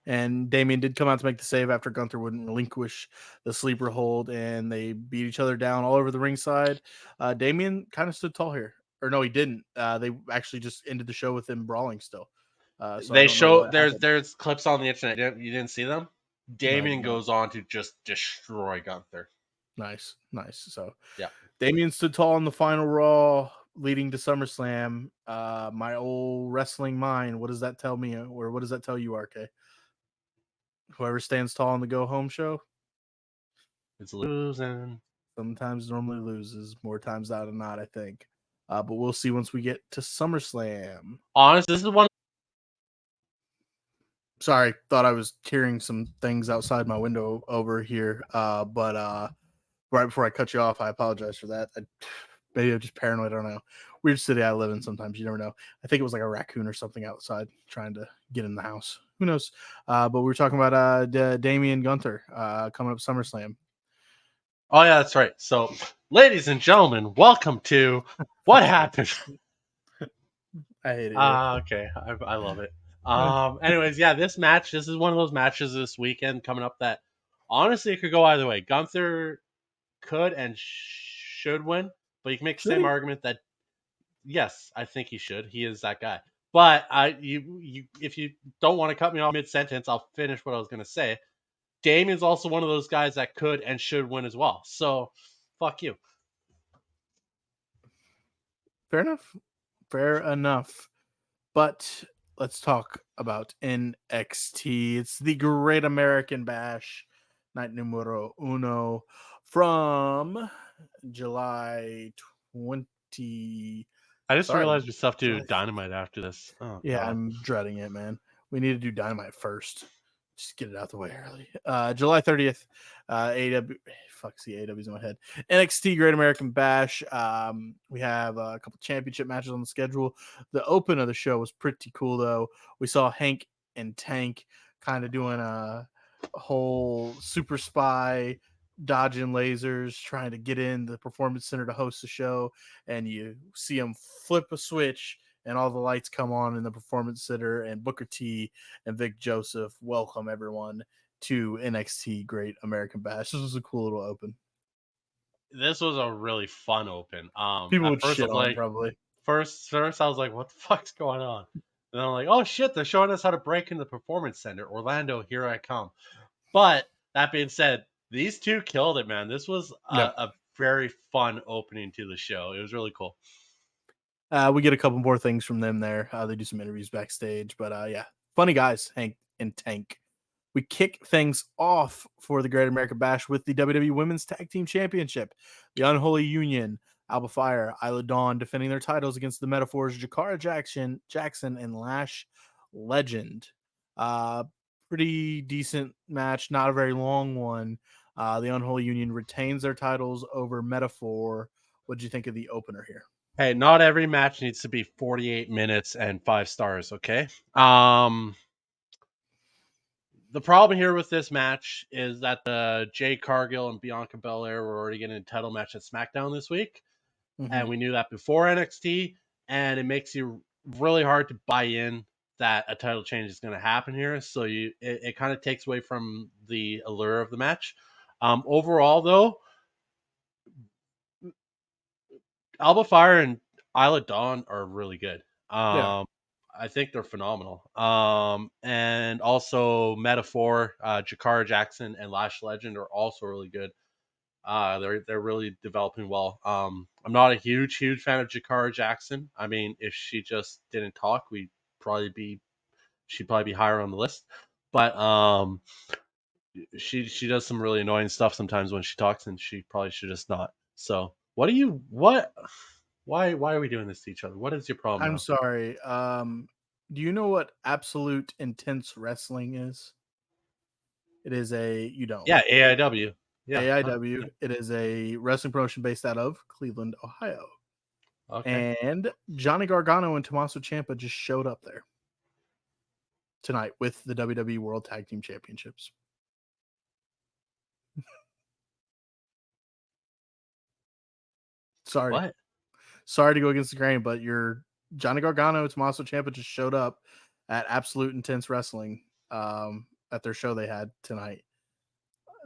And Damian did come out to make the save after Gunther wouldn't relinquish the sleeper hold, and they beat each other down all over the ringside. Damian kind of stood tall here. Or no, he didn't. They actually just ended the show with him brawling still. So they show there's clips on the internet. You didn't see them? Damian goes on to just destroy Gunther. Nice. So yeah, Damian stood tall in the final Raw leading to SummerSlam. My old wrestling mind, what does that tell me? Or what does that tell you, RK? Whoever stands tall on the go home show It's losing. sometimes normally loses, more times out of not, I think. But we'll see once we get to SummerSlam. Honestly, this is one. Sorry, thought I was hearing some things outside my window over here. But right before I cut you off, I apologize for that. Maybe I'm just paranoid. I don't know. Weird city I live in. Sometimes you never know. I think it was like a raccoon or something outside trying to get in the house. Who knows? But we were talking about Damian Gunther coming up SummerSlam. Oh yeah, that's right. So, ladies and gentlemen, welcome to What Happened. I hate it here. Okay, I love it. Anyways, yeah, this match. This is one of those matches this weekend coming up that honestly it could go either way. Gunther could and should win, but you can make the Should same he? argument that yes, I think he should. He is that guy. But if you don't want to cut me off mid sentence, I'll finish what I was going to say. Damien's also one of those guys that could and should win as well. So, fuck you. Fair enough. Fair enough. But let's talk about NXT. It's the Great American Bash, night numero uno, from July 20. I just Sorry, realized we still have to do July. Dynamite after this. Oh Yeah, god. I'm dreading it, man. We need to do Dynamite first. Just get it out the way early. July 30th, AEW. Fuck, see, AEW's in my head. NXT Great American Bash. We have a couple championship matches on the schedule. The open of the show was pretty cool, though. We saw Hank and Tank kind of doing a whole super spy, dodging lasers, trying to get in the performance center to host the show. And you see them flip a switch and all the lights come on in the performance center, and Booker T and Vic Joseph welcome everyone to NXT Great American Bash. This was a cool little open. This was a really fun open. People At would first I shit was on it like, probably. first I was like, what the fuck's going on? And then I'm like, oh shit, they're showing us how to break into the performance center. Orlando, here I come. But that being said, these two killed it, man. This was Yeah. a very fun opening to the show. It was really cool. We get a couple more things from them there. They do some interviews backstage, but yeah, funny guys, Hank and Tank. We kick things off for the Great American Bash with the WWE Women's Tag Team Championship. The Unholy Union, Alba Fire, Isla Dawn defending their titles against the Metaphors, Jakara Jackson, and Lash Legend. Pretty decent match, not a very long one. The Unholy Union retains their titles over Metaphor. What did you think of the opener here? Hey, not every match needs to be 48 minutes and 5 stars, okay? The problem here with this match is that the Jade Cargill and Bianca Belair were already getting a title match at SmackDown this week, Mm-hmm. and we knew that before NXT, and it makes you really hard to buy in that a title change is going to happen here. So it kind of takes away from the allure of the match. Overall, though, Alba Fire and Isla Dawn are really good. Yeah. I think they're phenomenal. And also Metaphor, Jakara Jackson, and Lash Legend are also really good. They're really developing well. I'm not a huge fan of Jakara Jackson. I mean, if she just didn't talk, she'd probably be higher on the list. But she does some really annoying stuff sometimes when she talks, and she probably should just not. So what? Why are we doing this to each other? What is your problem I'm now? sorry. Do you know what absolute intense wrestling is? It is you don't. Yeah, AIW. Yeah. AIW. It is a wrestling promotion based out of Cleveland, Ohio. Okay. And Johnny Gargano and Tommaso Ciampa just showed up there tonight with the WWE World Tag Team Championships. Sorry. What? Sorry to go against the grain, but your Johnny Gargano and Tommaso Ciampa just showed up at Absolute Intense Wrestling at their show they had tonight.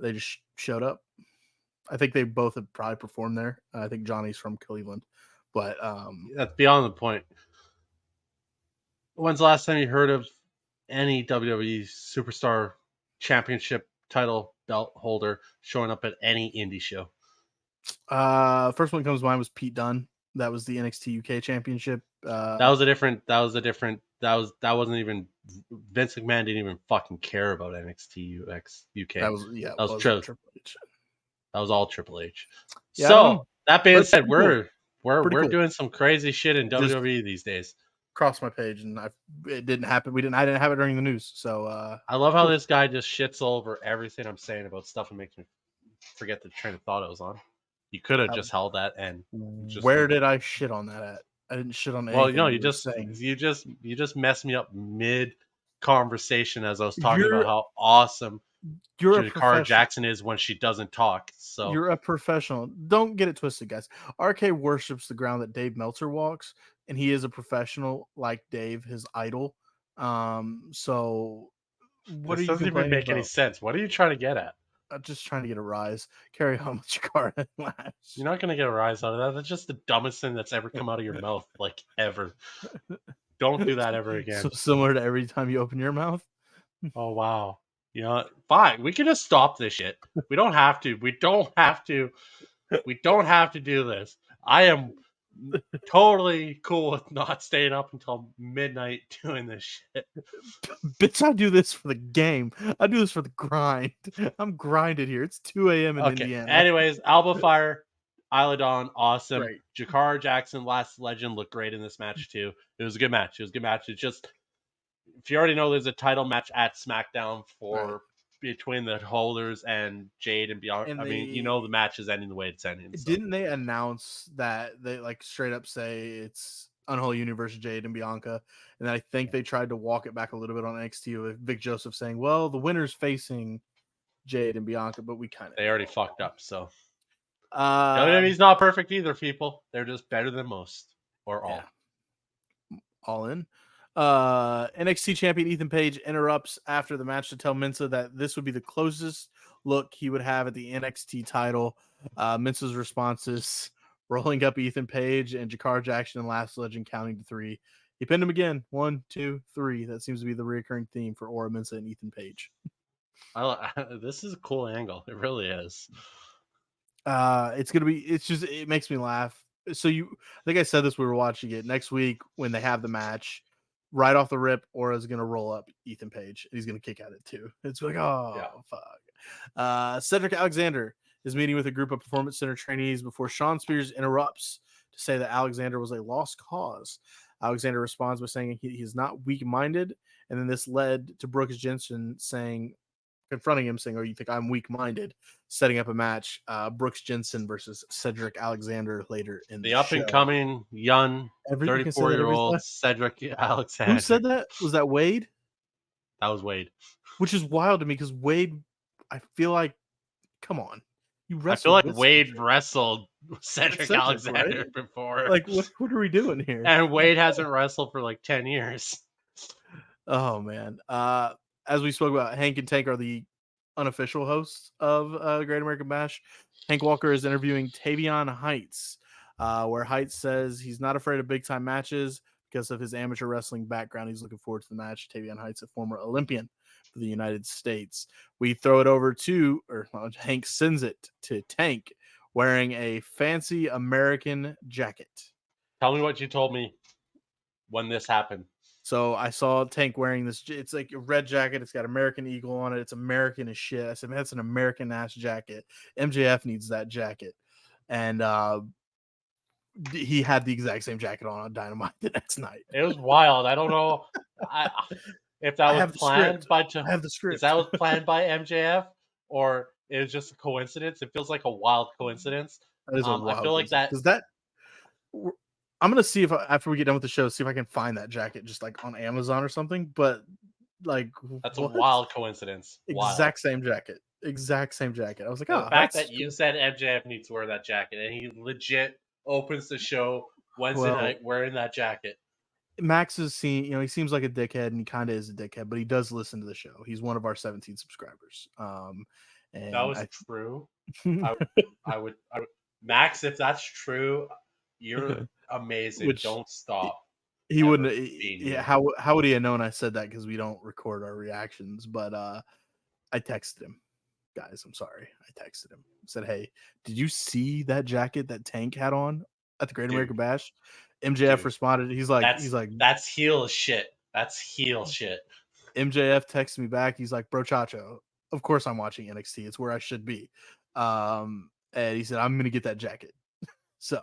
They just showed up. I think they both have probably performed there. I think Johnny's from Cleveland, but That's beyond the point. When's the last time you heard of any WWE superstar championship title belt holder showing up at any indie show? first one that comes to mind was Pete Dunne. That was the NXT UK Championship. That was a different that wasn't even Vince McMahon didn't even fucking care about NXT UK. That was yeah, That was it was true. Triple H. That was all Triple H. Yeah, I don't So know. that being But said, pretty cool. Pretty we're cool. doing some crazy shit in Just WWE these days. crossed my page and it didn't happen. I didn't have it during the news. So I love how cool. this guy just shits over everything I'm saying about stuff and makes me forget the train of thought I was on. You could have just held that and just Where did I shit on that at? I didn't shit on well, anything no, you were saying. you just messed me up mid conversation as I was talking about You're how awesome you're a Jakara professional. Jackson is when she doesn't talk. So You're a professional. Don't get it twisted, guys. RK worships the ground that Dave Meltzer walks, and he is a professional like Dave, his idol. So what are this you doesn't even complaining make any about? sense. What are you trying to get at? I'm just trying to get a rise. Carry on with your car You're not gonna get a rise out of that. That's just the dumbest thing that's ever come out of your mouth, like ever. Don't do that ever So again. similar to every time you open your mouth. Oh wow. You know, fine. We can just stop this shit. We don't have to. We don't have to. We don't have to do this. I am totally cool with not staying up until midnight doing this shit. Bitch, I do this for the game. I do this for the grind. I'm grinded here. It's 2 a.m. in Okay. Indiana. Anyways, Alba Fire, Isla Dawn, awesome. Great. Jakara Jackson, Last Legend, looked great in this match too. It was a good match. It was a good match. It's just if you already know there's a title match at SmackDown for Right. between the holders and Jade and Bianca. And I mean, you know the match is ending the way it's ending. So didn't they announce that they like straight up say it's Unholy Universe Jade and Bianca? And I think they tried to walk it back a little bit on NXT with Vic Joseph saying, well, the winner's facing Jade and Bianca, but we kind of they already fucked up. So uh WWE's not perfect either, people. They're just better than most or yeah, all. all in. NXT champion Ethan Page interrupts after the match to tell Mensa that this would be the closest look he would have at the NXT title. Mensa's response is rolling up Ethan Page and Jakar Jackson and Last Legend counting to 3. He pinned him again. 1, 2, 3. That seems to be the recurring theme for Ora Mensa and Ethan Page. This is a cool angle. It really is. It's gonna be. It's just. It makes me laugh. So I think I said this. We were watching it next week when they have the match. Right off the rip, Aura's gonna roll up Ethan Page. He's gonna kick at it too. It's like, oh Yeah. fuck. Cedric Alexander is meeting with a group of Performance Center trainees before Sean Spears interrupts to say that Alexander was a lost cause. Alexander responds by saying he's not weak-minded, and then this led to Brooks Jensen confronting him, saying, "Oh, you think I'm weak-minded?" Setting up a match, Brooks Jensen versus Cedric Alexander later in the up show. and coming young You can say that every 34-year-old time. Cedric Alexander. Who said that? Was that Wade? That was Wade. Which is wild to me because Wade, I feel like, come on, you I feel wrestled like with Wade Cedric. wrestled Cedric Alexander right? before. Like, what are we doing here? And Wade hasn't wrestled for like 10 years. Oh man. As we spoke about, Hank and Tank are the unofficial hosts of Great American Bash. Hank Walker is interviewing Tavion Heights, where Heights says he's not afraid of big time matches because of his amateur wrestling background. He's looking forward to the match. Tavion Heights, a former Olympian for the United States. We throw it over to, Hank sends it to Tank wearing a fancy American jacket. Tell me what you told me when this happened. So I saw Tank wearing this. It's like a red jacket. It's got American Eagle on it. It's American as shit. I said, man, that's an American ass jacket. MJF needs that jacket. And he had the exact same jacket on Dynamite the next night. It was wild. I don't know if that was planned by. I have the script. If that was planned by MJF or it was just a coincidence. It feels like a wild coincidence. That is a wild. I feel like that. Does that? I'm gonna see if after we get done with the show, see if I can find that jacket just like on Amazon or something. But like, that's what? A wild coincidence. Exact same jacket. Exact same jacket. I was like, the fact that you said MJF needs to wear that jacket and he legit opens the show Wednesday night wearing that jacket. Max is seen, he seems like a dickhead and he kind of is a dickhead, but he does listen to the show. He's one of our 17 subscribers. And that was true. I would, Max, if that's true, you're amazing. Don't stop. He wouldn't. How would he have known I said that? Because we don't record our reactions. But I texted him, guys. I'm sorry. I texted him. Said, hey, did you see that jacket that Tank had on at the Great American Bash? MJF responded. He's like, that's heel shit. That's heel shit. MJF texted me back. He's like, "Bro, Chacho, of course I'm watching NXT. It's where I should be." And he said, "I'm gonna get that jacket." So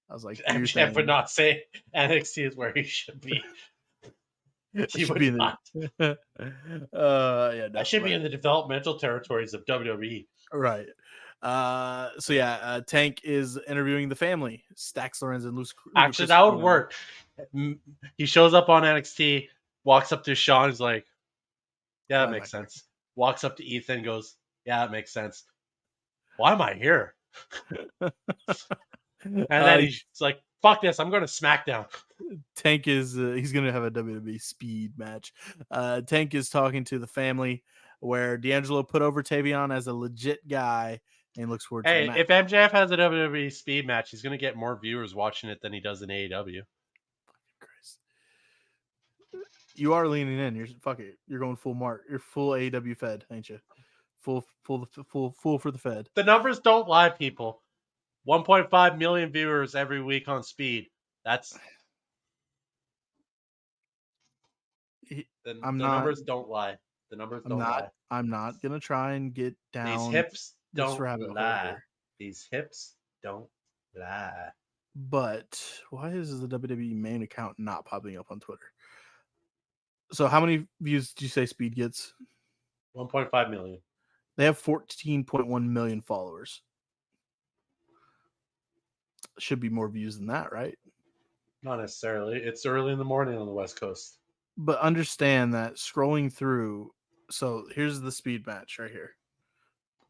I was like, "Do your MJF would thing." not say NXT is where he should be. It He should would be in not. the. Yeah, I no, should be but in the developmental territories of WWE. right. So yeah, Tank is interviewing the family, Stax Lorenz and Luca Actually, that would Christiano. work. He shows up on NXT, walks up to Sean, is like, "Yeah, that Why am makes I sense." Walks up to Ethan, goes, "Yeah, that makes sense. Why am I here?" here? And then he's like, "Fuck this! I'm going to SmackDown." Tank is he's gonna have a WWE speed match. Tank is talking to the family where D'Angelo put over Tavion as a legit guy and looks forward to the Hey, match. if MJF has a WWE speed match, he's going to get more viewers watching it than he does in AEW. Christ. You are leaning in. You're fuck it. You're going full mark. You're full AEW fed, ain't you? Full for the Fed. The numbers don't lie, people. 1.5 million viewers every week on Speed. That's the I'm not. numbers don't lie. The numbers I'm don't not. lie. I'm not gonna try and get These down hips this don't rabbit hole lie. here. These hips don't lie. But why is the WWE main account not popping up on Twitter? So how many views did you say Speed gets? 1.5 million. They have 14.1 million followers. Should be more views than that, right? Not necessarily. It's early in the morning on the West Coast. But understand that scrolling through. So here's the Speed match right here.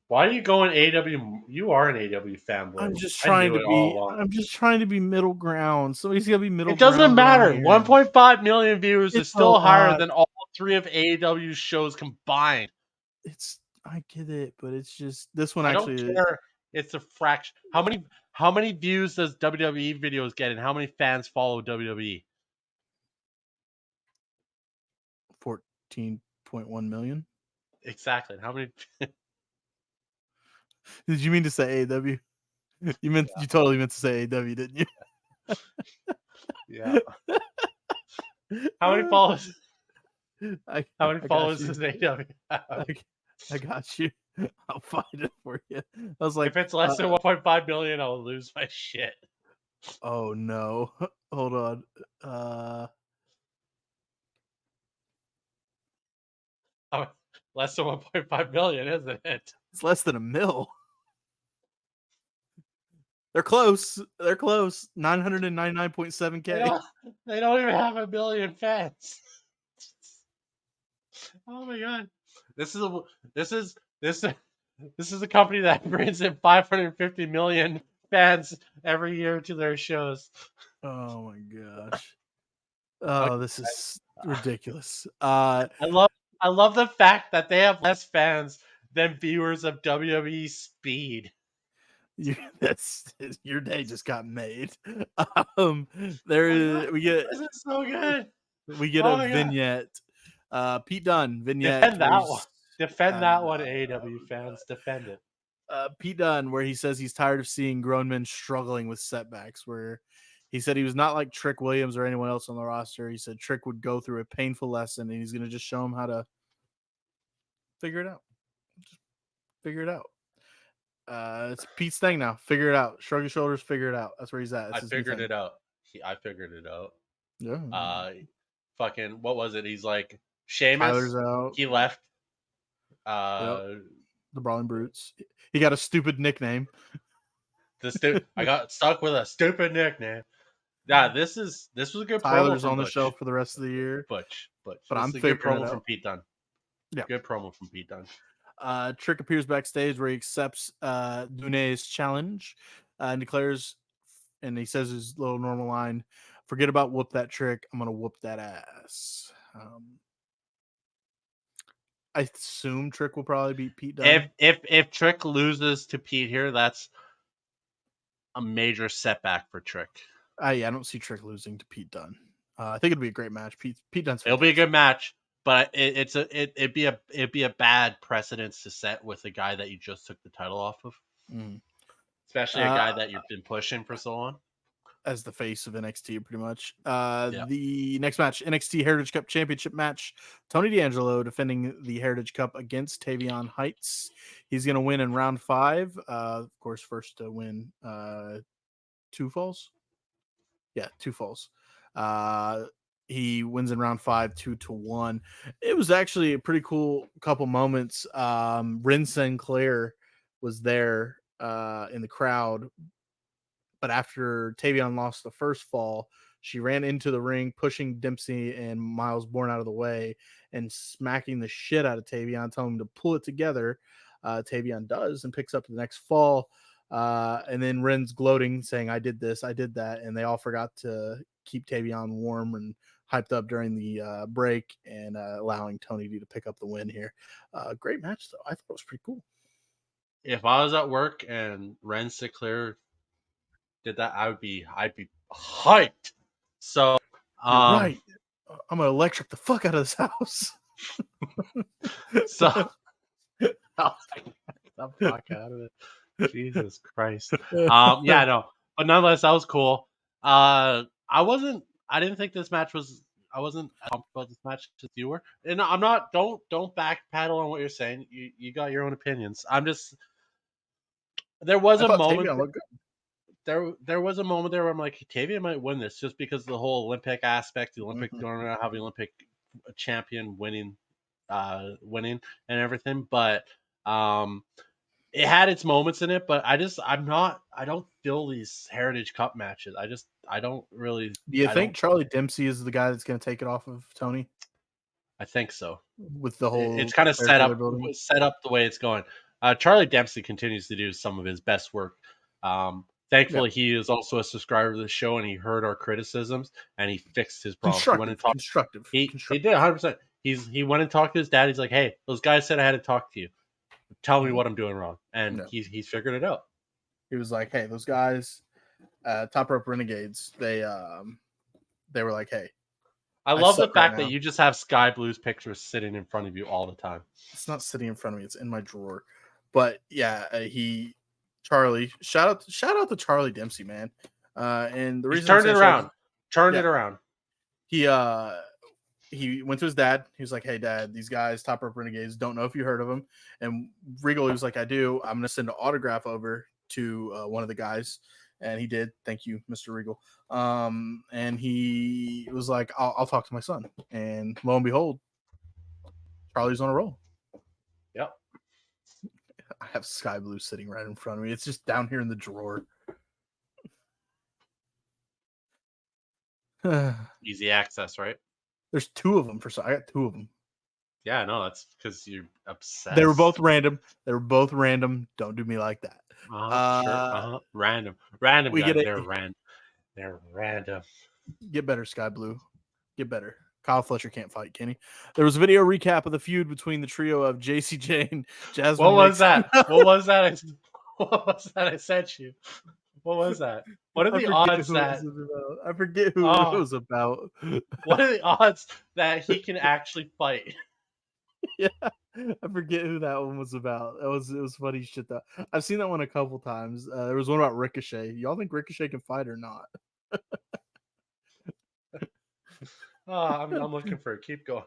Why are you going AEW? You are an AEW fanboy. I'm just I trying knew to it all be. along. I'm just trying to be middle ground. Somebody's gotta be middle It doesn't ground around matter. here. 1.5 million viewers is It's a still higher lot. than all three of AEW's shows combined. I get it, but it's just this one I don't actually care. It's a fraction. How many views does WWE videos get, and how many fans follow WWE? 14.1 million. Exactly. How many? Did you mean to say AEW? You totally meant to say AEW, didn't you? Yeah. How many followers? I How many I got followers you. does AEW have? I got you. I'll find it for you. I was like, If it's less than 1.5 million, I'll lose my shit. oh no. Hold on. Oh, less than 1.5 million, isn't it? It's less than a mil. They're close. They're close. 999.7K. They don't even have a million fans. Oh my god. This is a this is this this is a company that brings in 550 million fans every year to their shows. Oh my gosh. Oh, this is ridiculous. I love the fact that they have less fans than viewers of WWE Speed. That's your day just got made. Um, there Oh my is god, this is so good. we get Oh a my god. vignette. Pete Dunne vignette Defend where that one. he's Defend and that one, AEW fans. Defend it. Pete Dunne where he says he's tired of seeing grown men struggling with setbacks. Where he said he was not like Trick Williams or anyone else on the roster. He said Trick would go through a painful lesson and he's going to just show him how to figure it out. Just figure it out. It's Pete's thing now. Figure it out. Shrug your shoulders. Figure it out. That's where he's at. I figured it out. I figured it out. Yeah. Fucking what was it? He's like Sheamus. Tyler's out. He left. Yep. The Brawling Brutes. He got a stupid nickname. I got stuck with a stupid nickname. Yeah, this was a good Tyler's promo from on the Butch. shelf for the rest of the year. Butch. But This I'm is a good figuring promo it from out. Pete Dunne. Yeah. Good promo from Pete Dunne. Trick appears backstage where he accepts Dune's challenge and declares, and he says his little normal line, "Forget about whoop that Trick. I'm gonna whoop that ass." I assume Trick will probably beat Pete Dunne. If Trick loses to Pete here, that's a major setback for Trick. I don't see Trick losing to Pete Dunne. I think it'd be a great match. Pete Dunne's fantastic. It'll be a good match, but it'd be a bad precedence to set with a guy that you just took the title off of, especially a guy that you've been pushing for so long. as the face of NXT, pretty much. Yeah. The next match, NXT Heritage Cup Championship match. Tony D'Angelo defending the Heritage Cup against Tavion Heights. He's going to win in round 5. Of course, first to win 2 falls. Yeah, 2 falls. He wins in round 5, 2-1. It was actually a pretty cool couple moments. Ren Sinclair was there in the crowd, but after Tavion lost the first fall, she ran into the ring, pushing Dempsey and Miles Bourne out of the way and smacking the shit out of Tavion, telling him to pull it together. Tavion does and picks up the next fall. And then Ren's gloating, saying, I did this, I did that. And they all forgot to keep Tavion warm and hyped up during the break and allowing Tony D to pick up the win here. Great match, though. I thought it was pretty cool. If I was at work and Ren Sinclair did that, I'd be hyped. So You're right. I'm gonna electric the fuck out of this house. So I'll take the fuck out of it. Jesus Christ. Yeah, no. But nonetheless, that was cool. I didn't think this match was I wasn't as pumped about this match as you were. And I'm not don't backpedal on what you're saying. You got your own opinions. I'm just there was I a thought moment Tavion looked good. there was a moment there where I'm like, Tavia might win this just because of the whole Olympic aspect, the Olympic tournament, having Olympic champion winning and everything. But it had its moments in it, but I don't feel these Heritage Cup matches. I don't really Do you I think don't Charlie Dempsey is the guy that's going to take it off of Tony I think so. with the whole It's kind of character they're building? set up the way it's going. Charlie Dempsey continues to do some of his best work. Thankfully, he is also a subscriber to the show, and he heard our criticisms and he fixed his problems. He went and talked. Constructive. He did 100%. He went and talked to his dad. He's like, "Hey, those guys said I had to talk to you. Tell me what I'm doing wrong," and he's figured it out. He was like, "Hey, those guys, Top Rope Renegades, they were like, hey." I love the fact that you just have Sky Blue's pictures sitting in front of you all the time. It's not sitting in front of me; it's in my drawer. But yeah, Charlie, shout out to Charlie Dempsey, man. And the reason turned it around. Turned it around. He went to his dad. He was like, "Hey, Dad, these guys, Top Rope Renegades, don't know if you heard of them." And Regal, he was like, "I do. I'm going to send an autograph over to one of the guys." And he did. Thank you, Mr. Regal. And he was like, I'll talk to my son. And lo and behold, Charlie's on a roll. Yep. I have Sky Blue sitting right in front of me. It's just down here in the drawer. Easy access, right? There's 2 of them I got 2 of them. Yeah, no, that's because you're obsessed. They were both random. Don't do me like that. Sure. Random. They're random. Get better, Sky Blue. Get better. Kyle Fletcher can't fight, can he? There was a video recap of the feud between the trio of JC Jane, Jasmine. What was that? What was that? What was that I sent you? What was that? What are the odds that I forget who it was about? What are the odds that he can actually fight? Yeah, I forget who that one was about. It was funny shit though. I've seen that one a couple times. There was one about Ricochet. Y'all think Ricochet can fight or not? I'm looking for it. Keep going.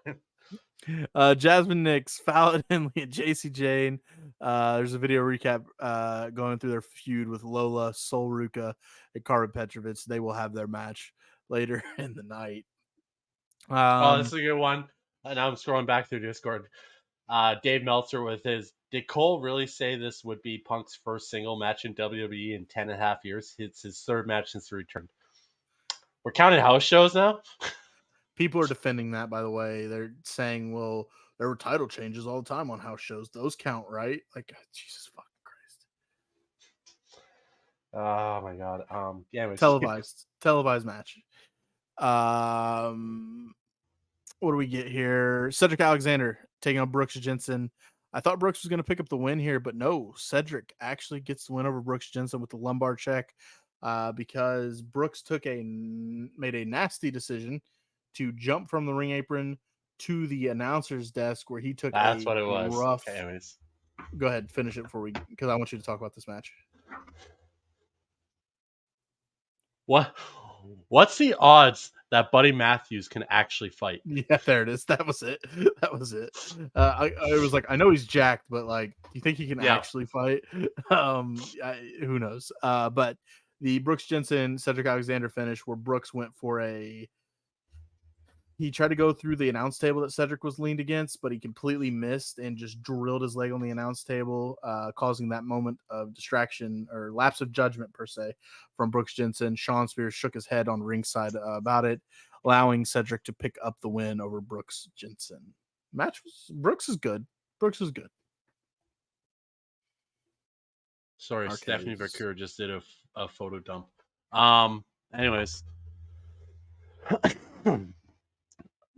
Jasmine Nix, Fallon Henley, and JC Jane. There's a video recap going through their feud with Lola, Sol Ruka, and Carmen Petrovich. They will have their match later in the night. This is a good one. And I'm scrolling back through Discord. Dave Meltzer with his, did Cole really say this would be Punk's first single match in WWE in 10.5 years? It's his 3rd match since the return. We're counting house shows now? People are defending that, by the way. They're saying, well, there were title changes all the time on house shows. Those count, right? Like, Jesus fucking Christ. Oh my god. Yeah, televised match. What do we get here? Cedric Alexander taking on Brooks Jensen. I thought Brooks was going to pick up the win here, but no. Cedric actually gets the win over Brooks Jensen with the lumbar check because Brooks made a nasty decision to jump from the ring apron to the announcer's desk where he took That's what it was. Rough. Okay, anyways. Go ahead, finish it because I want you to talk about this match. What's the odds that Buddy Matthews can actually fight? Yeah, there it is. That was it. That was it. I was like, I know he's jacked, but like, do you think he can Yeah. actually fight? Who knows? But the Brooks Jensen Cedric Alexander finish, where Brooks went for he tried to go through the announce table that Cedric was leaned against, but he completely missed and just drilled his leg on the announce table, causing that moment of distraction or lapse of judgment, per se, from Brooks Jensen. Sean Spears shook his head on ringside about it, allowing Cedric to pick up the win over Brooks Jensen. Brooks is good. Brooks is good. Sorry, Arcaves. Stephanie Vercure just did a photo dump. Anyways,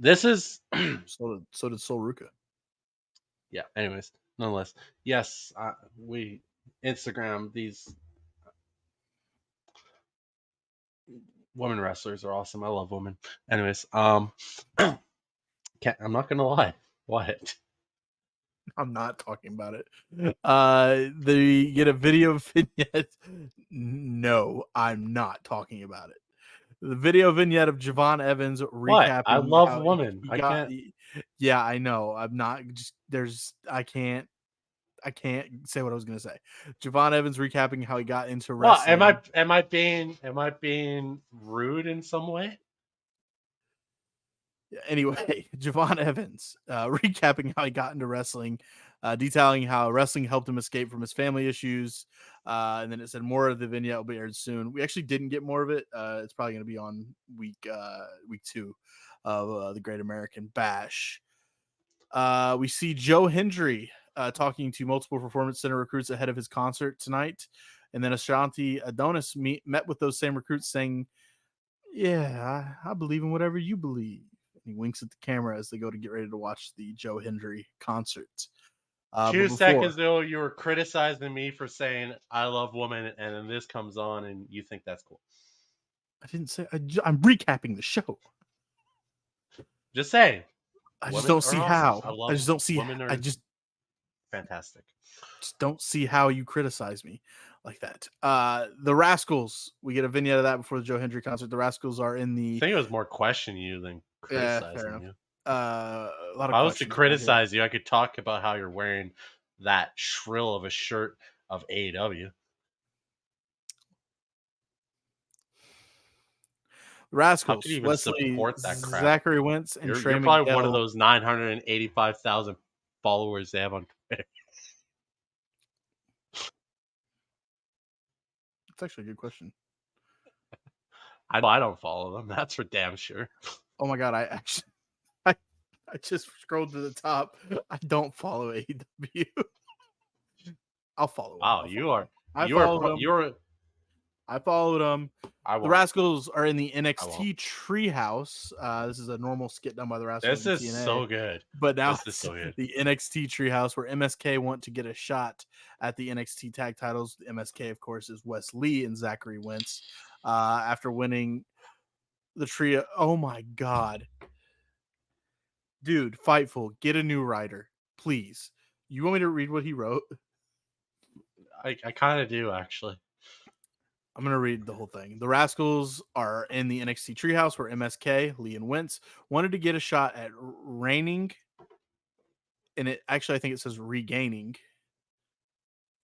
this is So did Sol Ruka. yeah. Anyways, nonetheless, yes, we Instagram these women wrestlers are awesome. I love women. Anyways, I'm not gonna lie. What? I'm not talking about it. They get a video vignette. No, I'm not talking about it. The video vignette of Javon Evans What? I recapping love how women. he I got. can't. Yeah, I know. I'm not just I can't say what I was gonna say. Javon Evans recapping how he got into What? wrestling. Am I being rude in some way? Anyway, Javon Evans recapping how he got into wrestling, detailing how wrestling helped him escape from his family issues. And then it said more of the vignette will be aired soon. We actually didn't get more of it. It's probably going to be on week 2 of the Great American Bash. We see Joe Hendry talking to multiple Performance Center recruits ahead of his concert tonight. And then Ashanti Adonis met with those same recruits saying, yeah, I believe in whatever you believe. He winks at the camera as they go to get ready to watch the Joe Hendry concert. 2 seconds ago, you were criticizing me for saying I love women, and then this comes on, and you think that's cool. I didn't say. I'm recapping the show. Just saying. I just don't see how. I just don't see. Women are just fantastic. Just don't see how you criticize me like that. The Rascals. We get a vignette of that before the Joe Hendry concert. The Rascals are in the. I think it was more questioning you than criticizing you. A lot of if I was to criticize you, I could talk about how you're wearing that shrill of a shirt of AEW. Rascals, even Wesley, support that crap? Zachary Wentz, and Trey You're probably Miguel. one of those 985,000 followers they have on Twitter. That's actually a good question. I don't follow them. That's for damn sure. Oh my god, I just scrolled to the top. I don't follow AEW. I'll follow. Wow, I followed them. The Rascals are in the NXT Treehouse. This is a normal skit done by the Rascals. This is so good. But now it's the NXT Treehouse, where MSK want to get a shot at the NXT tag titles. MSK, of course, is Wes Lee and Zachary Wentz. After winning the trio. Oh my god. Dude, Fightful, get a new writer, please. You want me to read what he wrote? I kind of do, actually. I'm going to read the whole thing. The Rascals are in the NXT Treehouse, where MSK, Lee and Wentz, wanted to get a shot at reigning. And it actually, I think it says regaining.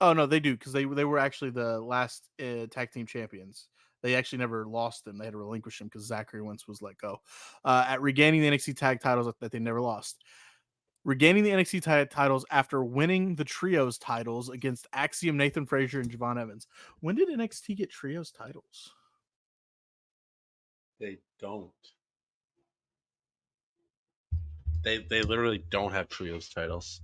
Oh, no, they do, because they were actually the last tag team champions. They actually never lost them. They had to relinquish them because Zachary Wentz was let go. At regaining the NXT tag titles that they never lost. Regaining the NXT titles after winning the Trios titles against Axiom, Nathan Frazier, and Javon Evans. When did NXT get Trios titles? They don't. They literally don't have Trios titles.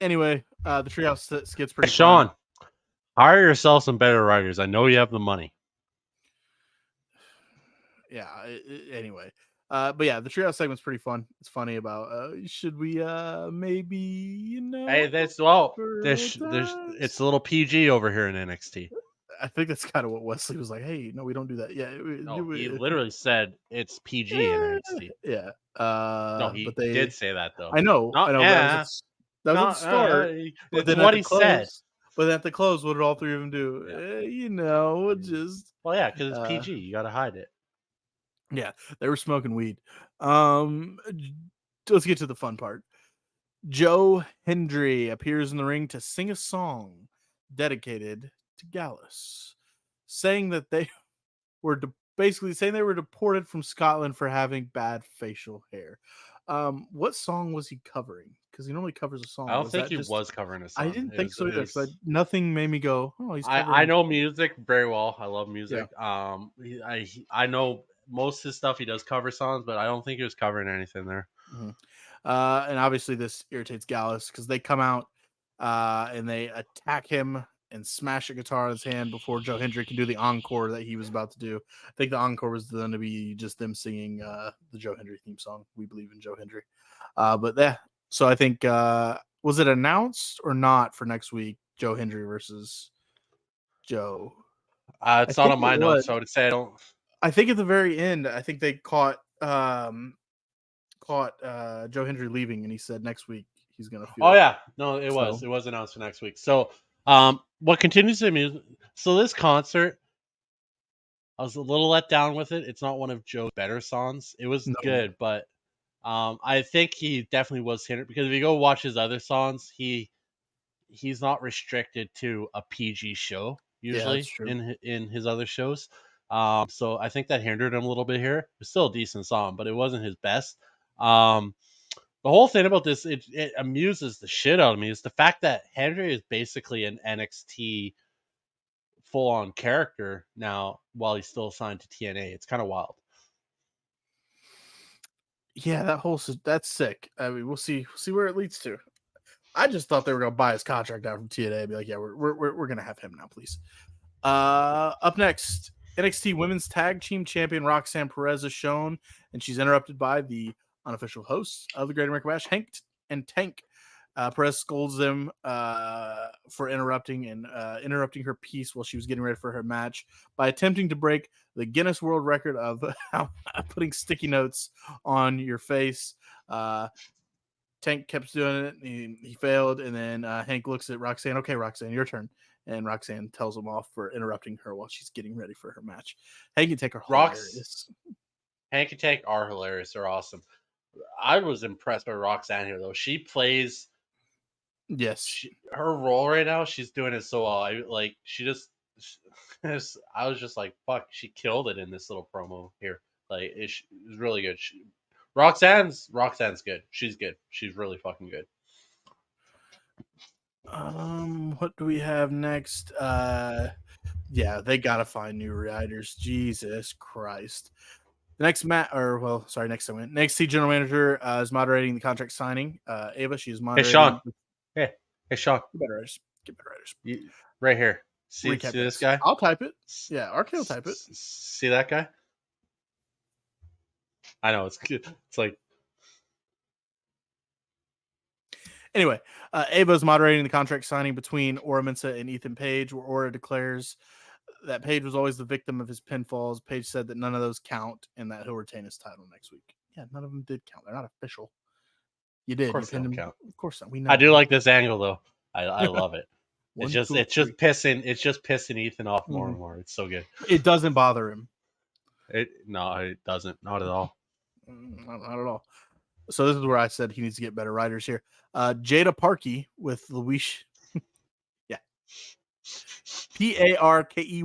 Anyway, the Treehouse skit's pretty Sean, fun. hire yourself some better writers. I know you have the money. Yeah, anyway. But yeah, the Treehouse segment's pretty fun. It's funny about should we maybe Hey, it's a little PG over here in NXT. I think that's kind of what Wesley was like. Hey, no, we don't do that. Yeah, he literally said it's PG in NXT. Yeah. No, he did say that though. I know. That was at the start. It's what he said. But at the close, what did all three of them do? Yeah. Just Well, yeah, because it's uh, PG. You got to hide it. yeah, they were smoking weed. Let's get to the fun part. Joe Hendry appears in the ring to sing a song dedicated to Gallus, saying that they were basically saying they were deported from Scotland for having bad facial hair. What song was he covering? Because he normally covers a I song. don't Was think that he just? was covering a I song. didn't think so It either. Because was. nothing made me go, "Oh, he's I covering." know music very well. I love Yeah. music. I know most of his stuff. He does cover songs, but I don't think he was covering anything there. Mhm. And obviously this irritates Gallus because they come out and they attack him and smash a guitar in his hand before Joe Hendry can do the encore that he was about to do. I think the encore was going to be just them singing the Joe Hendry theme song. We believe in Joe Hendry. But yeah, so I think was it announced or not for next week? Joe Hendry versus Joe. I It's not think on it my was. notes, so I would say I don't. I think at the very end, I think they caught Joe Hendry leaving, and he said next week he's gonna Oh feud. yeah, no, it was. So It was announced for next week. So, what continues to amuse? So this concert, I was a little let down with it. It's not one of Joe's better songs. It was no, good, but I think he definitely was hindered because if you go watch his other songs, he's not restricted to a PG show yeah, that's usually true. in his other shows. So I think that hindered him a little bit here. It's still a decent song, but it wasn't his best. Um, the whole thing about this, it amuses the shit out of me is the fact that Henry is basically an NXT full on character now while he's still signed to TNA. It's kind of wild. Yeah, that's sick. I mean, we'll see where it leads to. I just thought they were gonna buy his contract out from TNA and be like, yeah, we're gonna have him now, please. Up next, NXT Women's Tag Team Champion Roxanne Perez is shown, and she's interrupted by the unofficial hosts of the Great American Bash, Hank and Tank. Perez scolds them for interrupting her piece while she was getting ready for her match by attempting to break the Guinness World Record of putting sticky notes on your face. Tank kept doing it. He failed, and then Hank looks at Roxanne. Okay, Roxanne, your turn. And Roxanne tells him off for interrupting her while she's getting ready for her match. Hank and Tank are Rocks, hilarious. Hank and Tank are hilarious. They're awesome. I was impressed by Roxanne here though. She plays Yes. her role right now. She's doing it so well. I like she just. I was just like, fuck, she killed it in this little promo here. Like it was really good. Roxanne's good. She's good. She's really fucking good. What do we have next? Yeah, they gotta find new writers. Jesus Christ. The next next segment. Next T general manager is moderating the contract signing. Ava, she is Hey Sean. moderating. Hey, hey Sean. Get better writers. Get better writers. You, right here. Recap See this guys. guy? I'll type it. Yeah, RK will type it. See that guy? I know it's good. It's like Anyway, Ava is moderating the contract signing between Ora Mensa and Ethan Page, where Ora declares that Page was always the victim of his pinfalls. Page said that none of those count and that he'll retain his title next week. Yeah, none of them did count. They're not official. You of did. You course they pinned don't him. count. Of course not. We I know. do like this angle though. I love it. One, two, It's three. just pissing Ethan off more Mhm. and more. It's so good. It doesn't bother him. It doesn't. Not at all. Not at all. So this is where I said he needs to get better writers here. Jada Parkey with Luis. Yeah. Parkey.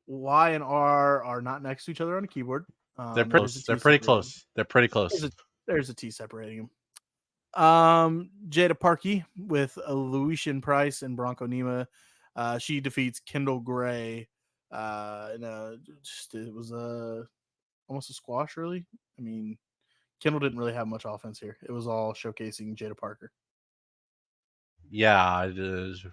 Y and R are not next to each other on a keyboard. They're pretty There's a close. They're T pretty separating them. close. They're pretty close. There's a T separating them. Jada Parkey with Lucian Price and Bronco Nima. She defeats Kendall Gray. It was almost a squash, really. I mean, Kendall didn't really have much offense here. It was all showcasing Jada Parker. Yeah, it is.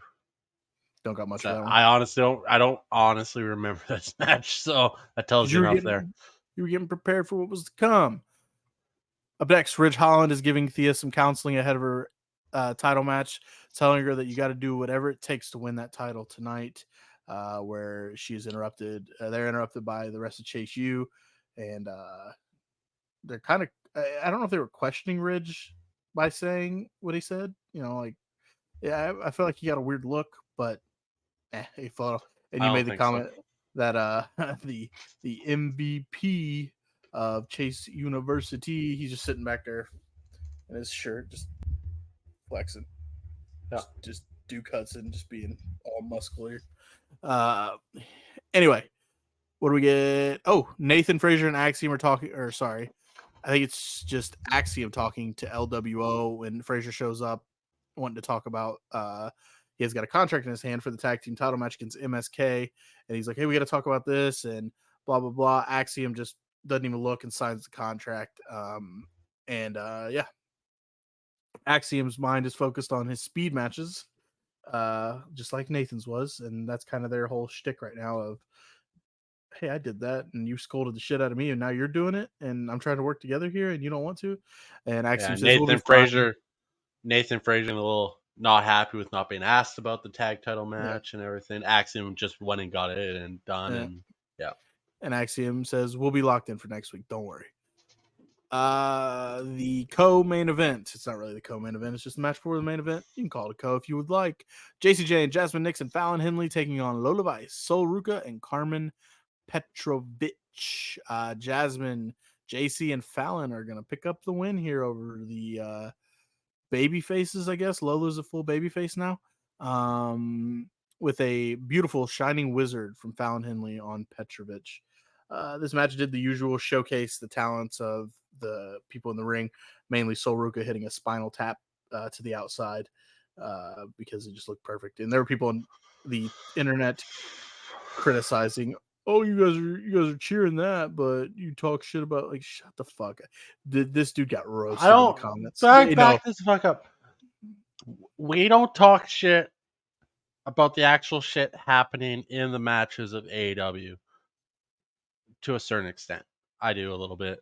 Don't got much for So that one. I honestly don't. I don't honestly remember this match, so that tells Because you enough there. you were getting prepared for what was to come. Up next, Ridge Holland is giving Thea some counseling ahead of her title match, telling her that you got to do whatever it takes to win that title tonight. Where she is interrupted, they're interrupted by the rest of Chase U, and they're I don't know if they were questioning Ridge by saying what he said. You know, like Yeah, I feel like he got a weird look, but he fought. And I you don't made the think so. comment that the MVP of Chase University, he's just sitting back there in his shirt, just flexing, Yeah. just Duke Hudson, just being all muscular. Uh, anyway, what do we get? Oh, Nathan Frazier and Axiom are talking, or sorry, I think it's just Axiom talking to LWO when Frazier shows up, wanting to talk about. He has got a contract in his hand for the tag team title match against MSK, and he's like, "Hey, we got to talk about this," and blah blah blah. Axiom just doesn't even look and signs the contract. Yeah, Axiom's mind is focused on his speed matches, just like Nathan's was, and that's kind of their whole shtick right now. Of hey, I did that, and you scolded the shit out of me, and now you're doing it, and I'm trying to work together here, and you don't want to. And Yeah. Axiom says we'll be fine. Nathan Frazier, a little not happy with not being asked about the tag title Yeah. match and everything. Axiom just went and got it and done. Yeah. And yeah. And Axiom says we'll be locked in for next week. Don't worry. The co-main event. It's not really the co-main event. It's just a match for the main event. You can call it a co if you would like. JCJ and Jasmine Nixon, Fallon Henley taking on Lola Vice, Sol Ruka, and Carmen Petrovich. Jasmine, JC, and Fallon are gonna pick up the win here over the baby faces, I guess. Lola's a full baby face now. With a beautiful shining wizard from Fallon Henley on Petrovich. This match did the usual showcase the talents of the people in the ring, mainly Sol Ruka hitting a spinal tap to the outside because it just looked perfect. And there were people on the internet criticizing, "Oh, you guys are cheering that, but you talk shit about like shut the fuck." This dude got I roasted in the don't comments. back They know. back this the fuck up. We don't talk shit about the actual shit happening in the matches of AEW to a certain extent. I do a little bit.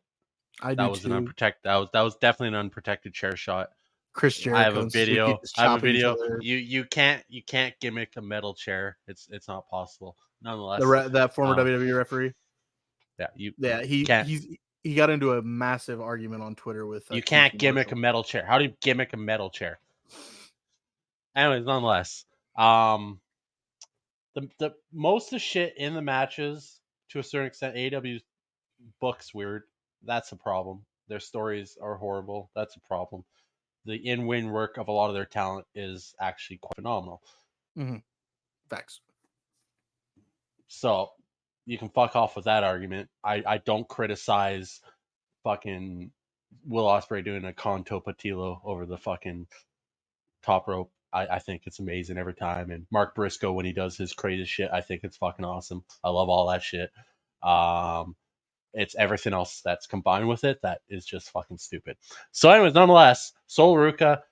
I That do was an too. unprotected. That was definitely an unprotected chair shot. Chris I have Jericho a and Suzuki video. just I have a chopping each video. other. You can't gimmick a metal chair. It's not possible. The Nonetheless, that former um, WWE referee. yeah, you Yeah, can't he got into a massive argument on Twitter with you QT can't gimmick a Marshall. metal chair. How do you gimmick a metal chair? Anyways, nonetheless, um, the most of the shit in the matches to a certain extent, AEW's books weird. That's a problem. Their stories are horrible. That's a problem. The in-win work of a lot of their talent is actually quite phenomenal. Mm-hmm. Facts. So you can fuck off with that argument. I don't criticize fucking Will Ospreay doing a Conto Patilo over the fucking top rope. I think it's amazing every time. And Mark Briscoe when he does his crazy shit, I think it's fucking awesome. I love all that shit. Um, it's everything else that's combined with it that is just fucking stupid. So, anyways, nonetheless, Sol Ruka,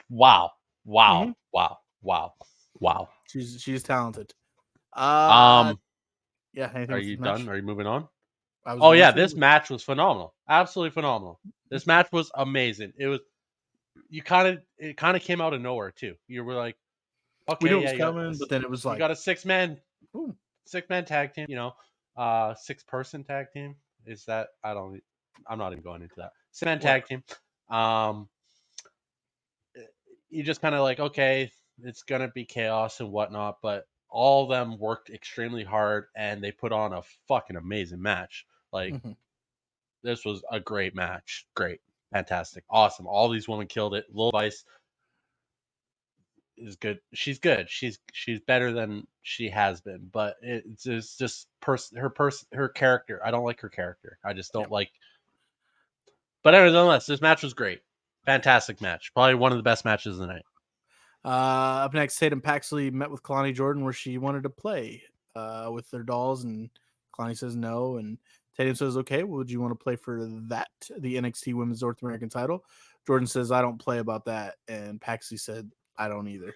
wow, Mm-hmm. wow, wow, wow, wow. She's talented. Uh, Um, yeah. Anything are with you this done? match? Are you moving on? I was Oh going yeah, to. this match was phenomenal. Absolutely phenomenal. This match was amazing. It was it kind of came out of nowhere too. You were like, We knew okay, it yeah, was coming, but then it was you like, got a ooh, six man tag team, 6-person tag team. Is that I'm not even going into that. 6-man tag whatever. team. Um you just kind of like, okay, it's gonna be chaos and whatnot, but all of them worked extremely hard and they put on a fucking amazing match. Like Mm-hmm. this was a great match. Great. Fantastic. Awesome. All these women killed it. Lil Vice is good. She's good. She's better than she has been, but it's just her character. I don't like her character. I just Yeah. don't like. But anyway, nonetheless, this match was great. Fantastic match. Probably one of the best matches of the night. Up next, Tatum Paxley met with Kalani Jordan where she wanted to play with their dolls, and Kalani says no, and Tatum says, "Okay, well, would you want to play for the NXT Women's North American title?" Jordan says, "I don't play about that," and Paxley said, "I don't either."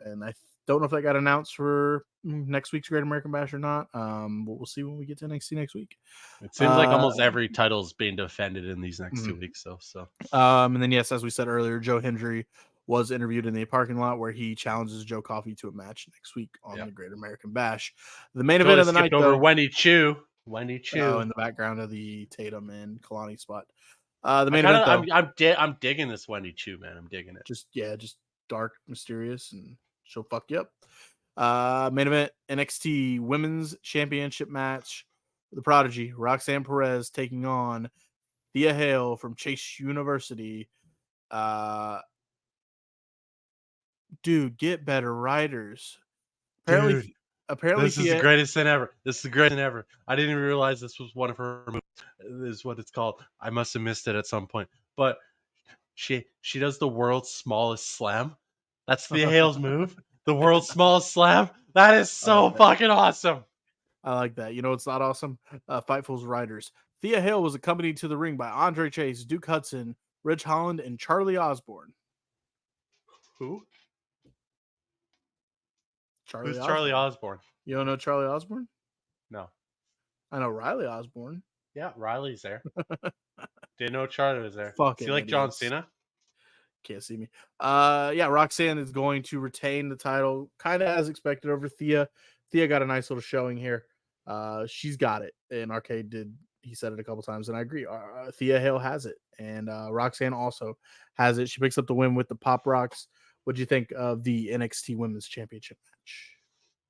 And I don't know if that got announced for next week's Great American Bash or not. But we'll see when we get to NXT next week. It seems like Uh, almost every title is being defended in these next mhm. 2 weeks, though. So And then, yes, as we said earlier, Joe Hendry was interviewed in the parking lot where he challenges Joe Coffey to a match next week on yeah, the Great American Bash. The main event totally of the night, skipped over though, Wendy Chu. Wendy Chu. in the background of the Tatum and Kalani spot. The main event, though, I'm digging this Wendy Chu, man. I'm digging it. just dark, mysterious, and she'll fuck you up. Main event NXT Women's Championship match. The Prodigy, Roxanne Perez, taking on Thea Hale from Chase University. Dude, get better writers. Dude, Apparently, this is the Thea. greatest thing ever. This is the greatest thing ever. I didn't even realize this was one of her moves. This is what it's called. I must have missed it at some point. But she does the world's smallest slam. That's Thea Hale's move. The world's smallest slam. That is I like so that. fucking awesome. I like that. You know what's not awesome? Fightful's writers. Thea Hale was accompanied to the ring by Andre Chase, Duke Hudson, Rich Holland, and Charlie Osborne. Who? Charlie Who's Osborne. Charlie Osborne? You don't know Charlie Osborne? No. I know Riley Osborne. Yeah, Riley's there. Didn't know Charlie was there. Is he Fucking like John idiots. Cena? Can't see me. Yeah, Roxanne is going to retain the title, kind of as expected over Thea. Thea got a nice little showing here. She's got it, and Arcade did. He said it a couple times, and I agree. Thea Hale has it, and Roxanne also has it. She picks up the win with the Pop Rocks. What do you think of the NXT Women's Championship match?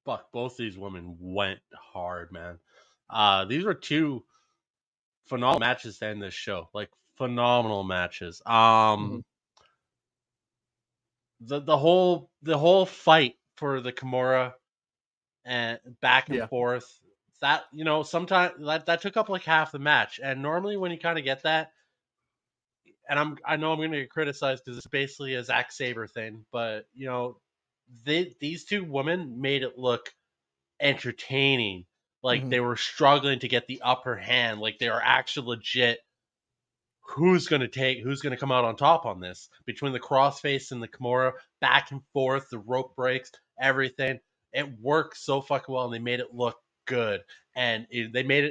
Fuck, both these women went hard, man. These were two phenomenal matches to end this show. Like phenomenal matches. Mhm. The whole fight for the Kimura and back and Yeah. forth. That sometimes that took up like half the match. And normally when you kind of get that, and I know I'm going to get criticized because it's basically a Zack Sabre thing, but these two women made it look entertaining. Like Mhm. they were struggling to get the upper hand. Like they were actually legit. Who's going to come out on top on this between the crossface and the Kimura, back and forth, the rope breaks, everything. It worked so fucking well, and they made it look good. And they made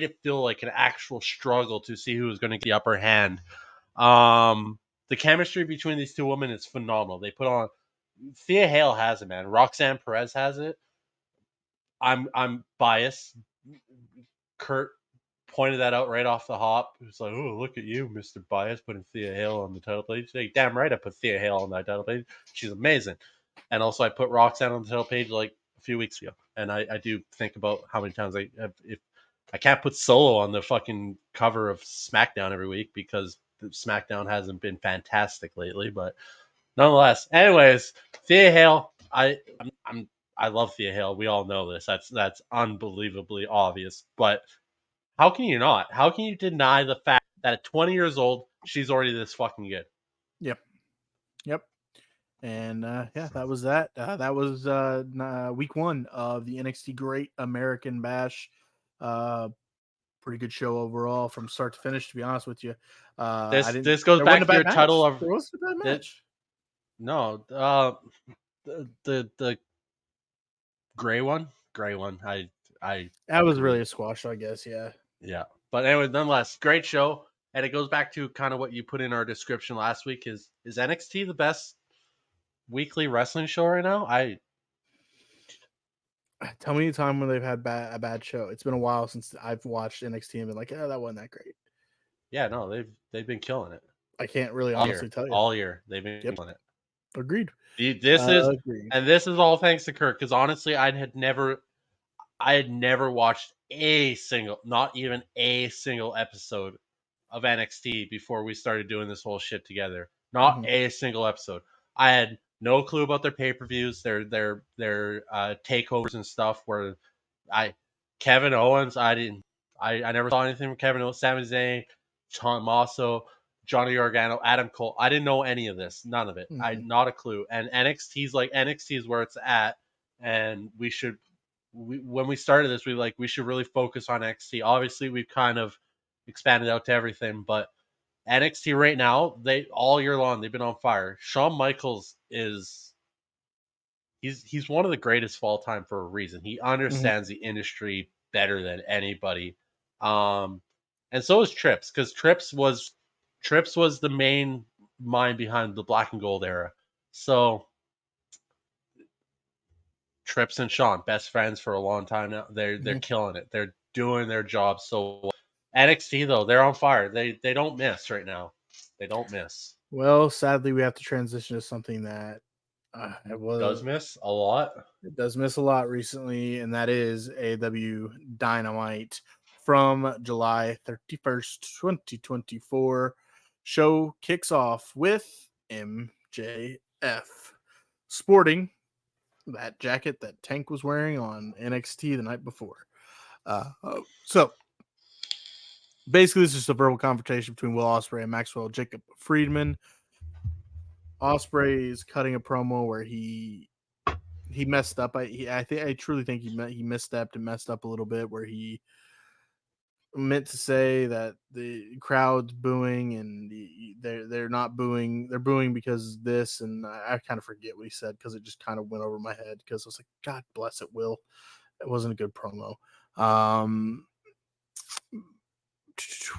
it feel like an actual struggle to see who was going to get the upper hand. The chemistry between these two women is phenomenal. They put on. Thea Hale has it, man. Roxanne Perez has it. I'm biased. Kurt pointed that out right off the hop. He was like, "Oh, look at you, Mister Bias, putting Thea Hale on the title page." Like, damn right, I put Thea Hale on that title page. She's amazing. And also, I put Roxanne on the title page like a few weeks ago. And I do think about how many times if I can't put Solo on the fucking cover of SmackDown every week because SmackDown hasn't been fantastic lately. But nonetheless, anyways, Thea Hale, I love Thea Hale. We all know this. That's unbelievably obvious. But how can you not? How can you deny the fact that at 20 years old, she's already this fucking good? Yep. Yep. And yeah, that was that. That was week one of the NXT Great American Bash. Pretty good show overall from start to finish. To be honest with you, I This didn't. this goes There wasn't back a to your bad title match. of There wasn't a bad the match. no the gray one. I That was really agree. a squash, I guess. Yeah. Yeah. But anyway, nonetheless, great show. And it goes back to kind of what you put in our description last week. Is NXT the best weekly wrestling show right now? Tell me a time when they've had a bad show. It's been a while since I've watched NXT and been like, yeah, that wasn't that great. Yeah, no, they've been killing it I can't really all honestly year. tell you. All year they've been Yep. killing it. Agreed. This is Agreed. and this is all thanks to Kirk because honestly, I had never watched not even a single episode of NXT before we started doing this whole shit together. Not Mhm. a single episode. I had no clue about their pay per views, their takeovers and stuff. Where I Kevin Owens, I never saw anything from Kevin Owens, Sami Zayn, Tommaso, Johnny Gargano, Adam Cole. I didn't know any of this, none of it. I Mhm. not a clue. And NXT is where it's at, and when we started this, we should really focus on NXT. Obviously, we've kind of expanded out to everything, but NXT right now, they all year long they've been on fire. Shawn Michaels is he's one of the greatest of all time for a reason. He Mhm. understands the industry better than anybody. Um, and so is Trips because Trips was the main mind behind the Black and Gold era. So Trips and Sean, best friends for a long time now. They're Mhm. killing it. They're doing their job so well. NXT though, they're on fire. They don't miss right now. They don't miss. Well, sadly, we have to transition to something that Does miss a lot. it does miss a lot recently, and that is AEW Dynamite from July 31st, 2024. Show kicks off with MJF sporting that jacket that Tank was wearing on NXT the night before. So basically, this is a verbal confrontation between Will Ospreay and Maxwell Jacob Friedman. Ospreay is cutting a promo where he messed up. I truly think he misstepped and messed up a little bit where he meant to say that the crowd's booing and they're not booing, they're booing because this, and I kind of forget what he said because it just kind of went over my head because I was like, God bless it, Will. It wasn't a good promo.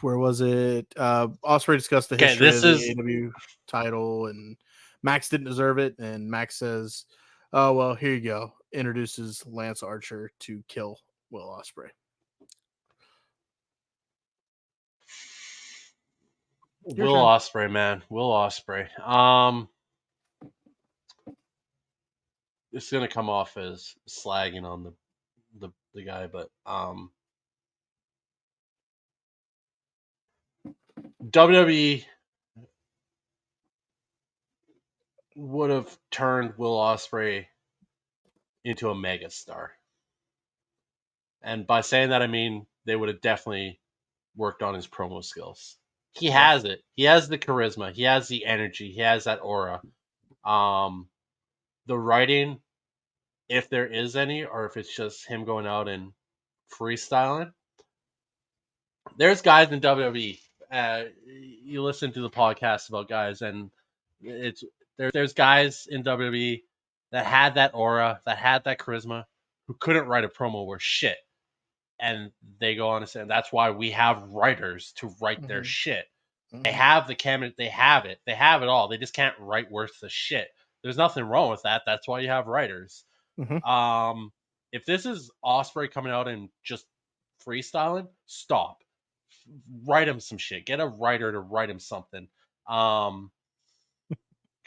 Where was it? Ospreay discussed the history of the AEW title, and Max didn't deserve it. And Max says, "Oh well, here you go." Introduces Lance Archer to kill Will Ospreay. Will Ospreay, man, Will Ospreay. It's gonna come off as slagging on the guy, but WWE would have turned Will Ospreay into a megastar. And by saying that, I mean they would have definitely worked on his promo skills. He has it. He has the charisma. He has the energy. He has that aura. The writing, if there is any, or if it's just him going out and freestyling, there's guys in WWE. You listen to the podcast about guys, and it's there's guys in WWE that had that aura, that had that charisma, who couldn't write a promo worth shit, and they go on to say that's why we have writers to write their shit. They have the camera, they have it all. They just can't write worth the shit. There's nothing wrong with that. That's why you have writers. If this is Ospreay coming out and just freestyling, stop. Write him some shit. Get a writer to write him something. Because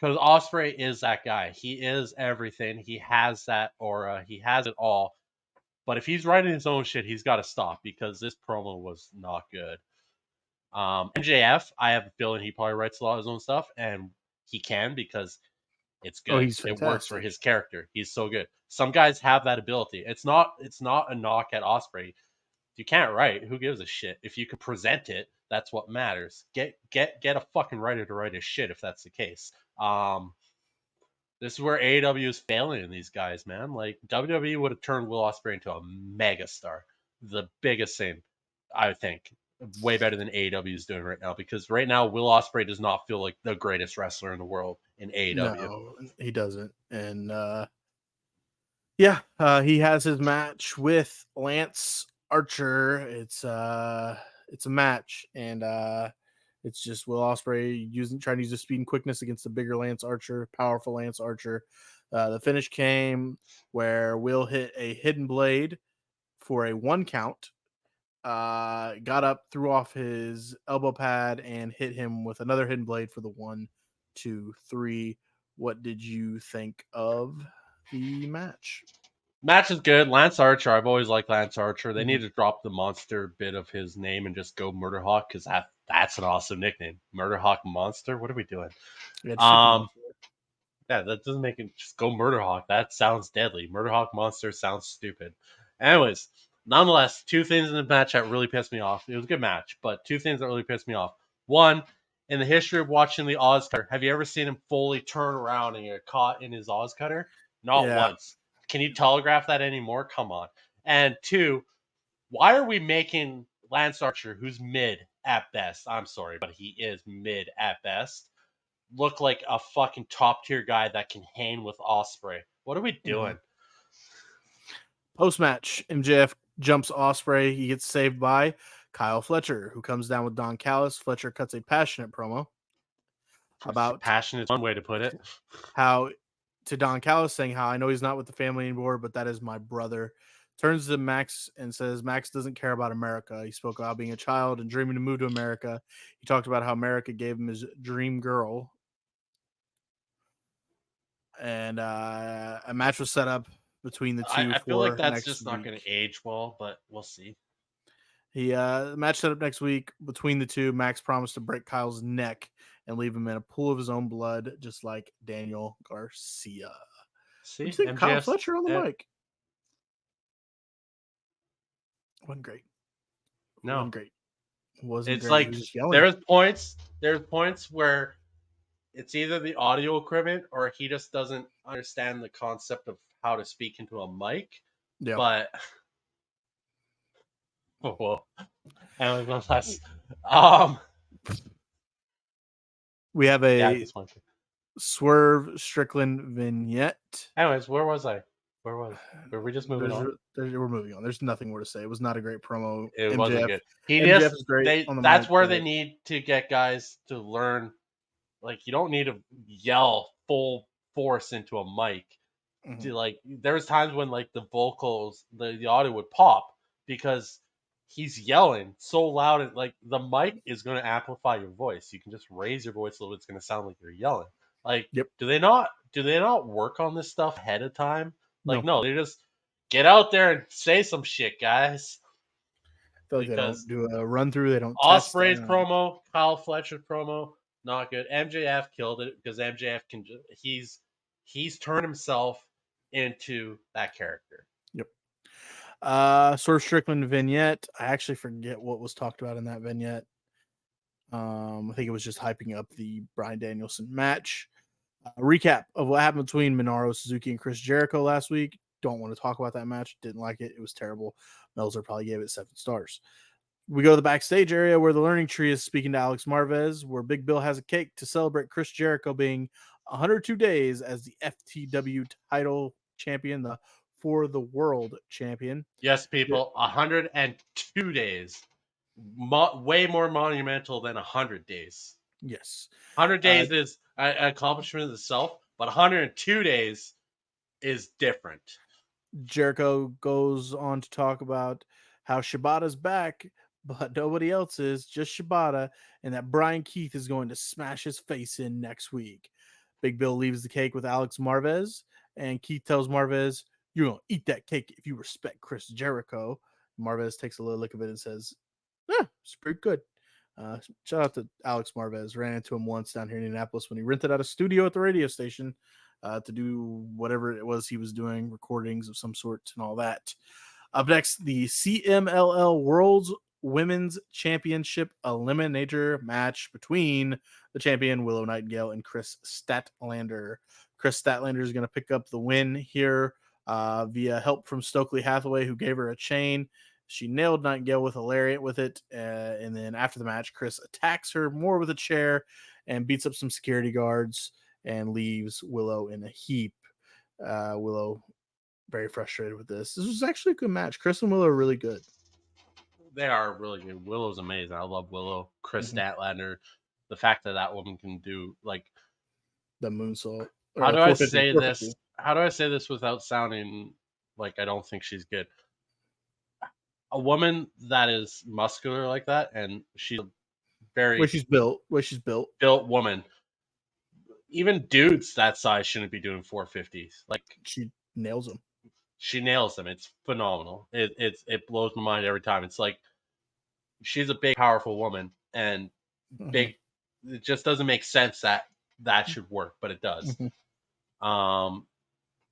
Ospreay is that guy. He is everything. He has that aura. He has it all. But if he's writing his own shit, he's got to stop because this promo was not good. MJF, I have a feeling he probably writes a lot of his own stuff, and he can because it's good. It works for his character. He's so good. Some guys have that ability. It's not a knock at Ospreay. If you can't write, who gives a shit? If you can present it, that's what matters. Get a fucking writer to write his shit if that's the case. This is where AEW is failing in these guys, man. Like WWE would have turned Will Ospreay into a megastar, the biggest thing, I think, way better than AEW is doing right now. Because right now, Will Ospreay does not feel like the greatest wrestler in the world in AEW. No, he doesn't, and he has his match with Lance Archer. It's a match, and it's just Will Ospreay trying to use his speed and quickness against the bigger Lance Archer, powerful Lance Archer. The finish came where Will hit a hidden blade for a 1 count. Got up, threw off his elbow pad, and hit him with another hidden blade for the 1, 2, 3. What did you think of the match? Match is good. Lance Archer, I've always liked Lance Archer. They need to drop the monster bit of his name and just go Murder Hawk because that's an awesome nickname. Murder Hawk Monster. What are we doing? Yeah, that doesn't make it. Just go Murder Hawk. That sounds deadly. Murder Hawk Monster sounds stupid. Anyways, nonetheless, 2 things in the match that really pissed me off. It was a good match, but 2 things that really pissed me off. One, in the history of watching the Oz Cutter, have you ever seen him fully turn around and get caught in his Oz Cutter? Not once. Can you telegraph that anymore? Come on. And 2, why are we making Lance Archer, who's mid at best, I'm sorry, but he is mid at best, look like a fucking top tier guy that can hang with Ospreay? What are we doing? Post match, MJF jumps Ospreay. He gets saved by Kyle Fletcher, who comes down with Don Callis. Fletcher cuts a passionate promo about passionate is one way to put it. How to Don Callis saying how I know he's not with the family anymore, but that is my brother. Turns to Max and says Max doesn't care about America. He spoke about being a child and dreaming to move to America. He talked about how America gave him his dream girl and a match was set up between the two I feel like for that's next just not going week. to age well, but we'll see. The match set up next week between the two. Max promised to break Kyle's neck and leave him in a pool of his own blood, just like Daniel Garcia. What do you See, think of Kyle MJF's. Fletcher on the mic? Wasn't great. No, Wasn't great. Wasn't it's great. He like was just yelling. there's points where it's either the audio equipment or he just doesn't understand the concept of how to speak into a mic. Yeah. But whoa, nonetheless, um, We have yeah, a this one. Swerve Strickland vignette. Anyways, where was I? Were we just moving on? We're moving on. There's nothing more to say. It was not a great promo. It wasn't MJF good. MJF is great on the That's mic. where they But need to get guys to learn. Like you don't need to yell full force into a mic. To like, there's times when like the vocals, the audio would pop because he's yelling so loud, and like the mic is going to amplify your voice. You can just raise your voice a little bit; it's going to sound like you're yelling. Like, Yep. do they not work on this stuff ahead of time? Like, No. no, they just get out there and say some shit, guys. I feel like they Because don't do a run through. They don't test. Osprey's promo, Kyle Fletcher's promo, not good. MJF killed it because MJF can. He's turned himself into that character. Yep. Swerve Strickland vignette. I actually forget what was talked about in that vignette. I think it was just hyping up the Bryan Danielson match. Recap of what happened between Minoru Suzuki and Chris Jericho last week. Don't want to talk about that match. Didn't like it. It was terrible. Melzer probably gave it 7 stars. We go to the backstage area where the Learning Tree is speaking to Alex Marvez, where Big Bill has a cake to celebrate Chris Jericho being 102 days as the FTW title champion, the For the World champion. Yes, people, 102 days. Way more monumental than 100 days. Yes. 100 days is an accomplishment itself, but 102 days is different. Jericho goes on to talk about how Shibata's back, but nobody else is, just Shibata, and that Brian Keith is going to smash his face in next week. Big Bill leaves the cake with Alex Marvez, and Keith tells Marvez, "You're going to eat that cake if you respect Chris Jericho." Marvez takes a little lick of it and says, "It's pretty good." Shout out to Alex Marvez. Ran into him once down here in Indianapolis when he rented out a studio at the radio station to do whatever it was he was doing, recordings of some sort and all that. Up next, the CMLL World's Women's Championship Eliminator match between the champion Willow Nightingale and Chris Statlander. Chris Statlander is going to pick up the win here via help from Stokely Hathaway, who gave her a chain. She nailed Nightingale with a lariat with it. And then after the match, Chris attacks her more with a chair and beats up some security guards and leaves Willow in a heap. Willow very frustrated with this. This was actually a good match. Chris and Willow are really good. They are really good. Willow's amazing. I love Willow. Chris Statlander. The fact that woman can do like the moonsault. How do I say this? How do I say this without sounding like I don't think she's good? A woman that is muscular like that, and she's a very way she's built, built woman. Even dudes that size shouldn't be doing 450s. Like she nails them. She nails them. It's phenomenal. It blows my mind every time. It's like she's a big, powerful woman, and big. It just doesn't make sense that should work, but it does.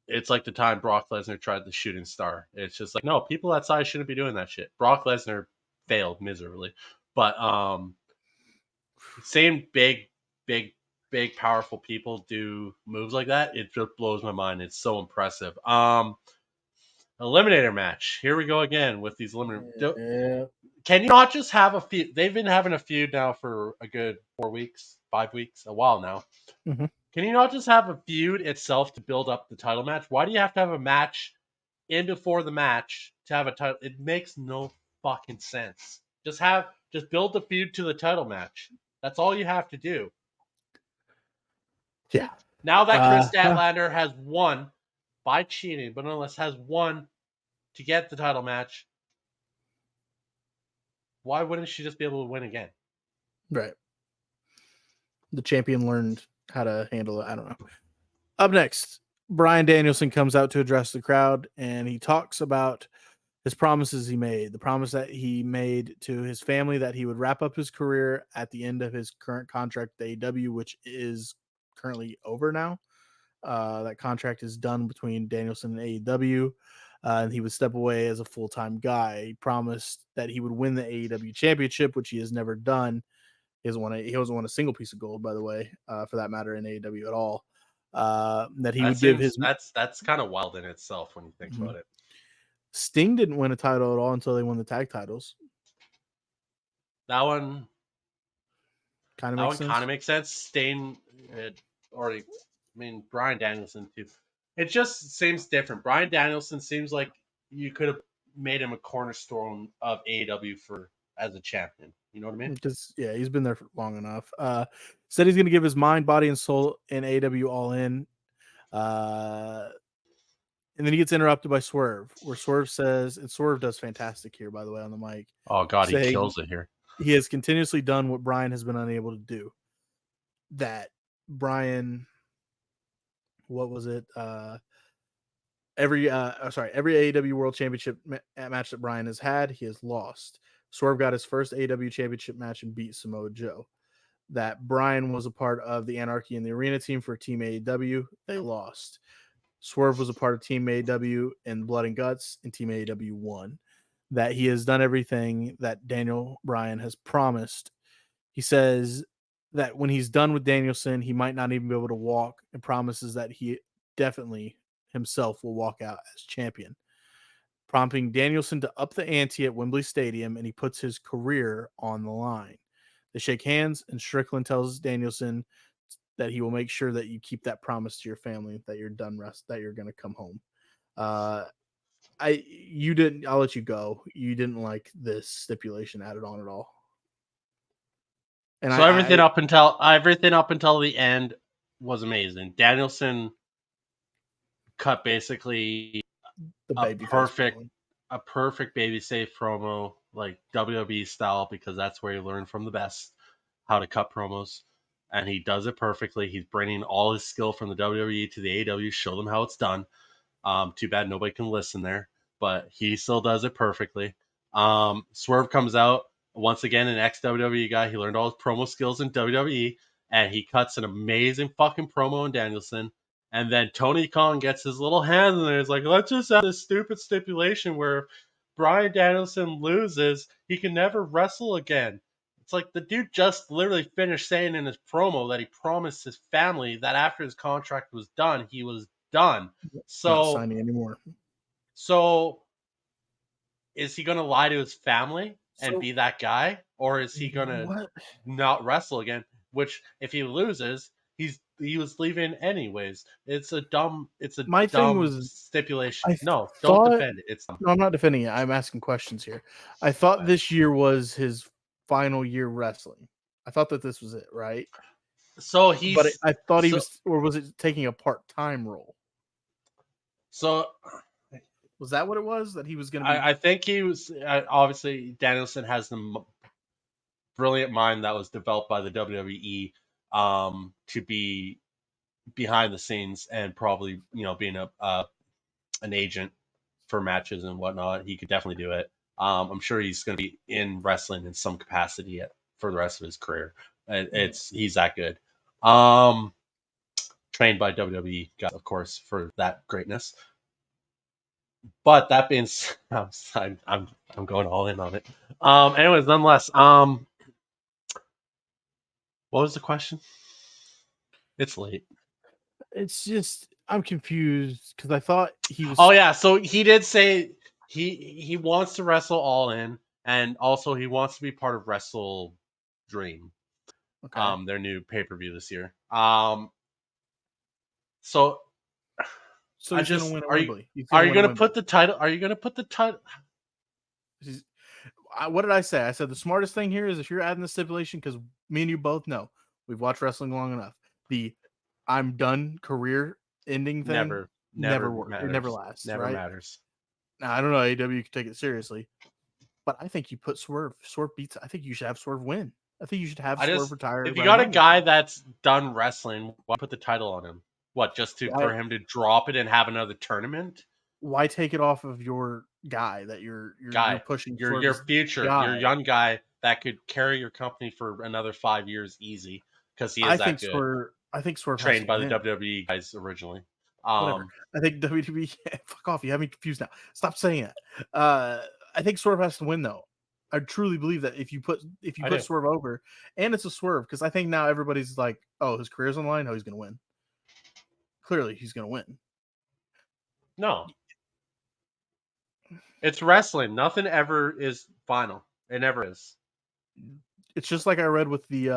It's like the time Brock Lesnar tried the shooting star. It's just like, no, people that size shouldn't be doing that shit. Brock Lesnar failed miserably, but seeing big, powerful people do moves like that, it just blows my mind. It's so impressive. Eliminator match. Here we go again with these eliminator. Yeah. Can you not just have a feud? They've been having a feud now for a good 4 weeks, 5 weeks, a while now. Can you not just have a feud itself to build up the title match? Why do you have to have a match in before the match to have a title? It makes no fucking sense. Just build the feud to the title match. That's all you have to do. Yeah. Now that Chris Statlander has won by cheating, but nonetheless has won to get the title match, why wouldn't she just be able to win again? Right. The champion learned how to handle it. I don't know. Up next, Brian Danielson comes out to address the crowd, and he talks about his promises he made. The promise that he made to his family that he would wrap up his career at the end of his current contract at AEW, which is currently over now. That contract is done between Danielson and AEW. And he would step away as a full time guy. He promised that he would win the AEW championship, which he has never done. He hasn't won a single piece of gold, by the way, for that matter, in AEW at all. That he That would give seems his that's kind of wild in itself when you think about it. Sting didn't win a title at all until they won the tag titles. That one Kind of That makes one kind sense. of makes sense. Stain had already, I mean, Brian Danielson too. It just seems different. Brian Danielson seems like you could have made him a cornerstone of AEW for as a champion. You know what I mean? Because yeah, he's been there for long enough. Said he's going to give his mind, body, and soul in AEW all in. Uh, and then he gets interrupted by Swerve, where Swerve says, and Swerve does fantastic here, by the way, on the mic, Oh God, he saying kills it here. he has continuously done what Brian has been unable to do. That Brian, what was it? Every AEW World Championship match that Brian has had, he has lost. Swerve got his first AEW Championship match and beat Samoa Joe. That Brian was a part of the Anarchy in the Arena team for Team AEW. They lost. Swerve was a part of Team AEW and Blood and Guts, and Team AEW won. That he has done everything that Daniel Bryan has promised. He says that when he's done with Danielson, he might not even be able to walk, and promises that he definitely himself will walk out as champion, prompting Danielson to up the ante at Wembley Stadium, and he puts his career on the line. They shake hands, and Strickland tells Danielson that he will make sure that you keep that promise to your family that you're done that you're going to come home. Uh, I'll let you go. You didn't like this stipulation added on at all. And So everything up until the end was amazing. Danielson cut basically the a babyface perfect promo. a perfect baby safe promo, like WWE style, because that's where you learn from the best how to cut promos. And he does it perfectly. He's bringing all his skill from the WWE to the AEW, show them how it's done. Too bad nobody can listen there, but he still does it perfectly. Swerve comes out once again, an ex WWE guy. He learned all his promo skills in WWE, and he cuts an amazing fucking promo on Danielson. And then Tony Khan gets his little hand in there. He's like, let's just have this stupid stipulation where if Brian Danielson loses, he can never wrestle again. It's like the dude just literally finished saying in his promo that he promised his family that after his contract was done, he was done. Not So, signing anymore. so is he going to lie to his family and So be that guy, or is he going to what? not wrestle again? Which, if he loses, he was leaving anyways. It's a My thing dumb was, stipulation. I No, don't thought. defend it. It's dumb. No, I'm not defending it. I'm asking questions here. I thought But, this year was his final year wrestling. I thought that this was it, right? so But he's I thought he so was, or was it taking a part time role? so. Was that what it was? That he was going to be? I think he was obviously Danielson has the brilliant mind that was developed by the WWE to be behind the scenes and probably being a an agent for matches and whatnot. He could definitely do it. I'm sure he's going to be in wrestling in some capacity for the rest of his career. It's he's that good. Um, Trained by WWE guys, of course, for that greatness. But that being said, I'm going all in on it. Anyways, nonetheless, what was the question? It's late. It's just I'm confused because I thought he Oh was yeah, so he did say he wants to wrestle All In, and also he wants to be part of Wrestle Dream, okay. their new pay per view this year. So So I he's going to just win at Wembley. He's going are to you win at gonna put Wembley. the title? Are you gonna put the title? What did I say? I said the smartest thing here is if you're adding the stipulation, because me and you both know we've watched wrestling long enough. The I'm done career ending thing Never never works. It never matters. lasts, Never right? matters. Now I don't know AEW can take it seriously, but I think you put Swerve. Swerve beats. I think you should have Swerve win. I think you should have I Swerve just retire if you Brian got a Danielson. guy that's done wrestling, why put the title on him? What, just to Why for him to drop it and have another tournament? why take it off of your guy that you're Guy, pushing you're Swerve your as future, guy? you're a young guy that could carry your company for another 5 years easy because he is that good. I think Swerve has Trained to by the win. WWE guys originally. Whatever. Um, I think WWE. Fuck off. You have me confused now. Stop saying that. I think Swerve has to win though. I truly believe that if you I put do. Swerve over, and it's a Swerve because I think now everybody's like, oh, his career's on the line. Oh, he's gonna win. Clearly, he's gonna win. No, it's wrestling. Nothing ever is final. It never is. It's just like I read with the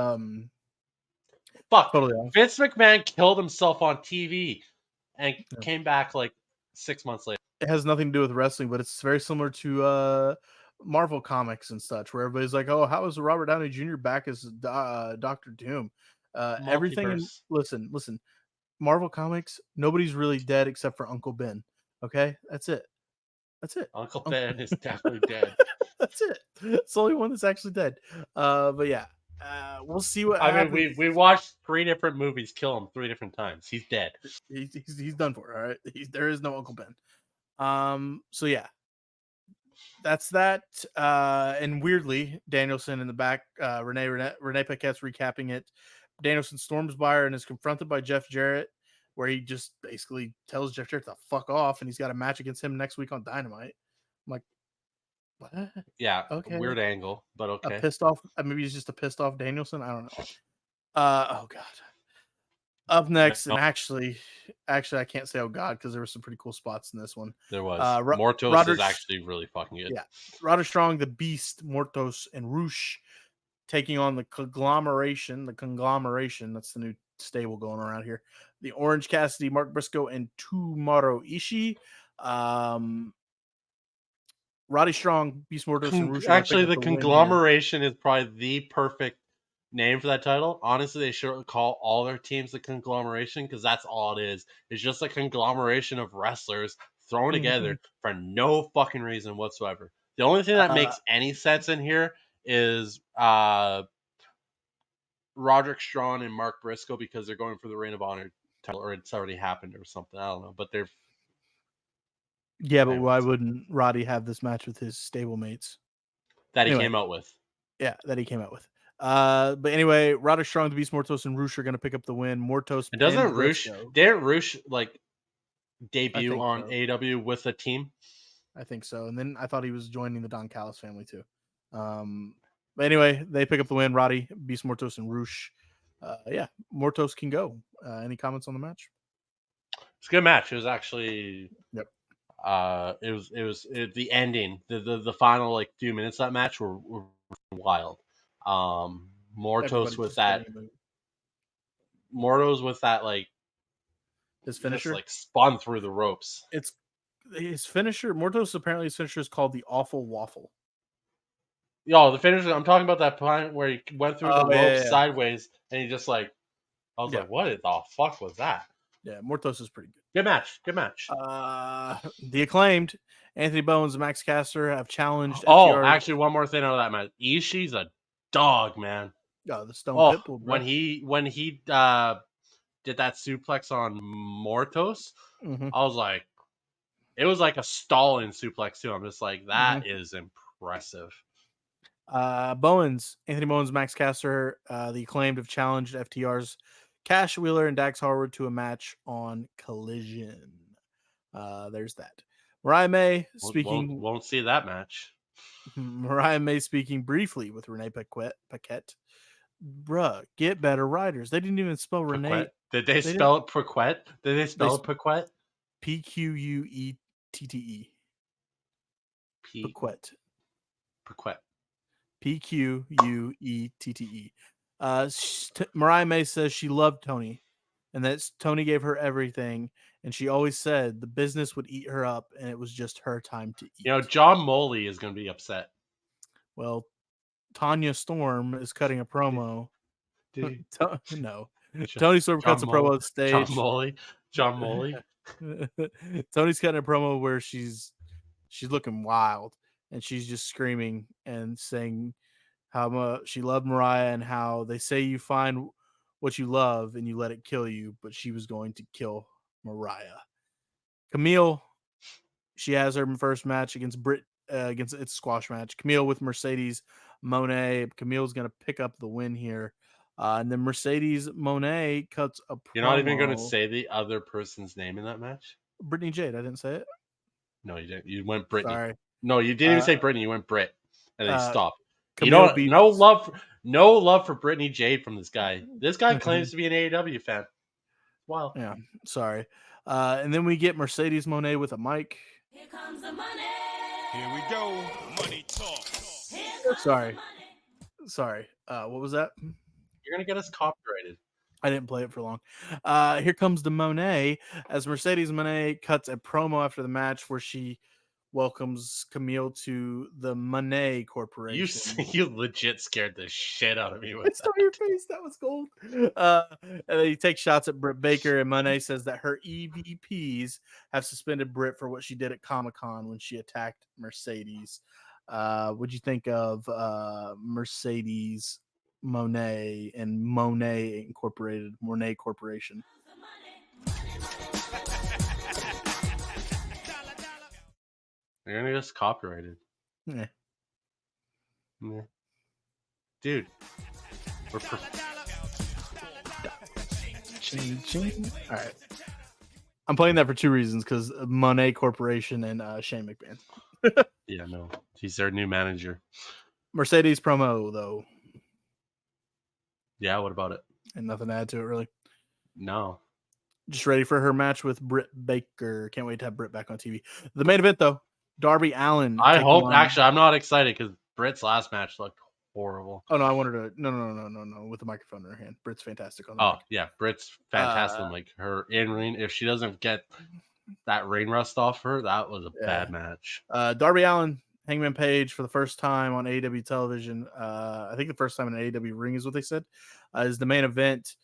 Fuck. totally off. Vince McMahon killed himself on TV and Yeah. came back like 6 months later. It has nothing to do with wrestling, but it's very similar to Marvel comics and such, where everybody's like, "Oh, how is Robert Downey Jr. back as Doctor Doom?" Everything in Multiverse. listen, Marvel comics, nobody's really dead except for Uncle Ben. Okay, that's it. That's it. Uncle Unc- Ben is definitely dead. that's it. It's the only one that's actually dead. But yeah, we'll see what I mean, happens. we watched 3 different movies kill him 3 different times. He's dead. He's done for. All right, there is no Uncle Ben. So yeah, that's that. And weirdly, Danielson in the back, Renee Paquette's recapping it. Danielson storms by her and is confronted by Jeff Jarrett, where he just basically tells Jeff Jarrett to fuck off, and he's got a match against him next week on Dynamite. I'm like, what? Yeah, Okay, weird angle, but a okay. pissed off. Maybe he's just a pissed off Danielson. I don't know. Oh god. Up next, and No, actually, I can't say oh god because there were some pretty cool spots in this one. there was. Ro- Mortos is Roderick, actually really fucking good. yeah, Roderick Strong, the Beast, Mortos, and Roosh taking on the conglomeration. The conglomeration, that's the new stable going around here. The Orange Cassidy, Mark Briscoe, and Tomorrow Ishii. Um, Roddy Strong, Beast Mortos, and Roosh are going to pick Actually, up the the win here. conglomeration is probably the perfect name for that title. Honestly, they should call all their teams the conglomeration because that's all it is. It's just a conglomeration of wrestlers thrown Mhm. together for no fucking reason whatsoever. The only thing that Uh, makes any sense in here is Roderick Strong and Mark Briscoe because they're going for the Reign of Honor title, or it's already happened or something. I don't know, but they're yeah, but why anyways wouldn't Roddy have this match with his stablemates? that he Anyway, came out with. yeah, that he came out with. But anyway, Roderick Strong, the Beast Mortos, and Roosh are going to pick up the win. Mortos And pinned doesn't Roosh Briscoe. didn't Roosh like I debut think on so. AEW with a team? I think so. And then I thought he was joining the Don Callis family too. But anyway, they pick up the win. Roddy, Beast Mortos, and Roosh. Yeah, Mortos can go. Any comments on the match? It's a good match. It was actually Yep. the ending, the final like few minutes of that match were wild. Mortos Everybody with just getting that Mortos with that like his just finisher. like spun through the ropes. It's his finisher. Mortos apparently his finisher is called the Awful Waffle. Yo, the finisher. I'm talking about that point where he went through the Oh ropes yeah. sideways, and he just like I was Yeah, like, what the fuck was that? yeah. Mortos is pretty good. Good match. Good match. The acclaimed Anthony Bowens and Max Caster have challenged Oh, FTR's actually, one more thing out of that match. Ishii's a dog, man. the Stone Oh, Pitbull, when bro. he did that suplex on Mortos, Mm-hmm, I was like, it was like a stalling suplex too. I'm just like, mm-hmm. that is impressive. Anthony Bowens, Max Caster, the acclaimed have challenged FTR's Cash Wheeler and Dax Harwood to a match on Collision. There's that. Mariah May speaking. Won't see that match. Mariah May speaking briefly with Renee Paquette. Bruh, get better writers. They didn't even spell Renee. Paquette. Did they They didn't. spell it Paquette? Did they They spell it Paquette? Pquette. P Paquette. Paquette. Pquette. Mariah May says she loved Tony and that Tony gave her everything. And she always said the business would eat her up and it was just her time to You know, eat. John Moley is going to be upset. Well, Tanya Storm is cutting a Did, promo. did he? No. John, Tony Storm John cuts a Moley. promo on John stage. Moley. John Moley. Tony's cutting a promo where she's looking wild and she's just screaming and saying how much she loved Mariah and how they say you find what you love and you let it kill you, but she was going to kill Mariah. Camille, she has her first match against Britt, against its squash match. Camille with Mercedes Monet. Camille's going to pick up the win here. And then Mercedes Monet cuts a You're not even going to promo. say the other person's name in that match? Brittany Jade. I didn't say it. No, you didn't. You went Brittany. Sorry. No, you didn't even say Brittany. You went Britt, and then you stopped. You Camille don't. beats. No love for Brittany Jade from this guy. This guy claims to be an AEW fan. Wow. Yeah, sorry. And then we get Mercedes Monet with a mic. Here comes the money. Here we go. Money talk. Sorry. What was that? You're gonna get us copyrighted. I didn't play it for long. Here comes the Monet as Mercedes Monet cuts a promo after the match where she welcomes Camille to the Monet Corporation. You legit scared the shit out of me with I saw your face. That was gold. And then he takes shots at Britt Baker, and Monet says that her EVPs have suspended Britt for what she did at Comic-Con when she attacked Mercedes. What'd you think of Mercedes Monet and Monet Incorporated, Monet Corporation? You're gonna get us copyrighted. Yeah. Dude. We're All right. I'm playing that for two reasons, because Monet Corporation and Shane McMahon. Yeah, no. He's their new manager. Mercedes promo, though. Yeah, what about it? And nothing to add to it, really. No. Just ready for her match with Britt Baker. Can't wait to have Britt back on TV. The main event, though, Darby Allin. I hope. Actually, I'm not excited because Britt's last match looked horrible. Oh no, I wanted to. No. With the microphone in her hand, Britt's fantastic on the mic. Yeah, Britt's fantastic. Like her in ring. If she doesn't get that ring rust off her, that was a bad match. Darby Allin, Hangman Page for the first time on AEW television. I think the first time in an AEW ring is what they said. Is the main event.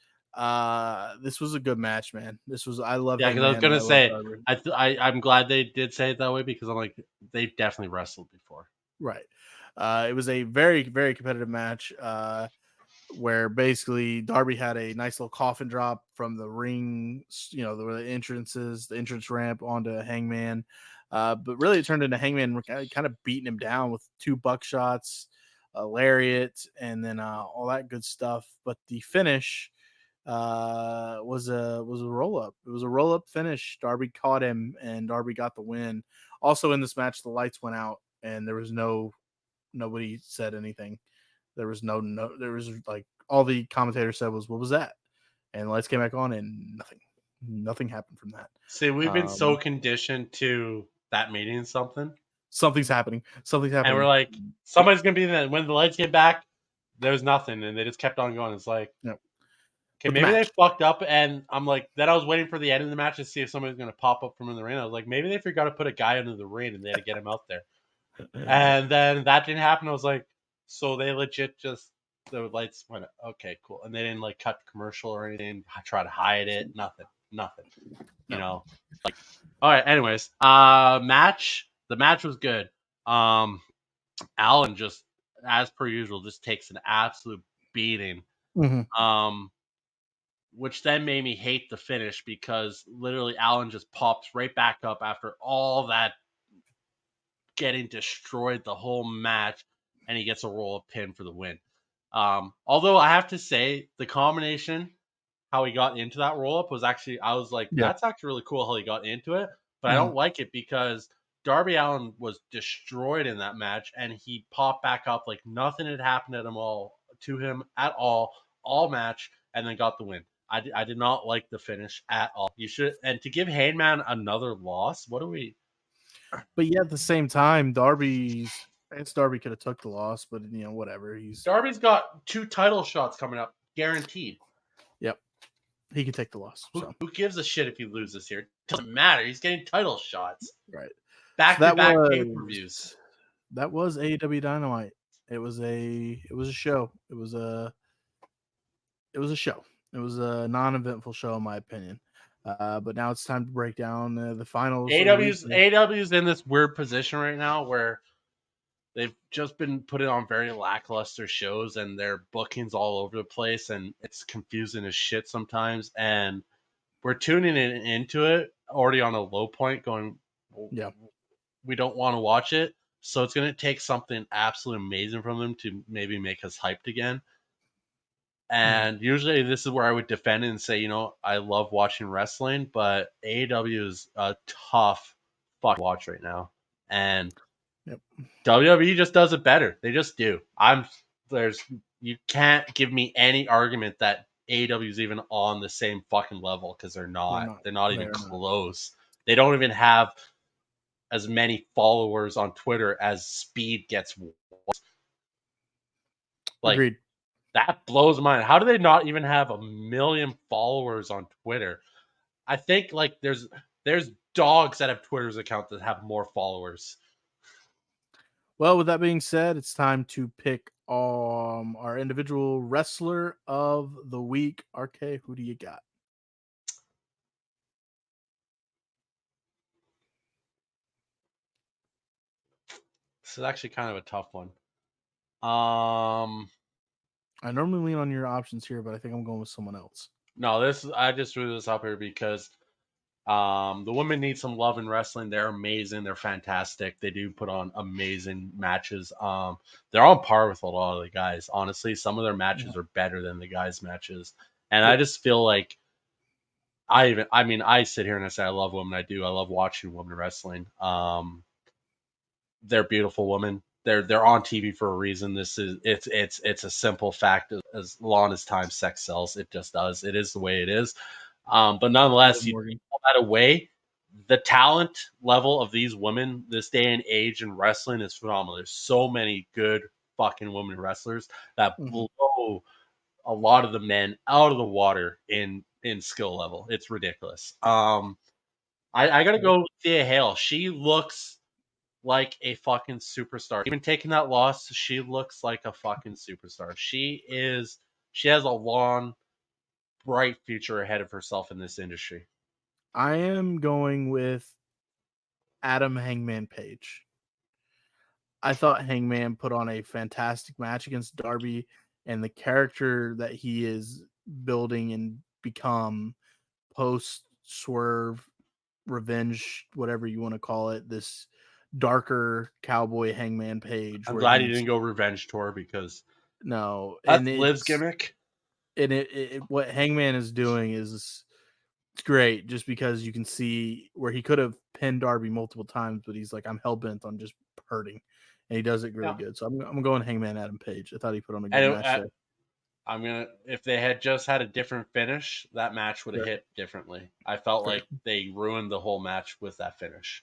This was a good match, man. I love. Yeah, because I was gonna say, I'm glad they did say it that way, because I'm like, they've definitely wrestled before. Right. It was a very, very competitive match where basically Darby had a nice little coffin drop from the ring, the entrance ramp onto Hangman. But really it turned into Hangman kind of beating him down with 2 buckshots, a lariat, and then all that good stuff. But the finish was a roll up. It was a roll up finish. Darby caught him and Darby got the win. Also in this match, the lights went out and there was nobody said anything. There was there was like, all the commentators said was, what was that? And the lights came back on and nothing happened from that. See, we've been so conditioned to that meaning something. Something's happening. And we're like, somebody's going to be there. When the lights get back, there was nothing. And they just kept on going. It's like, yep. Okay, maybe they fucked up, and I'm like, then I was waiting for the end of the match to see if somebody was going to pop up from in the ring. I was like, maybe they forgot to put a guy under the ring, and they had to get him out there. And then that didn't happen. I was like, so they legit just, the lights went, okay, cool. And they didn't like cut commercial or anything, try to hide it, nothing. You know, like, all right. Anyways, the match was good. Allin just, as per usual, just takes an absolute beating. Mm-hmm. Which then made me hate the finish, because literally Allin just pops right back up after all that getting destroyed the whole match, and he gets a roll-up pin for the win. Although I have to say, the combination, how he got into that roll-up was actually, I was like, that's actually really cool how he got into it, but I don't like it because Darby Allin was destroyed in that match, and he popped back up like nothing had happened to him at all match, and then got the win. I did not like the finish at all. You should, and to give Hangman another loss, what do we? But yeah, at the same time, Darby could have took the loss, but whatever. Darby's got 2 title shots coming up, guaranteed. Yep, he can take the loss. Who gives a shit if he loses here? It doesn't matter. He's getting title shots. Right. Back-to-back pay-per-views. That was AEW Dynamite. It was a show. It was a show. It was a non-eventful show, in my opinion. But now it's time to break down the finals. AEW's in this weird position right now where they've just been putting on very lackluster shows, and their bookings all over the place, and it's confusing as shit sometimes. And we're tuning into it already on a low point, going, Yeah. we don't want to watch it. So it's going to take something absolutely amazing from them to maybe make us hyped again. And usually this is where I would defend it and say, I love watching wrestling, but AEW is a tough fuck watch right now. And Yep. WWE just does it better. They just do. You can't give me any argument that AEW is even on the same fucking level, because they're not. They're not even close. They don't even have as many followers on Twitter as Speed gets. Like, Agreed. that blows my mind. How do they not even have 1 million followers on Twitter? I think like there's dogs that have Twitter's account that have more followers. Well, with that being said, it's time to pick our individual wrestler of the week. RK, who do you got? This is actually kind of a tough one. I normally lean on your options here, but I think I'm going with someone else. No, I just threw this up here because the women need some love in wrestling. They're amazing. They're fantastic. They do put on amazing matches. They're on par with a lot of the guys. Honestly, some of their matches are better than the guys' matches. And I just feel like I sit here and I say I love women. I do. I love watching women wrestling. They're beautiful women. They're on TV for a reason. It's a simple fact. As long as time sex sells, it just does. It is the way it is. But nonetheless, you take all that away, the talent level of these women this day and age in wrestling is phenomenal. There's so many good fucking women wrestlers that blow a lot of the men out of the water in skill level. It's ridiculous. I gotta go with Thea Hale. She looks like a fucking superstar. Even taking that loss, she looks like a fucking superstar. She has a long, bright future ahead of herself in this industry. I am going with Adam Hangman Page. I thought Hangman put on a fantastic match against Darby, and the character that he is building and become post swerve revenge, whatever you want to call it, this darker cowboy Hangman Page. I'm where glad he he's didn't go revenge tour, because no, that's and Liv's gimmick. And what Hangman is doing is it's great, just because you can see where he could have pinned Darby multiple times, but he's like, I'm hell bent on just hurting, and he does it really good. So I'm going Hangman Adam Page. I thought he put on a good match there. If they had just had a different finish, that match would have hit differently. I felt like they ruined the whole match with that finish.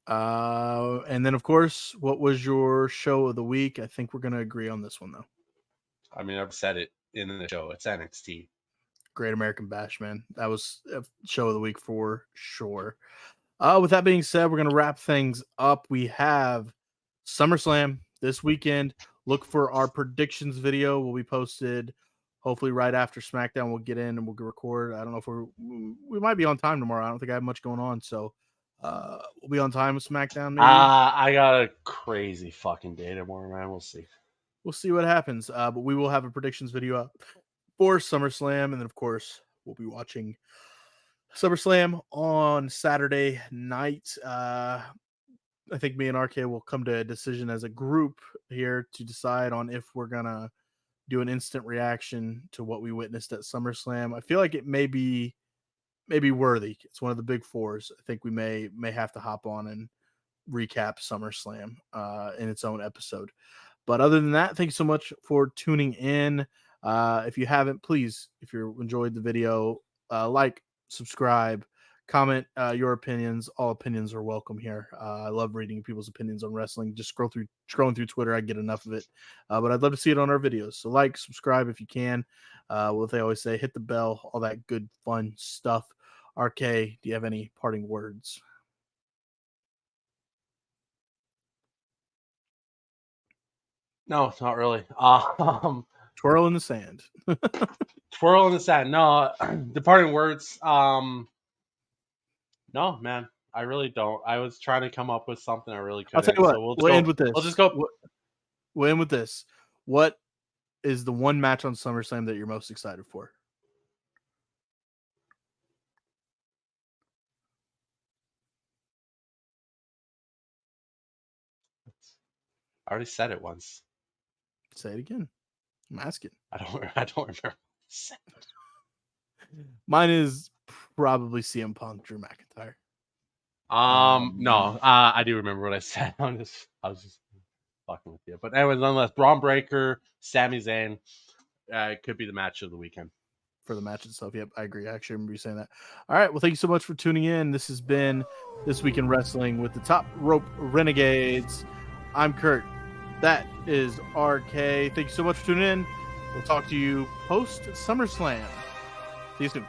And then of course, what was your show of the week? I think we're gonna agree on this one though. I mean, I've said it in the show. It's NXT. Great American Bash, man. That was a show of the week for sure. With that being said, we're going to wrap things up. We have SummerSlam this weekend. Look for our predictions video. Will be posted hopefully right after SmackDown. We'll get in and we'll record. I don't know if we might be on time tomorrow. I don't think I have much going on. So we'll be on time with SmackDown maybe. I got a crazy fucking day tomorrow, man. We'll see. We'll see what happens. But we will have a predictions video up for SummerSlam. And then, of course, we'll be watching SummerSlam on Saturday night. I think me and RK will come to a decision as a group here to decide on if we're going to do an instant reaction to what we witnessed at SummerSlam. I feel like it may be worthy. It's one of the big fours. I think we may have to hop on and recap SummerSlam in its own episode. But other than that, thank you so much for tuning in. If you haven't, please, if you enjoyed the video, like, subscribe, comment your opinions. All opinions are welcome here. I love reading people's opinions on wrestling. Just scrolling through Twitter, I get enough of it. But I'd love to see it on our videos. So like, subscribe if you can. What they always say, hit the bell, all that good fun stuff. RK, do you have any parting words? No, not really. Twirl in the sand. Twirl in the sand. No, departing words. No, man. I really don't. I was trying to come up with something. I really I'll couldn't. tell you what. So We'll end with this. We'll just go. We'll end with this. What is the one match on SummerSlam that you're most excited for? I already said it once. Say it again. I'm asking. I don't remember. Mine is probably CM Punk, Drew McIntyre. No. I do remember what I said. I was just fucking with you. But anyways, nonetheless, Braun Breaker, Sami Zayn, it could be the match of the weekend. For the match itself. Yep, I agree. I actually remember you saying that. All right. Well, thank you so much for tuning in. This has been This Week in Wrestling with the Top Rope Renegades. I'm Kurt. That is RK. Thank you so much for tuning in. We'll talk to you post SummerSlam. See you soon.